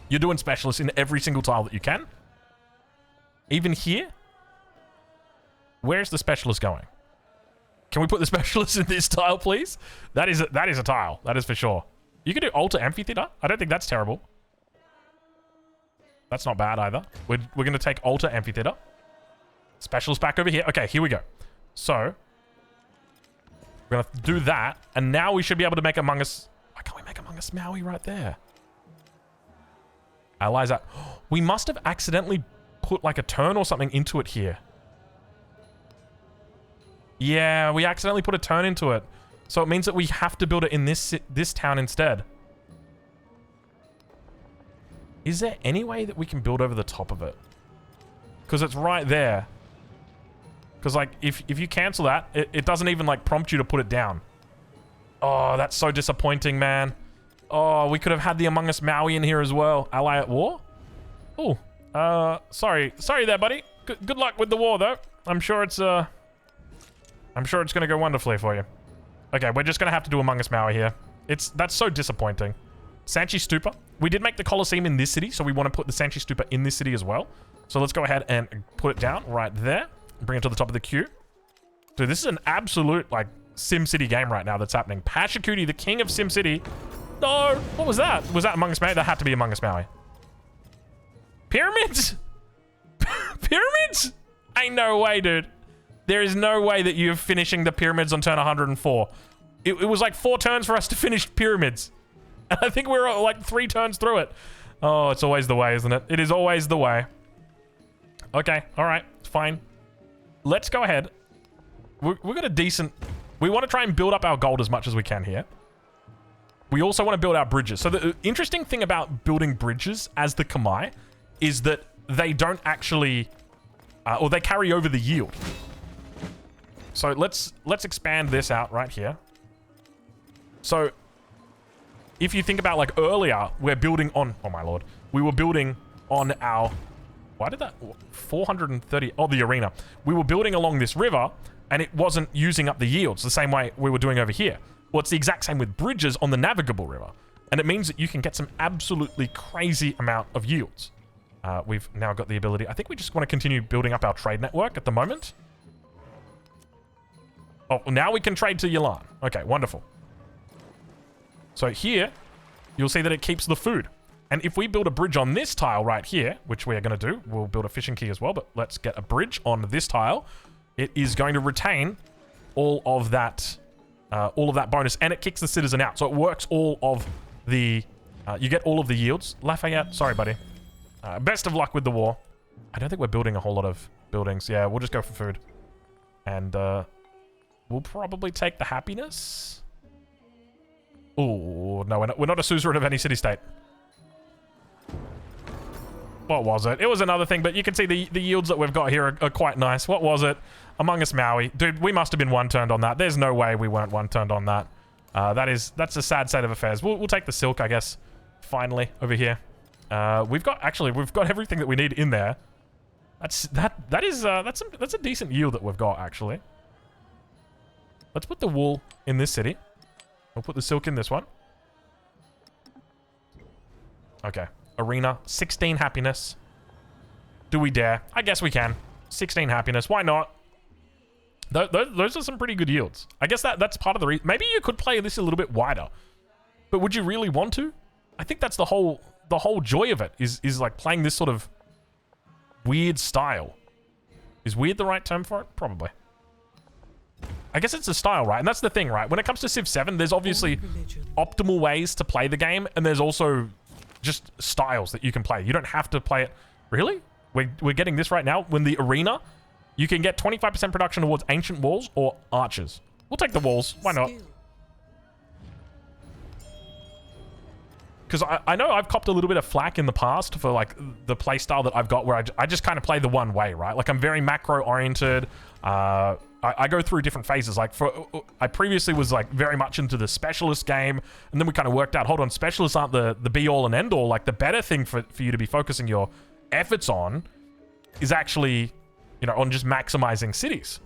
You're doing specialists in every single tile that you can. Even here? Where's the specialist going? Can we put the specialist in this tile, please? That is a tile. That is for sure. You can do altar amphitheater. I don't think that's terrible. That's not bad either. We're going to take altar amphitheater. Specialist back over here. Okay, here we go. So... we're gonna do that, and now we should be able to make Among Us... Why can't we make Among Us Maui right there? Allies out. We must have accidentally put like a turn or something into it here. Yeah, we accidentally put a turn into it. So it means that we have to build it in this town instead. Is there any way that we can build over the top of it? Because it's right there. Because, like, if you cancel that, it doesn't even, like, prompt you to put it down. Oh, that's so disappointing, man. Oh, we could have had the Among Us Maui in here as well. Ally at war? Oh, sorry there, buddy. Good luck with the war, though. I'm sure it's gonna go wonderfully for you. Okay, we're just gonna have to do Among Us Maui here. That's so disappointing. Sanchi Stupa. We did make the Colosseum in this city, so we want to put the Sanchi Stupa in this city as well. So let's go ahead and put it down right there. Bring it to the top of the queue. Dude, this is an absolute, like, SimCity game right now that's happening. Pachacuti, the king of SimCity. No! What was that? Was that Among Us Maui? That had to be Among Us Maui. Pyramids? Pyramids? Ain't no way, dude. There is no way that you're finishing the pyramids on turn 104. It was like 4 turns for us to finish pyramids. And I think we were like 3 turns through it. Oh, it's always the way, isn't it? It is always the way. Okay, alright, fine. Let's go ahead. We've got a decent... We want to try and build up our gold as much as we can here. We also want to build our bridges. So the interesting thing about building bridges as the Kamai is that they don't actually... or they carry over the yield. So let's expand this out right here. So if you think about, like, earlier, we're building on... Oh, my lord. We were building on our... Why did that... 430... Oh, the arena. We were building along this river, and it wasn't using up the yields the same way we were doing over here. Well, it's the exact same with bridges on the navigable river, and it means that you can get some absolutely crazy amount of yields. We've now got the ability. I think we just want to continue building up our trade network at the moment. Oh, now we can trade to Yilan. Okay, wonderful. So here, you'll see that it keeps the food. And if we build a bridge on this tile right here, which we are going to do, we'll build a fishing quay as well, but let's get a bridge on this tile. It is going to retain all of that bonus, and it kicks the citizen out. So it works all of the... you get all of the yields. Lafayette, sorry, buddy. Best of luck with the war. I don't think we're building a whole lot of buildings. Yeah, we'll just go for food. And we'll probably take the happiness. Oh, no, we're not a suzerain of any city-state. What was it? It was another thing, but you can see the yields that we've got here are quite nice. What was it? Among Us Maui. Dude, we must have been one-turned on that. There's no way we weren't one-turned on that. That's a sad state of affairs. We'll take the silk, I guess, finally, over here. We've got everything that we need in there. That's a decent yield that we've got, actually. Let's put the wool in this city. We'll put the silk in this one. Okay. Arena, 16 happiness. Do we dare? I guess we can. 16 happiness. Why not? Those are some pretty good yields. I guess that's part of the reason. Maybe you could play this a little bit wider. But would you really want to? I think that's the whole joy of it is like playing this sort of weird style. Is weird the right term for it? Probably. I guess it's a style, right? And that's the thing, right? When it comes to Civ 7, there's obviously optimal ways to play the game, and there's also just styles that you can play. You don't have to play it... Really? We're getting this right now. When the arena, you can get 25% production towards ancient walls or archers. We'll take the walls. Why not? Because I know I've copped a little bit of flack in the past for like the play style that I've got where I just kind of play the one way, right? Like I'm very macro oriented. I go through different phases. Like I previously was like very much into the specialist game, and then we kind of worked out, hold on, specialists aren't the be all and end all. Like the better thing for you to be focusing your efforts on is actually, you know, on just maximizing cities.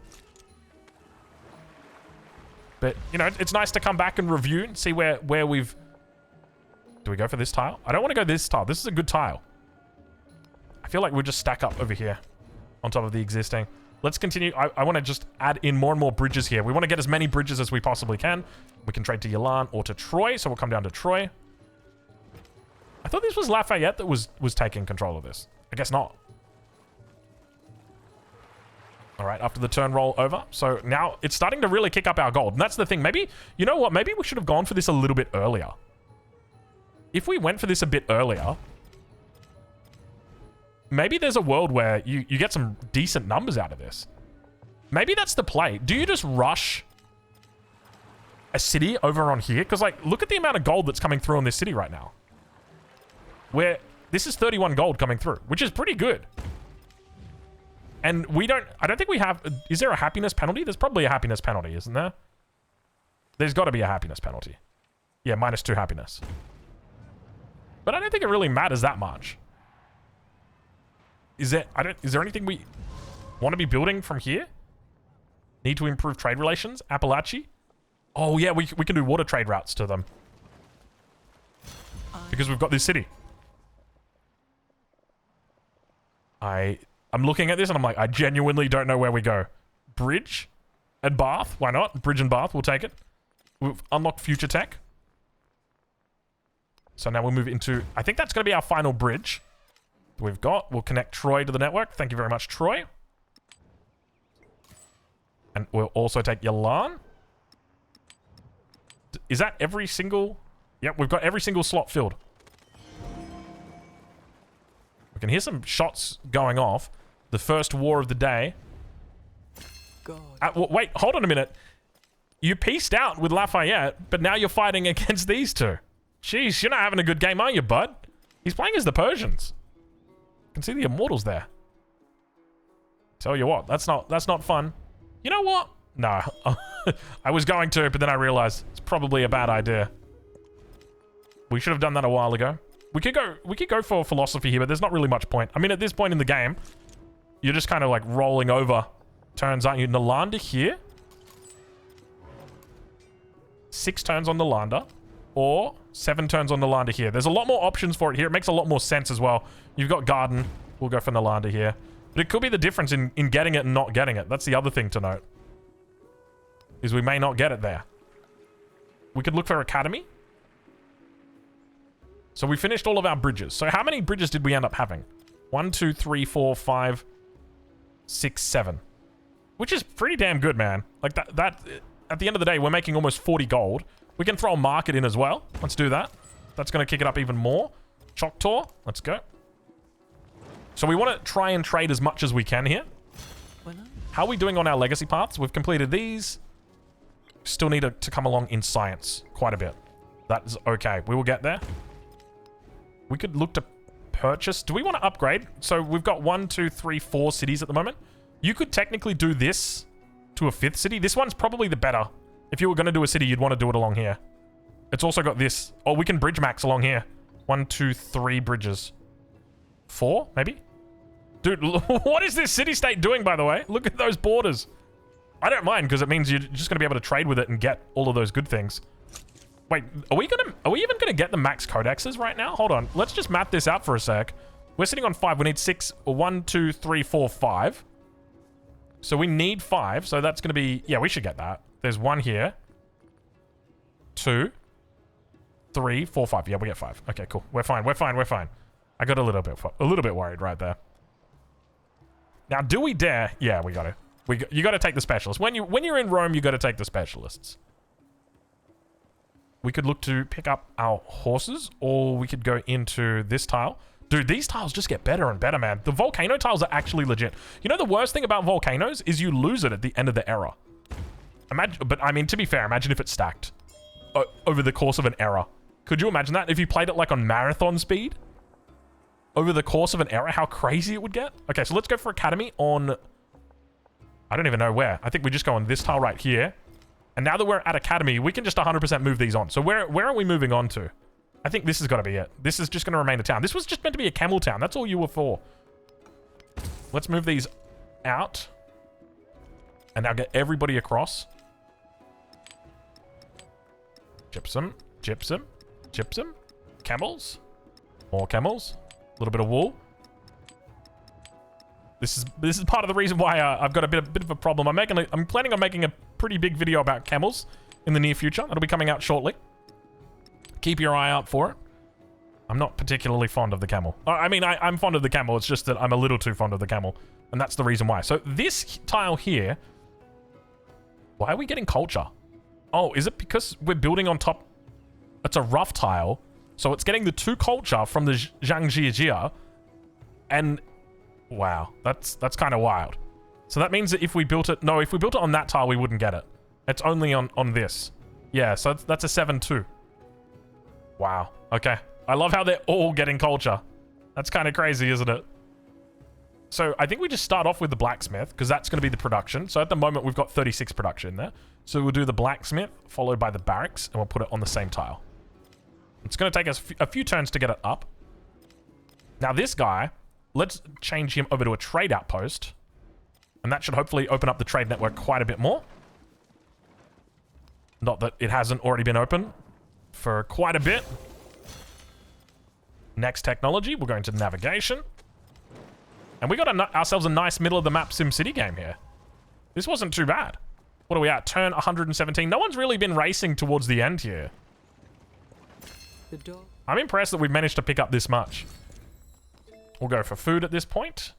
But, you know, it's nice to come back and review and see where we've... Do we go for this tile? I don't want to go this tile. This is a good tile. I feel like we'll just stack up over here on top of the existing. Let's continue. I want to just add in more and more bridges here. We want to get as many bridges as we possibly can. We can trade to Yilan or to Troy, so we'll come down to Troy. I thought this was Lafayette that was taking control of this. I guess not. All right, after the turn roll over. So now it's starting to really kick up our gold. And that's the thing. Maybe, you know what? Maybe we should have gone for this a little bit earlier. If we went for this a bit earlier, maybe there's a world where you get some decent numbers out of this. Maybe that's the play. Do you just rush a city over on here? Because, like, look at the amount of gold that's coming through on this city right now. Where this is 31 gold coming through, which is pretty good. And I don't think we have... Is there a happiness penalty? There's probably a happiness penalty, isn't there? There's got to be a happiness penalty. Yeah, -2 happiness. But I don't think it really matters that much. Is there anything we want to be building from here? Need to improve trade relations? Appalachia? Oh, yeah, we can do water trade routes to them. Because we've got this city. I'm looking at this and I'm like, I genuinely don't know where we go. Bridge and Bath? Why not? Bridge and Bath, we'll take it. We've unlocked future tech. So now we'll move into... I think that's going to be our final bridge. We'll connect Troy to the network. Thank you very much, Troy. And we'll also take Yilan. Is that every single... Yep, we've got every single slot filled. We can hear some shots going off. The first war of the day. Wait, hold on a minute. You pieced out with Lafayette, but now you're fighting against these two. Jeez, you're not having a good game, are you, bud? He's playing as the Persians. You can see the Immortals there. Tell you what, that's not fun. You know what? No. I was going to, but then I realized it's probably a bad idea. We should have done that a while ago. We could go for philosophy here, but there's not really much point. I mean, at this point in the game, you're just kind of like rolling over turns, aren't you? Nalanda here. 6 turns on Nalanda. Or 7 turns on Nalanda here. There's a lot more options for it here. It makes a lot more sense as well. You've got Garden. We'll go for Nalanda here. But it could be the difference in getting it and not getting it. That's the other thing to note. Is we may not get it there. We could look for Academy. So we finished all of our bridges. So how many bridges did we end up having? 1, 2, 3, 4, 5, 6, 7. Which is pretty damn good, man. Like that at the end of the day, we're making almost 40 gold. We can throw a market in as well. Let's do that. That's going to kick it up even more. Choctaw. Let's go. So we want to try and trade as much as we can here. How are we doing on our legacy paths? We've completed these. Still need to come along in science quite a bit. That is okay. We will get there. We could look to purchase. Do we want to upgrade? So we've got 1, 2, 3, 4 cities at the moment. You could technically do this to a 5th city. This one's probably the better. If you were going to do a city, you'd want to do it along here. It's also got this. Oh, we can bridge max along here. 1, 2, 3 bridges. 4, maybe? Dude, what is this city-state doing, by the way? Look at those borders. I don't mind, because it means you're just going to be able to trade with it and get all of those good things. Wait, are we even going to get the max codexes right now? Hold on. Let's just map this out for a sec. We're sitting on 5. We need 6. 1, 2, 3, 4, 5. So we need 5. So that's going to be... Yeah, we should get that. There's 1 here. 2. 3, 4, 5. Yeah, we get 5. Okay, cool. We're fine. We're fine. We're fine. I got a little bit worried right there. Now, do we dare? Yeah, we got to. You got to take the specialists. When you're in Rome, you got to take the specialists. We could look to pick up our horses, or we could go into this tile. Dude, these tiles just get better and better, man. The volcano tiles are actually legit. You know, the worst thing about volcanoes is you lose it at the end of the era. Imagine, but I mean, to be fair, imagine if it's stacked over the course of an era. Could you imagine that if you played it like on marathon speed? Over the course of an era, how crazy it would get? Okay, so let's go for Academy on... I don't even know where. I think we just go on this tile right here. And now that we're at Academy, we can just 100% move these on. So where are we moving on to? I think this has got to be it. This is just going to remain a town. This was just meant to be a camel town. That's all you were for. Let's move these out. And now get everybody across. Gypsum, gypsum, gypsum. Camels. More camels. A little bit of wool. This is part of the reason why I've got a bit of a problem. I'm planning on making a pretty big video about camels in the near future. It'll be coming out shortly. Keep your eye out for it. I'm not particularly fond of the camel. I mean, I'm fond of the camel. It's just that I'm a little too fond of the camel. And that's the reason why. So this tile here... Why are we getting culture? Oh, is it because we're building on top... It's a rough tile. So it's getting the 2 culture from the Zhangjiajia. And... Wow, that's kind of wild. So that means that if we built it... No, if we built it on that tile, we wouldn't get it. It's only on this. Yeah, so that's a 7-2. Wow. Okay. I love how they're all getting culture. That's kind of crazy, isn't it? So I think we just start off with the blacksmith, because that's going to be the production. So at the moment, we've got 36 production there. So we'll do the blacksmith, followed by the barracks, and we'll put it on the same tile. It's going to take us a few turns to get it up. Now this guy... Let's change him over to a trade outpost. And that should hopefully open up the trade network quite a bit more. Not that it hasn't already been open for quite a bit. Next technology, we're going to navigation. And we got ourselves a nice middle-of-the-map SimCity game here. This wasn't too bad. What are we at? Turn 117. No one's really been racing towards the end here. I'm impressed that we've managed to pick up this much. We'll go for food at this point.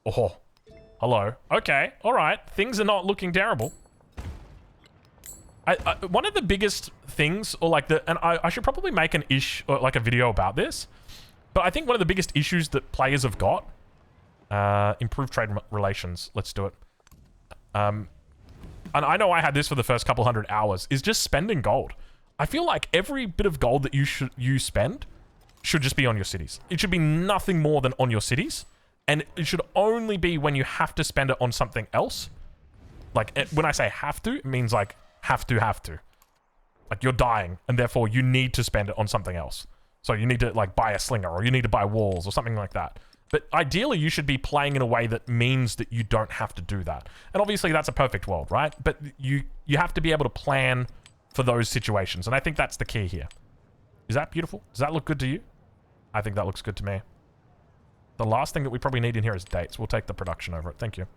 Oh, hello. Okay, all right. Things are not looking terrible. One of the biggest things, or like and I should probably make a video about this, but I think one of the biggest issues that players have got, improved trade relations. Let's do it. And I know I had this for the first couple 100 hours, is just spending gold. I feel like every bit of gold that you spend should just be on your cities. It should be nothing more than on your cities. And it should only be when you have to spend it on something else. Like, when I say have to, it means like, have to. Like, you're dying, and therefore you need to spend it on something else. So you need to, like, buy a slinger, or you need to buy walls, or something like that. But ideally, you should be playing in a way that means that you don't have to do that. And obviously, that's a perfect world, right? But you have to be able to plan for those situations. And I think that's the key here. Is that beautiful? Does that look good to you? I think that looks good to me. The last thing that we probably need in here is dates. We'll take the production over it. Thank you.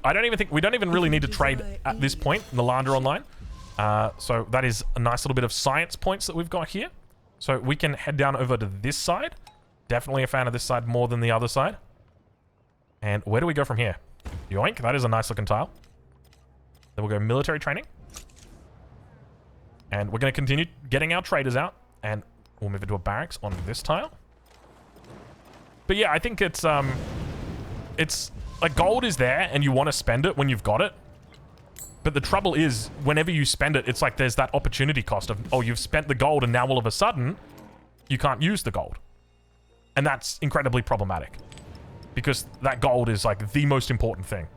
I don't even think... We don't even really need to trade at this point in the Lander Online. So that is a nice little bit of science points that we've got here. So we can head down over to this side. Definitely a fan of this side more than the other side. And where do we go from here? Yoink, that is a nice looking tile. Then we'll go military training. And we're going to continue getting our traders out. And we'll move into a barracks on this tile. But yeah, I think it's like gold is there and you want to spend it when you've got it. But the trouble is, whenever you spend it, it's like there's that opportunity cost of, oh, you've spent the gold and now all of a sudden, you can't use the gold. And that's incredibly problematic. Because that gold is like the most important thing.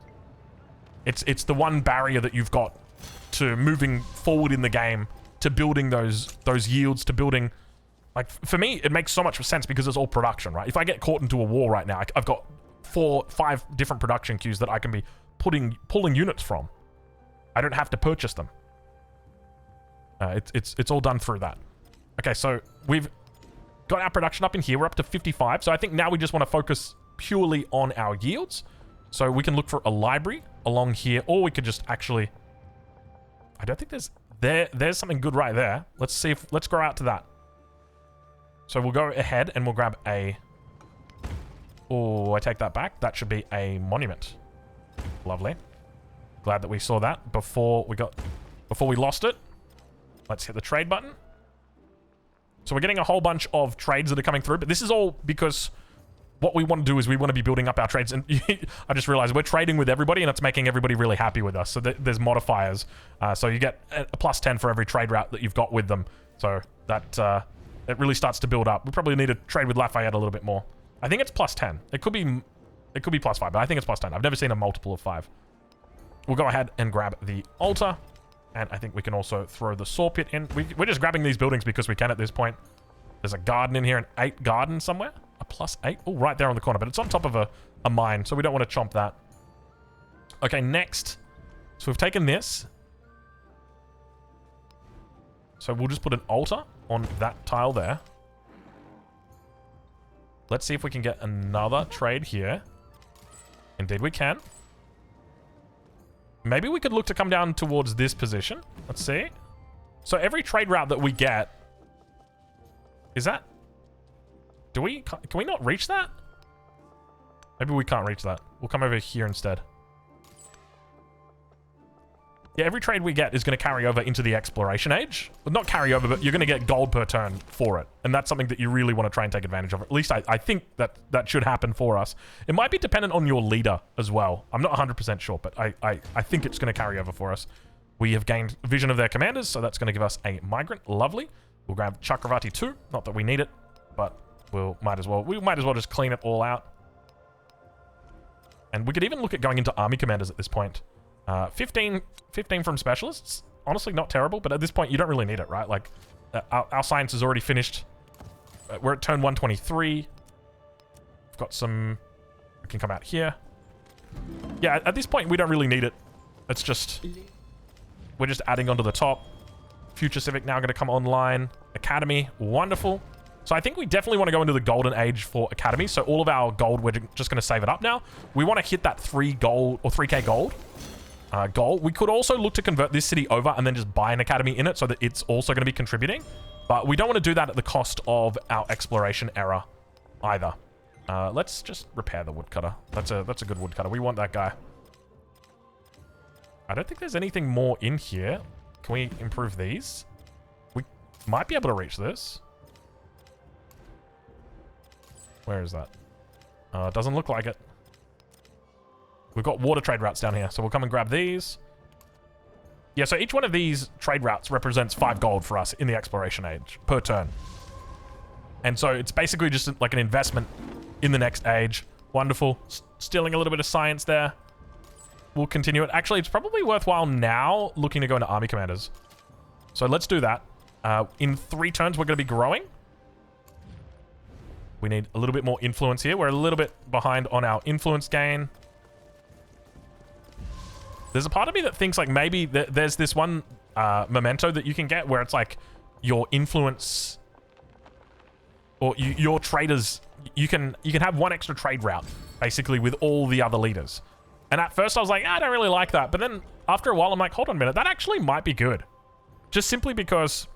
It's the one barrier that you've got to moving forward in the game, to building those yields, to building... Like, for me, it makes so much sense because it's all production, right? If I get caught into a war right now, I've got 4-5 different production queues that I can be pulling units from. I don't have to purchase them. It's all done through that. Okay, so we've got our production up in here. We're up to 55. So I think now we just want to focus purely on our yields. So we can look for a library along here, or we could just actually... I don't think there's something good right there. Let's go out to that. So we'll go ahead and we'll grab a... Oh, I take that back. That should be a monument. Lovely. Glad that we saw that before we lost it. Let's hit the trade button. So we're getting a whole bunch of trades that are coming through, but this is all because what we want to do is we want to be building up our trades. And I just realized we're trading with everybody and it's making everybody really happy with us. So there's modifiers. So you get a +10 for every trade route that you've got with them. So that... it really starts to build up. We probably need to trade with Lafayette a little bit more. I think it's +10. It could be +5, but I think it's +10. I've never seen a multiple of 5. We'll go ahead and grab the altar. And I think we can also throw the saw pit in. We're just grabbing these buildings because we can at this point. There's a garden in here, an 8 garden somewhere. A +8. Oh, right there on the corner. But it's on top of a mine, so we don't want to chomp that. Okay, next. So we've taken this. So we'll just put an altar on that tile there. Let's see if we can get another trade here. Indeed we can. Maybe we could look to come down towards this position. Let's see. So every trade route that we get... Is that... Can we not reach that? Maybe we can't reach that. We'll come over here instead. Yeah, every trade we get is going to carry over into the exploration age. Well, not carry over, but you're going to get gold per turn for it. And that's something that you really want to try and take advantage of. At least I think that should happen for us. It might be dependent on your leader as well. I'm not 100% sure, but I think it's going to carry over for us. We have gained vision of their commanders, so that's going to give us a migrant. Lovely. We'll grab Chakravarti too. Not that we need it, but we might as well just clean it all out. And we could even look at going into army commanders at this point. 15 from specialists. Honestly, not terrible, but at this point, you don't really need it, right? Like, our science is already finished. We're at turn 123. We've got some... We can come out here. Yeah, at this point, we don't really need it. It's just... We're just adding onto the top. Future Civic now going to come online. Academy, wonderful. So I think we definitely want to go into the golden age for Academy. So all of our gold, we're just going to save it up now. We want to hit that 3K gold. Goal. We could also look to convert this city over and then just buy an academy in it so that it's also going to be contributing. But we don't want to do that at the cost of our exploration era either. Let's just repair the woodcutter. That's a good woodcutter. We want that guy. I don't think there's anything more in here. Can we improve these? We might be able to reach this. Where is that? Doesn't look like it. We've got water trade routes down here, so we'll come and grab these. Yeah, so each one of these trade routes represents 5 gold for us in the exploration age per turn. And so it's basically just like an investment in the next age. Wonderful. Stealing a little bit of science there. We'll continue it. Actually, it's probably worthwhile now looking to go into army commanders. So let's do that. In 3 turns, we're going to be growing. We need a little bit more influence here. We're a little bit behind on our influence gain. There's a part of me that thinks like maybe there's this one memento that you can get where it's like your influence or your traders, you can have one extra trade route basically with all the other leaders. And at first I was like, I don't really like that. But then after a while I'm like, hold on a minute, that actually might be good. Just simply because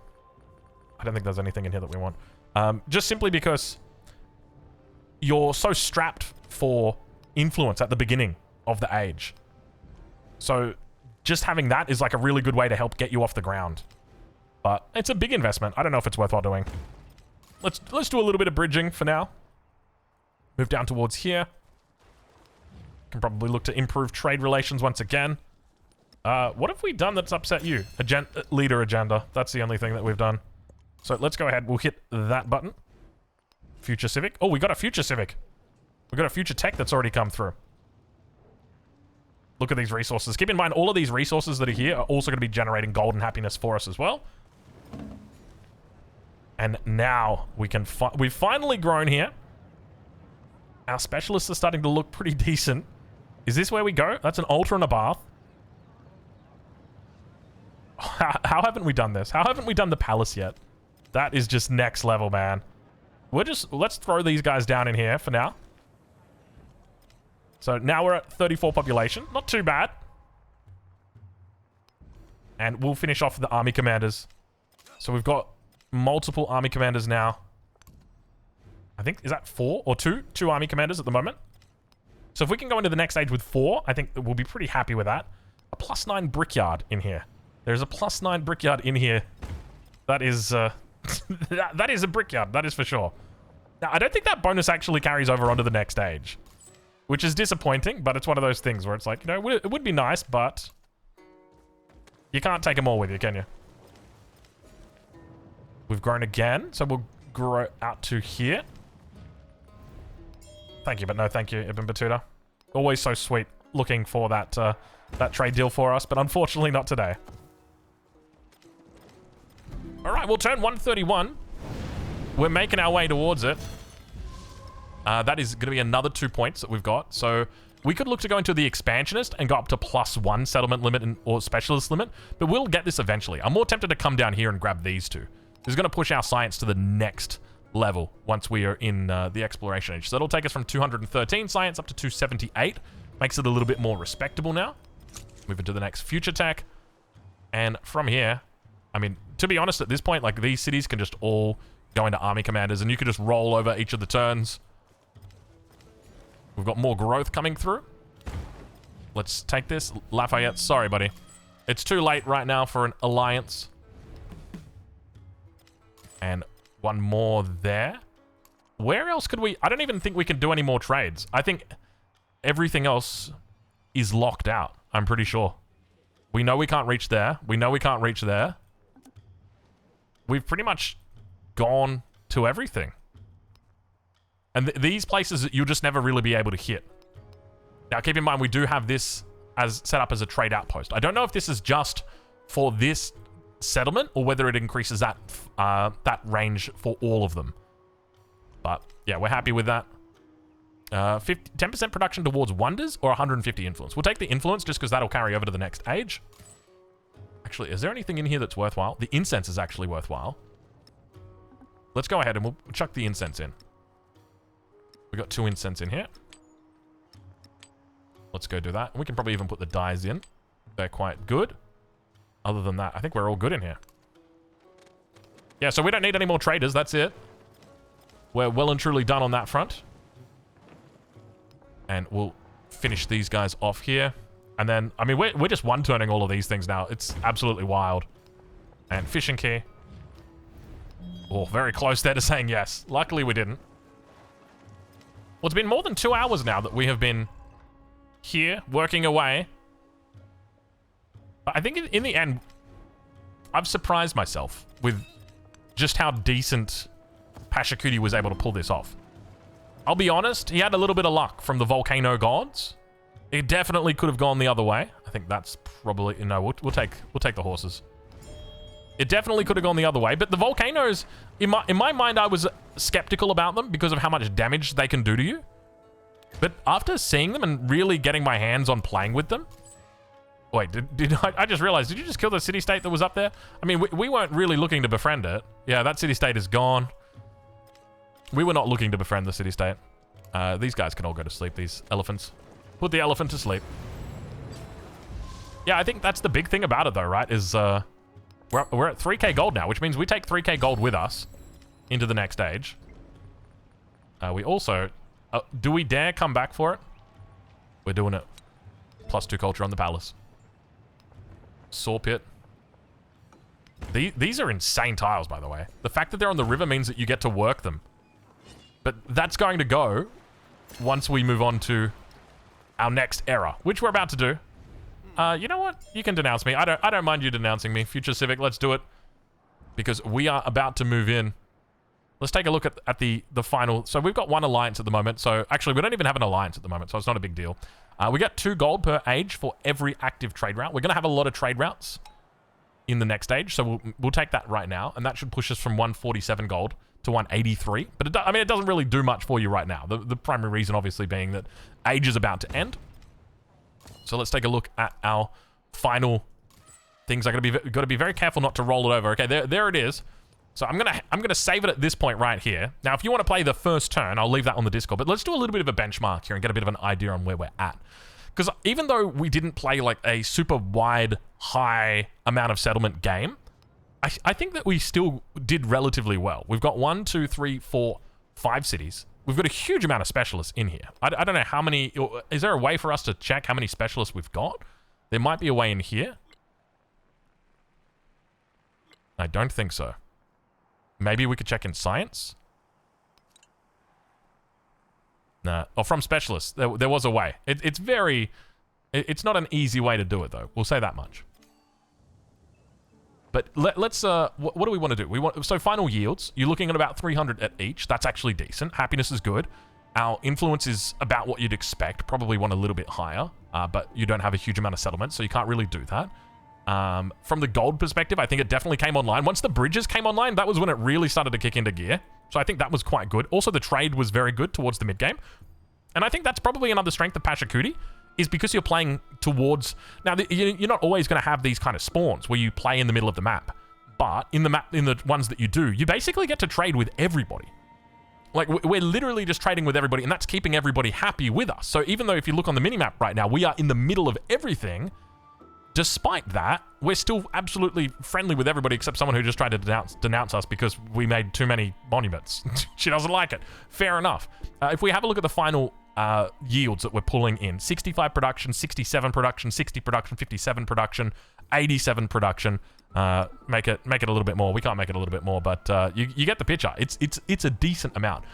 I don't think there's anything in here that we want. Just simply because you're so strapped for influence at the beginning of the age. So just having that is like a really good way to help get you off the ground. But it's a big investment. I don't know if it's worthwhile doing. Let's do a little bit of bridging for now. Move down towards here. Can probably look to improve trade relations once again. What have we done that's upset you? Leader agenda. That's the only thing that we've done. So let's go ahead. We'll hit that button. Future Civic. Oh, we got a Future Civic. We got a Future Tech that's already come through. Look at these resources. Keep in mind, all of these resources that are here are also going to be generating gold and happiness for us as well. And now we can... We've finally grown here. Our specialists are starting to look pretty decent. Is this where we go? That's an altar and a bath. How haven't we done this? How haven't we done the palace yet? That is just next level, man. Let's throw these guys down in here for now. So now we're at 34 population. Not too bad. And we'll finish off the army commanders. So we've got multiple army commanders now. I think, is that 4 or 2? 2 army commanders at the moment. So if we can go into the next stage with 4, I think we'll be pretty happy with that. A +9 brickyard in here. There's a +9 brickyard in here. That is, that is a brickyard. That is for sure. Now, I don't think that bonus actually carries over onto the next stage. Which is disappointing, but it's one of those things where it's like, you know, it would be nice, but... You can't take them all with you, can you? We've grown again, so we'll grow out to here. Thank you, but no thank you, Ibn Battuta. Always so sweet looking for that, that trade deal for us, but unfortunately not today. Alright, we'll turn 131. We're making our way towards it. That is going to be another 2 points that we've got. So we could look to go into the expansionist and go up to +1 settlement limit or specialist limit, but we'll get this eventually. I'm more tempted to come down here and grab these two. This is going to push our science to the next level once we are in the exploration age. So it'll take us from 213 science up to 278. Makes it a little bit more respectable now. Move it to the next future tech. And from here, I mean, to be honest, at this point, like these cities can just all go into army commanders and you can just roll over each of the turns. We've got more growth coming through. Let's take this. Lafayette, sorry, buddy. It's too late right now for an alliance. And one more there. Where else could we... I don't even think we can do any more trades. I think everything else is locked out. I'm pretty sure. We know we can't reach there. We know we can't reach there. We've pretty much gone to everything. And these places you'll just never really be able to hit. Now, keep in mind, we do have this as set up as a trade outpost. I don't know if this is just for this settlement or whether it increases that that range for all of them. But yeah, we're happy with that. 10% production towards wonders or 150 influence. We'll take the influence just because that'll carry over to the next age. Actually, is there anything in here that's worthwhile? The incense is actually worthwhile. Let's go ahead and we'll chuck the incense in. We got 2 incense in here. Let's go do that. We can probably even put the dyes in. They're quite good. Other than that, I think we're all good in here. Yeah, so we don't need any more traders. That's it. We're well and truly done on that front. And we'll finish these guys off here. And then, I mean, we're just one-turning all of these things now. It's absolutely wild. And fishing key. Oh, very close there to saying yes. Luckily, we didn't. Well, it's been more than 2 hours now that we have been here, working away. But I think in the end, I've surprised myself with just how decent Pachacuti was able to pull this off. I'll be honest, he had a little bit of luck from the volcano gods. It definitely could have gone the other way. I think that's probably... No, we'll take the horses. It definitely could have gone the other way, but the volcanoes, in my mind, I was skeptical about them because of how much damage they can do to you. But after seeing them and really getting my hands on playing with them... Wait, I just realized, did you just kill the city-state that was up there? I mean, we weren't really looking to befriend it. Yeah, that city-state is gone. We were not looking to befriend the city-state. These guys can all go to sleep, these elephants. Put the elephant to sleep. Yeah, I think that's the big thing about it, though, right? Is we're at 3k gold now, which means we take 3k gold with us into the next stage. We also... do we dare come back for it? We're doing it. +2 culture on the palace. Saw pit. These are insane tiles, by the way. The fact that they're on the river means that you get to work them. But that's going to go once we move on to our next era, which we're about to do. You know what? You can denounce me. I don't mind you denouncing me. Future Civic, let's do it. Because we are about to move in. Let's take a look at the final. So we've got 1 alliance at the moment. So actually, we don't even have an alliance at the moment, so it's not a big deal. We get 2 gold per age for every active trade route. We're going to have a lot of trade routes in the next stage, so we'll take that right now, and that should push us from 147 gold to 183. But it doesn't really do much for you right now. The primary reason, obviously, being that age is about to end. So let's take a look at our final things. I got to be very careful not to roll it over. Okay, there it is. So I'm gonna save it at this point right here. Now, if you want to play the first turn, I'll leave that on the Discord. But let's do a little bit of a benchmark here and get a bit of an idea on where we're at. Because even though we didn't play like a super wide, high amount of settlement game, I think that we still did relatively well. We've got 1, 2, 3, 4, 5 cities. We've got a huge amount of specialists in here. I don't know how many... Is there a way for us to check how many specialists we've got? There might be a way in here. I don't think so. Maybe we could check in science? Nah. Oh, from specialists. There was a way. It's very... It's not an easy way to do it, though. We'll say that much. But let's... what do we want to do? So final yields. You're looking at about 300 at each. That's actually decent. Happiness is good. Our influence is about what you'd expect. Probably want a little bit higher. But you don't have a huge amount of settlement, so you can't really do that. From the gold perspective, I think it definitely came online. Once the bridges came online, that was when it really started to kick into gear. So I think that was quite good. Also, the trade was very good towards the mid-game. And I think that's probably another strength of Pachacuti, is because you're playing towards... Now, you're not always going to have these kind of spawns where you play in the middle of the map. But in the ones that you do, you basically get to trade with everybody. Like, we're literally just trading with everybody, and that's keeping everybody happy with us. So even though if you look on the minimap right now, we are in the middle of everything... Despite that, we're still absolutely friendly with everybody except someone who just tried to denounce us because we made too many monuments. She doesn't like it. Fair enough. If we have a look at the final yields that we're pulling in, 65 production, 67 production, 60 production, 57 production, 87 production. Make it a little bit more. We can't make it a little bit more, but you get the picture. It's a decent amount.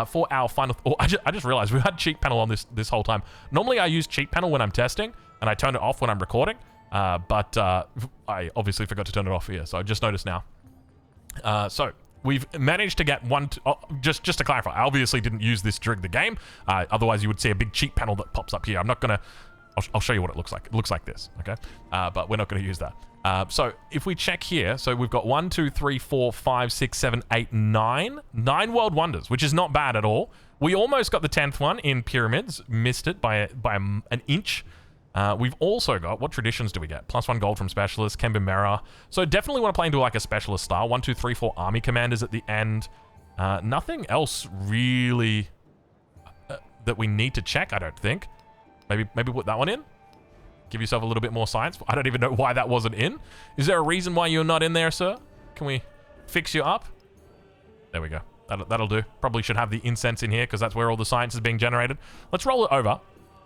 For our final... Oh, I just realized we had cheat panel on this whole time. Normally I use cheat panel when I'm testing, and I turn it off when I'm recording. But I obviously forgot to turn it off here, so I just noticed now. So we've managed to get just to clarify, I obviously didn't use this during the game. Otherwise you would see a big cheat panel that pops up here. I'm not gonna... I'll show you what it looks like. It looks like this, okay? But we're not going to use that. So if we check here, so we've got 1, 2, 3, 4, 5, 6, 7, 8, 9. 9 world wonders, which is not bad at all. We almost got the 10th one in pyramids. Missed it by an inch. We've also got... What traditions do we get? +1 gold from specialists, Kembimera. So definitely want to play into like a specialist style. 1, 2, 3, 4 army commanders at the end. Nothing else really that we need to check, I don't think. Maybe put that one in. Give yourself a little bit more science. I don't even know why that wasn't in. Is there a reason why you're not in there, sir? Can we fix you up? There we go. That'll do. Probably should have the incense in here because that's where all the science is being generated. Let's roll it over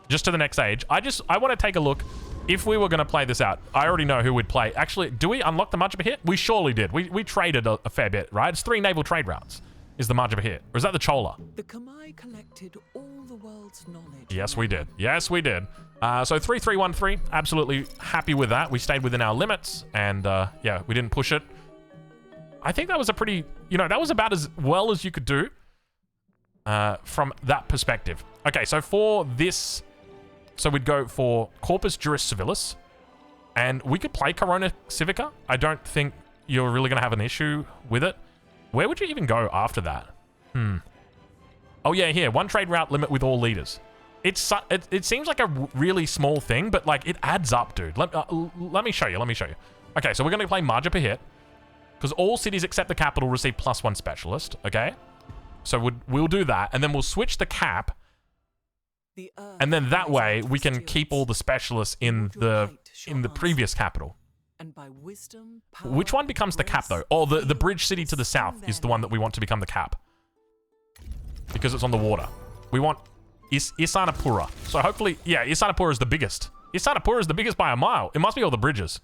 just to the next age. I want to take a look. If we were going to play this out, I already know who would play. Actually, do we unlock the March of a Hit? We surely did. We traded a fair bit, right? It's 3 naval trade routes. Is the March of a Hit? Or is that the Chola? The Khmer collected all the world's knowledge. Yes, we did. Yes, we did. So 3313, absolutely happy with that. We stayed within our limits, and yeah, we didn't push it. I think that was a pretty, that was about as well as you could do from that perspective. Okay, so for this, so we'd go for Corpus Juris Civilis, and we could play Corona Civica. I don't think you're really going to have an issue with it. Where would you even go after that? Oh yeah, here, 1 trade route limit with all leaders. It seems like a really small thing, but like it adds up, dude. Let me show you. Okay, so we're gonna play Marja per hit because all cities except the capital receive +1 specialist. Okay, so we'll do that, and then we'll switch the cap, and then that way we can keep all the specialists in the previous capital. And by wisdom, power, Which one becomes the cap though? Oh, the bridge city to the south is the one that we want to become the cap because it's on the water. We want Isanapura. So hopefully, yeah, Isanapura is the biggest. Isanapura is the biggest by a mile. It must be all the bridges.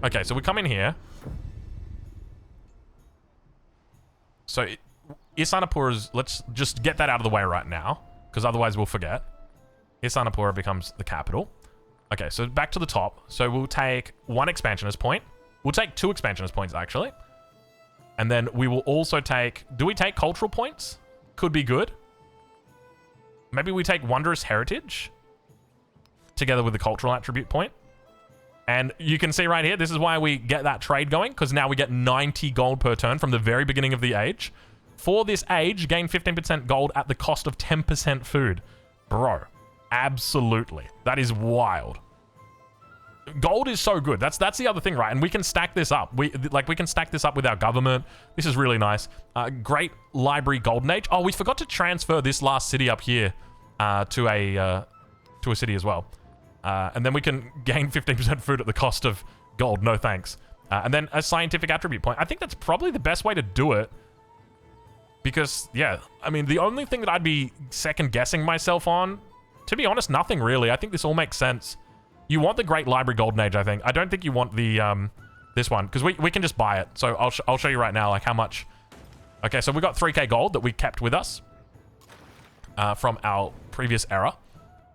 Okay, so we come in here. So Isanapura is, let's just get that out of the way right now, because otherwise we'll forget. Isanapura becomes the capital. Okay, so back to the top. So we'll take 1 expansionist point. We'll take 2 expansionist points, actually. And then we will also take... Do we take cultural points? Could be good. Maybe we take Wondrous Heritage together with the cultural attribute point. And you can see right here, this is why we get that trade going, because now we get 90 gold per turn from the very beginning of the age. For this age, gain 15% gold at the cost of 10% food. Bro, absolutely. That is wild. Gold is so good. That's the other thing, right? And we can stack this up. We can stack this up with our government. This is really nice. Great library golden age. Oh, we forgot to transfer this last city up here to a city as well. And then we can gain 15% food at the cost of gold. No thanks. And then a scientific attribute point. I think that's probably the best way to do it. Because, yeah, I mean, the only thing that I'd be second guessing myself on, to be honest, nothing really. I think this all makes sense. You want the Great Library Golden Age, I think. I don't think you want the this one, because we can just buy it. So I'll show you right now, like, how much. Okay, so we got 3k gold that we kept with us from our previous era.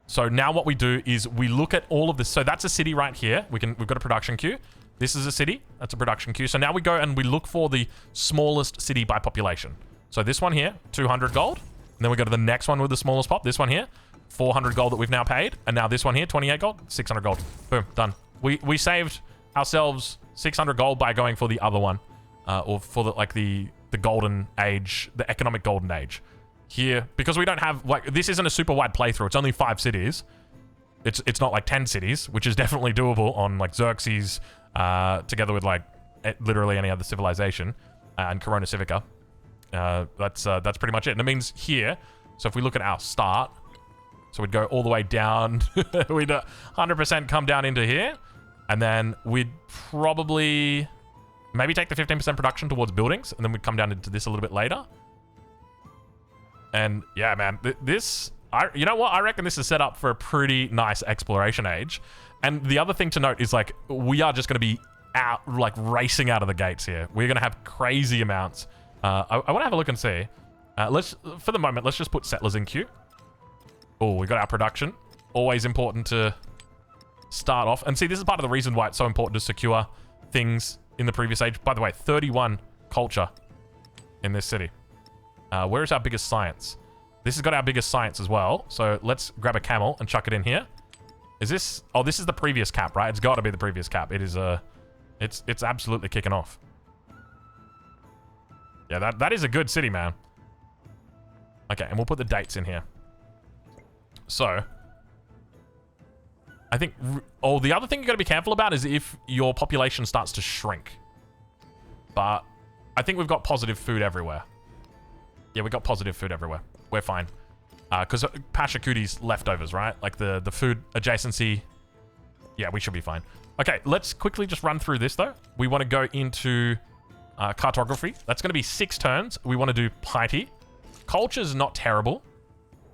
So now what we do is we look at all of this. So that's a city right here. We've got a production queue. This is a city. That's a production queue. So now we go and we look for the smallest city by population. So this one here, 200 gold. And then we go to the next one with the smallest pop. This one here, 400 gold that we've now paid. And now this one here, 28 gold, 600 gold. Boom, done. We saved ourselves 600 gold by going for the other one. Or for the golden age, the economic golden age. Here, because we don't have, like, this isn't a super wide playthrough. It's only 5 cities. It's not like 10 cities, which is definitely doable on, like, Xerxes, together with, like, literally any other civilization, and Corona Civica. That's pretty much it. And it means here, so if we look at our start, so we'd go all the way down, we'd 100% come down into here, and then we'd probably maybe take the 15% production towards buildings, and then we'd come down into this a little bit later. And yeah, man, you know what? I reckon this is set up for a pretty nice exploration age. And the other thing to note is, like, we are just going to be out, like, racing out of the gates here. We're going to have crazy amounts. I want to have a look and see. For the moment, let's just put settlers in queue. Oh, we got our production. Always important to start off. And see, this is part of the reason why it's so important to secure things in the previous age. By the way, 31 culture in this city. Where is our biggest science? This has got our biggest science as well. So let's grab a camel and chuck it in here. Is this... Oh, this is the previous cap, right? It's got to be the previous cap. It is it's absolutely kicking off. Yeah, that is a good city, man. Okay, and we'll put the dates in here. So, I think... Oh, the other thing you got to be careful about is if your population starts to shrink. But I think we've got positive food everywhere. Yeah, we got positive food everywhere. We're fine. Because Pachacuti's leftovers, right? Like the food adjacency. Yeah, we should be fine. Okay, let's quickly just run through this, though. We want to go into cartography. That's going to be 6 turns. We want to do piety. Culture's not terrible.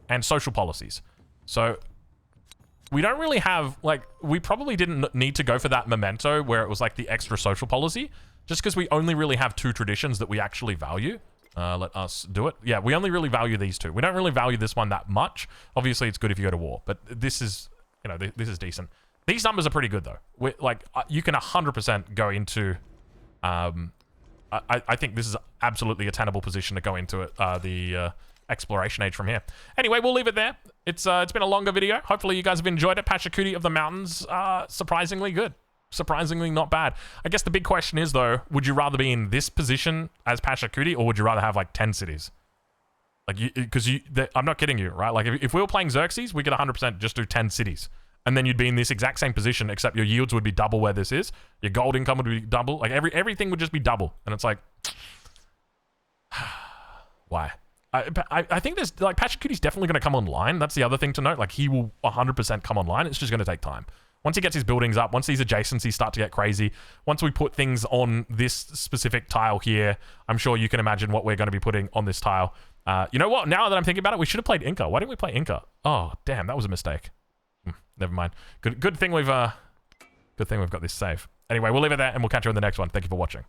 And social policies. So, we don't really have, like, we probably didn't need to go for that memento where it was, like, the extra social policy. Just because we only really have 2 traditions that we actually value. Let us do it. Yeah, we only really value these 2. We don't really value this one that much. Obviously, it's good if you go to war. But this is, you know, this is decent. These numbers are pretty good, though. You can 100% go into... I think this is absolutely a tenable position to go into it, the exploration age from here. Anyway, we'll leave it there. It's been a longer video. Hopefully, you guys have enjoyed it. Pachacuti of the Mountains, surprisingly good. surprisingly not bad. I guess the big question is, though, would you rather be in this position as Pachacuti, or would you rather have like 10 cities? Like, because I'm not kidding you, right? Like, if we were playing Xerxes, we could 100% just do 10 cities. And then you'd be in this exact same position, except your yields would be double where this is. Your gold income would be double. Like, everything would just be double. And it's like, why? I think there's, like, Pachacuti's definitely going to come online. That's the other thing to note. Like, he will 100% come online. It's just going to take time. Once he gets his buildings up, once these adjacencies start to get crazy, once we put things on this specific tile here, I'm sure you can imagine what we're going to be putting on this tile. You know what? Now that I'm thinking about it, we should have played Inca. Why didn't we play Inca? Oh, damn, that was a mistake. Never mind. Good thing we've got this save. Anyway, we'll leave it there, and we'll catch you in the next one. Thank you for watching.